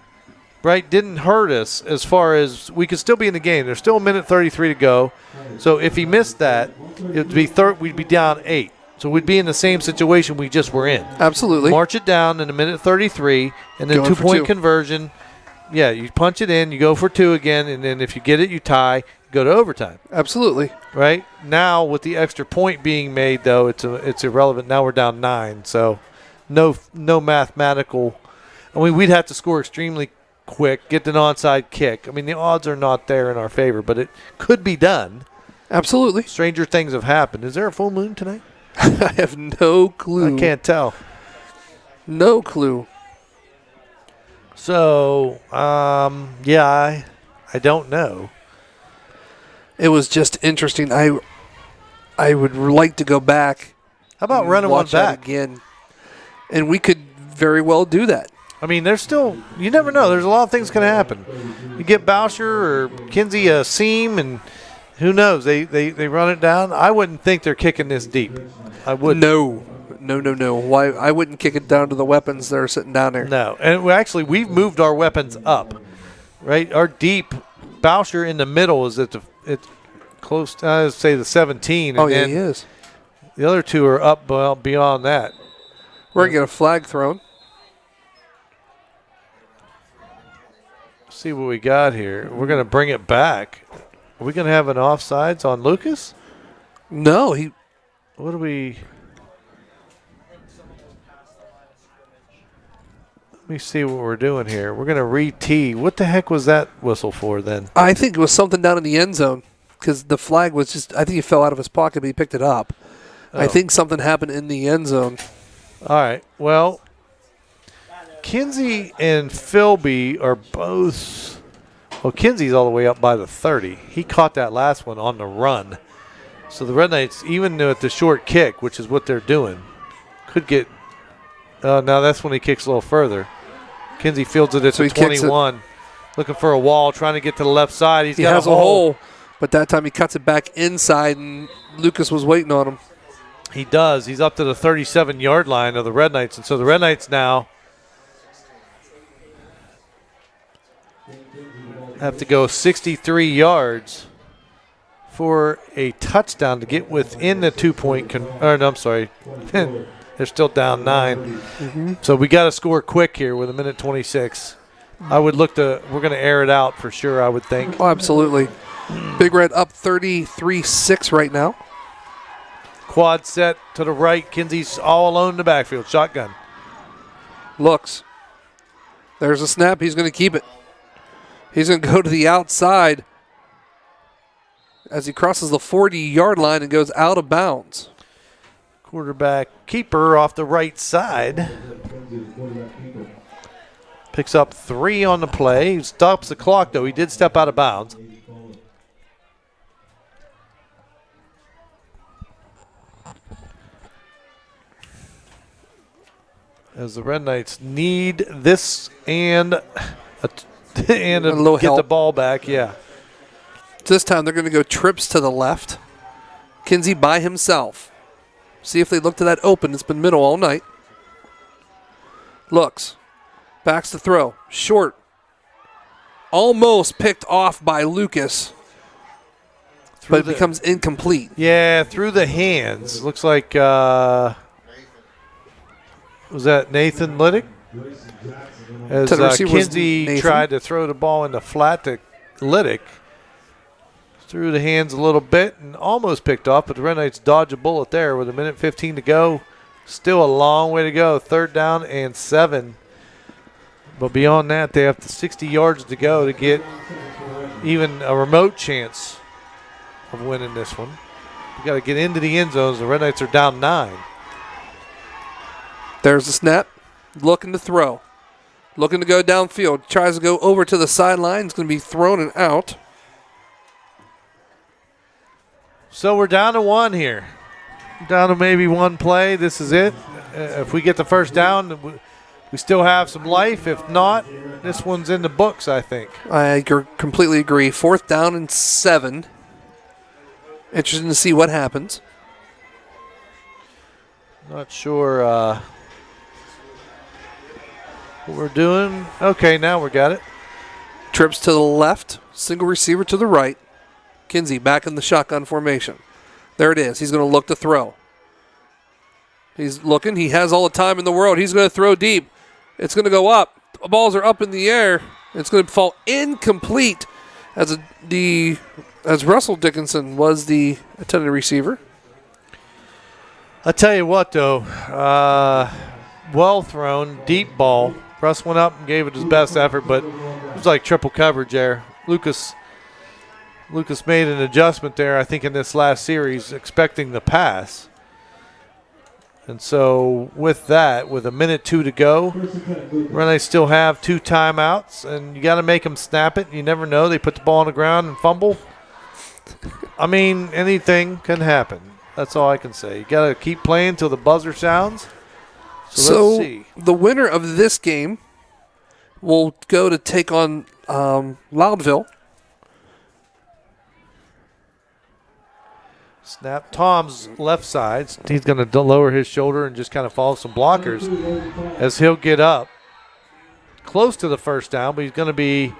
right, didn't hurt us as far as we could still be in the game. There's still a minute 33 to go. So if he missed that, it'd be we'd be down 8. So we'd be in the same situation we just were in. Absolutely. March it down in a minute 33, and then 2-point conversion. Yeah, you punch it in, you go for 2 again, and then if you get it, you tie, go to overtime. Absolutely. Right? Now, with the extra point being made, though, it's irrelevant. Now we're down 9, so no mathematical. I mean, we'd have to score extremely quick, get an onside kick. I mean, the odds are not there in our favor, but it could be done. Absolutely. Stranger things have happened. Is there a full moon tonight? I have no clue. I can't tell. No clue. So, yeah, I don't know. It was just interesting. I would like to go back. How about running one back again? And we could very well do that. I mean, there's still, you never know. There's a lot of things going to happen. You get Boucher or Kinsey a seam, and who knows? They run it down. I wouldn't think they're kicking this deep. I wouldn't. No. Why? I wouldn't kick it down to the weapons that are sitting down there. No. And we've moved our weapons up, right? Our deep, Boucher in the middle is it's close to, I would say, the 17. Oh, yeah, he is. The other 2 are up beyond that. We're going to get a flag thrown. See what we got here. We're going to bring it back. Are we going to have an offsides on Lucas? No, What do we? Let me see what we're doing here. We're going to re-tee. What the heck was that whistle for then? I think it was something down in the end zone because the flag was just, I think he fell out of his pocket, but he picked it up. Oh. I think something happened in the end zone. All right. Well, Kinsey and Philby are both. Well, Kinsey's all the way up by the 30. He caught that last one on the run. So the Red Knights, even at the short kick, which is what they're doing, could get. Now that's when he kicks a little further. Kinsey fields it at the 21. Looking for a wall, trying to get to the left side. He has a hole, but that time he cuts it back inside, and Lucas was waiting on him. He does. He's up to the 37-yard line of the Red Knights, and so the Red Knights now have to go 63 yards for a touchdown to get within the 2-point. I'm sorry. They're still down 9. Mm-hmm. So we got to score quick here with a minute 26. I would look to, we're going to air it out for sure, I would think. Oh, absolutely. Big Red up 33-6 right now. Quad set to the right. Kinsey's all alone in the backfield. Shotgun. Looks. There's a snap. He's going to keep it. He's going to go to the outside as he crosses the 40-yard line and goes out of bounds. Quarterback keeper off the right side. Picks up 3 on the play. He stops the clock, though. He did step out of bounds. As the Red Knights need this and get little help. the ball back, yeah. This time they're going to go trips to the left. Kinsey by himself. See if they look to that open. It's been middle all night. Looks. Backs to throw. Short. Almost picked off by Lucas. But it becomes incomplete. Yeah, through the hands. Looks like, was that Nathan Liddick? As Kinsey tried to throw the ball in the flat to Liddick. Through the hands a little bit and almost picked off, but the Red Knights dodge a bullet there with 1:15 to go. Still a long way to go. 3rd down and 7. But beyond that, they have 60 yards to go to get even a remote chance of winning this one. You got to get into the end zones. The Red Knights are down 9. There's the snap. Looking to throw. Looking to go downfield. Tries to go over to the sideline. It's going to be thrown and out. So we're down to 1 here. Down to maybe 1 play. This is it. If we get the first down, we still have some life. If not, this one's in the books, I think. I completely agree. 4th down and 7. Interesting to see what happens. Not sure what we're doing. Okay, now we got it. Trips to the left. Single receiver to the right. Kinsey back in the shotgun formation. There it is. He's going to look to throw. He's looking. He has all the time in the world. He's going to throw deep. It's going to go up. The balls are up in the air. It's going to fall incomplete as Russell Dickinson was the intended receiver. I'll tell you what, though. Well thrown, deep ball. Russ went up and gave it his best effort, but it was like triple coverage there. Lucas made an adjustment there, I think, in this last series, expecting the pass. And so with that, with 1:02 to go, Red still have 2 timeouts, and you got to make them snap it. You never know. They put the ball on the ground and fumble. I mean, anything can happen. That's all I can say. You got to keep playing until the buzzer sounds. So let's see. The winner of this game will go to take on Loudville. Snap. Tom's left side. He's going to lower his shoulder and just kind of follow some blockers as he'll get up close to the first down, but he's going to be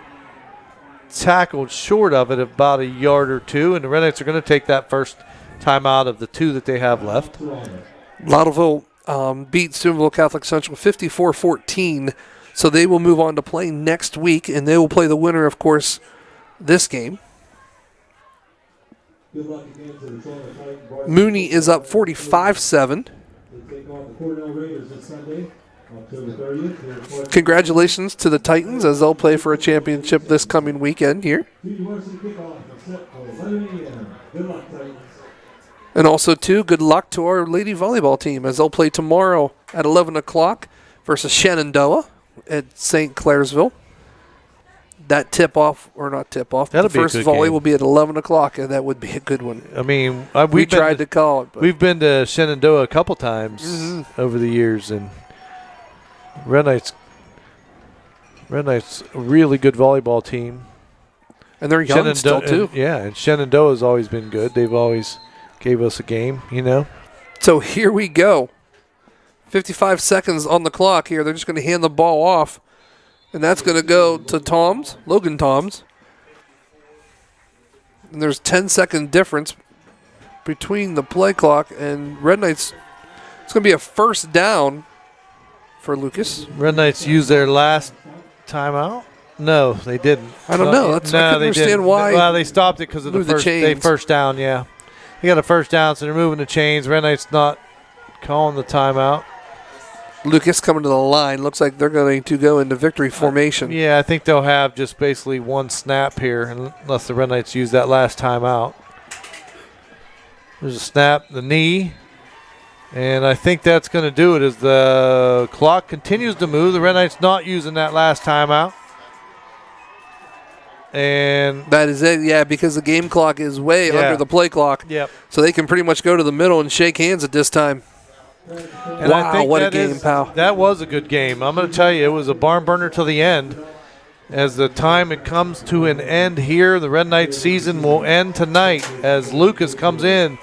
tackled short of it about 1 yard or 2, and the Red Knights are going to take that first timeout of the 2 that they have left. Loudville beat Steubenville Catholic Central 54-14, so they will move on to play next week, and they will play the winner, of course, this game. Mooney is up 45-7. Congratulations to the Titans as they'll play for a championship this coming weekend here. And also, too, good luck to our lady volleyball team as they'll play tomorrow at 11 o'clock versus Shenandoah at St. Clairsville. That tip-off, or not tip-off, the first volley will be at 11 o'clock, and that would be a good one. I mean, we tried to call it. But we've been to Shenandoah a couple times over the years, and Red Knights, a really good volleyball team. And they're young still, too. And Shenandoah's always been good. They've always gave us a game, you know. So here we go. 55 seconds on the clock here. They're just going to hand the ball off. And that's going to go to Logan Toms. And there's 10-second difference between the play clock and Red Knights. It's going to be a first down for Lucas. Red Knights used their last timeout? No, they didn't. I don't know. I couldn't understand why. Well, they stopped it because of the first down, yeah. He got a first down, so they're moving the chains. Red Knight's not calling the timeout. Lucas coming to the line. Looks like they're going to go into victory formation. Yeah, I think they'll have just basically one snap here, unless the Red Knights use that last timeout. There's a snap, the knee, and I think that's going to do it as the clock continues to move. The Red Knights not using that last timeout. And that is it, yeah, because the game clock is way under the play clock. Yep. So they can pretty much go to the middle and shake hands at this time. And wow, I think what a game, pal. That was a good game. I'm going to tell you, it was a barn burner till the end. As the time it comes to an end here, the Red Knights season will end tonight as Lucas comes in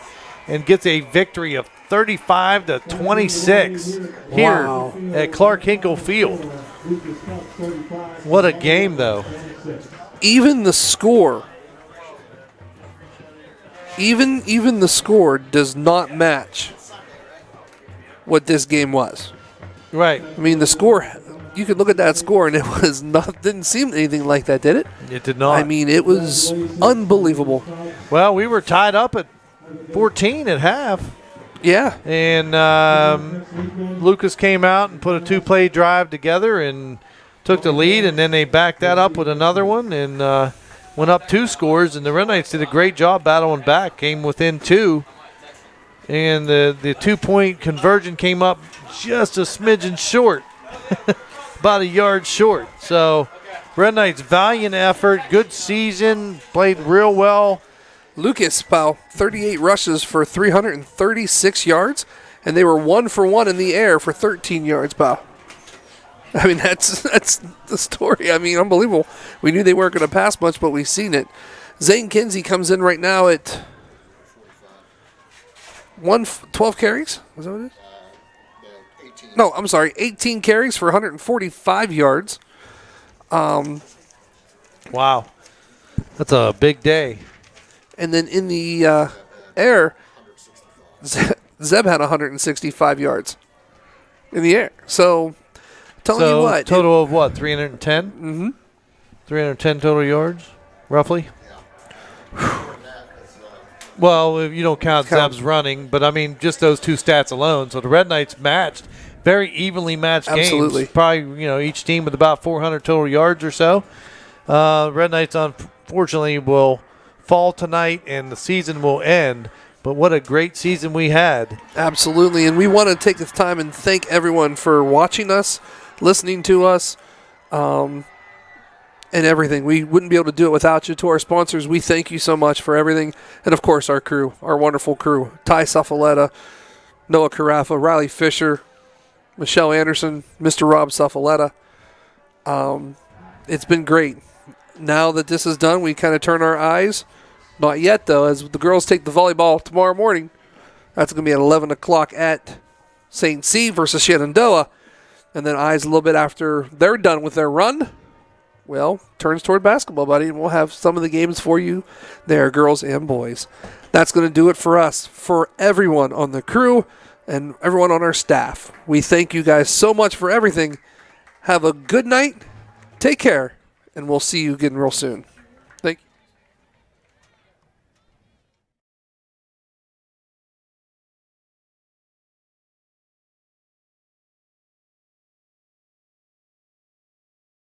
and gets a victory of 35-26 here at Clark Hinkle Field. What a game, though. Even the score, even the score does not match what this game was. Right. I mean, the score, you could look at that score and it was not, didn't seem anything like that, did it? It did not. I mean, it was unbelievable. Well, we were tied up at 14 at half. Yeah. And Lucas came out and put a two-play drive together and took the lead, and then they backed that up with another one and went up 2 scores, and the Red Knights did a great job battling back, came within 2. And the 2-point conversion came up just a smidgen short, about a yard short. So Red Knights, valiant effort, good season, played real well. Lucas, pal, 38 rushes for 336 yards, and they were 1 for 1 in the air for 13 yards, pal. I mean, that's the story. I mean, unbelievable. We knew they weren't going to pass much, but we've seen it. Zane Kinsey comes in right now at 12 carries. Was that what it is? 18. No, I'm sorry, 18 carries for 145 yards. Wow. That's a big day. And then in the air, Zeb had 165 yards in the air. So, telling you what. Total of what, 310? Mm-hmm. 310 total yards, roughly? Well, if you don't count Zeb's running, but I mean, just those 2 stats alone. So the Red Knights matched, very evenly matched Absolutely. games. Probably, each team with about 400 total yards or so. Red Knights, unfortunately, will fall tonight and the season will end. But what a great season we had. Absolutely. And we want to take this time and thank everyone for watching us, listening to us, and everything. We wouldn't be able to do it without you. To our sponsors, we thank you so much for everything. And, of course, our crew, our wonderful crew, Ty Suffaletta, Noah Carafa, Riley Fisher, Michelle Anderson, Mr. Rob Suffaletta. It's been great. Now that this is done, we kind of turn our eyes. Not yet, though, as the girls take the volleyball tomorrow morning. That's going to be at 11 o'clock at St. C versus Shenandoah. And then eyes a little bit after they're done with their run. Well, turns toward basketball, buddy, and we'll have some of the games for you there, girls and boys. That's going to do it for us, for everyone on the crew and everyone on our staff. We thank you guys so much for everything. Have a good night. Take care, and we'll see you again real soon.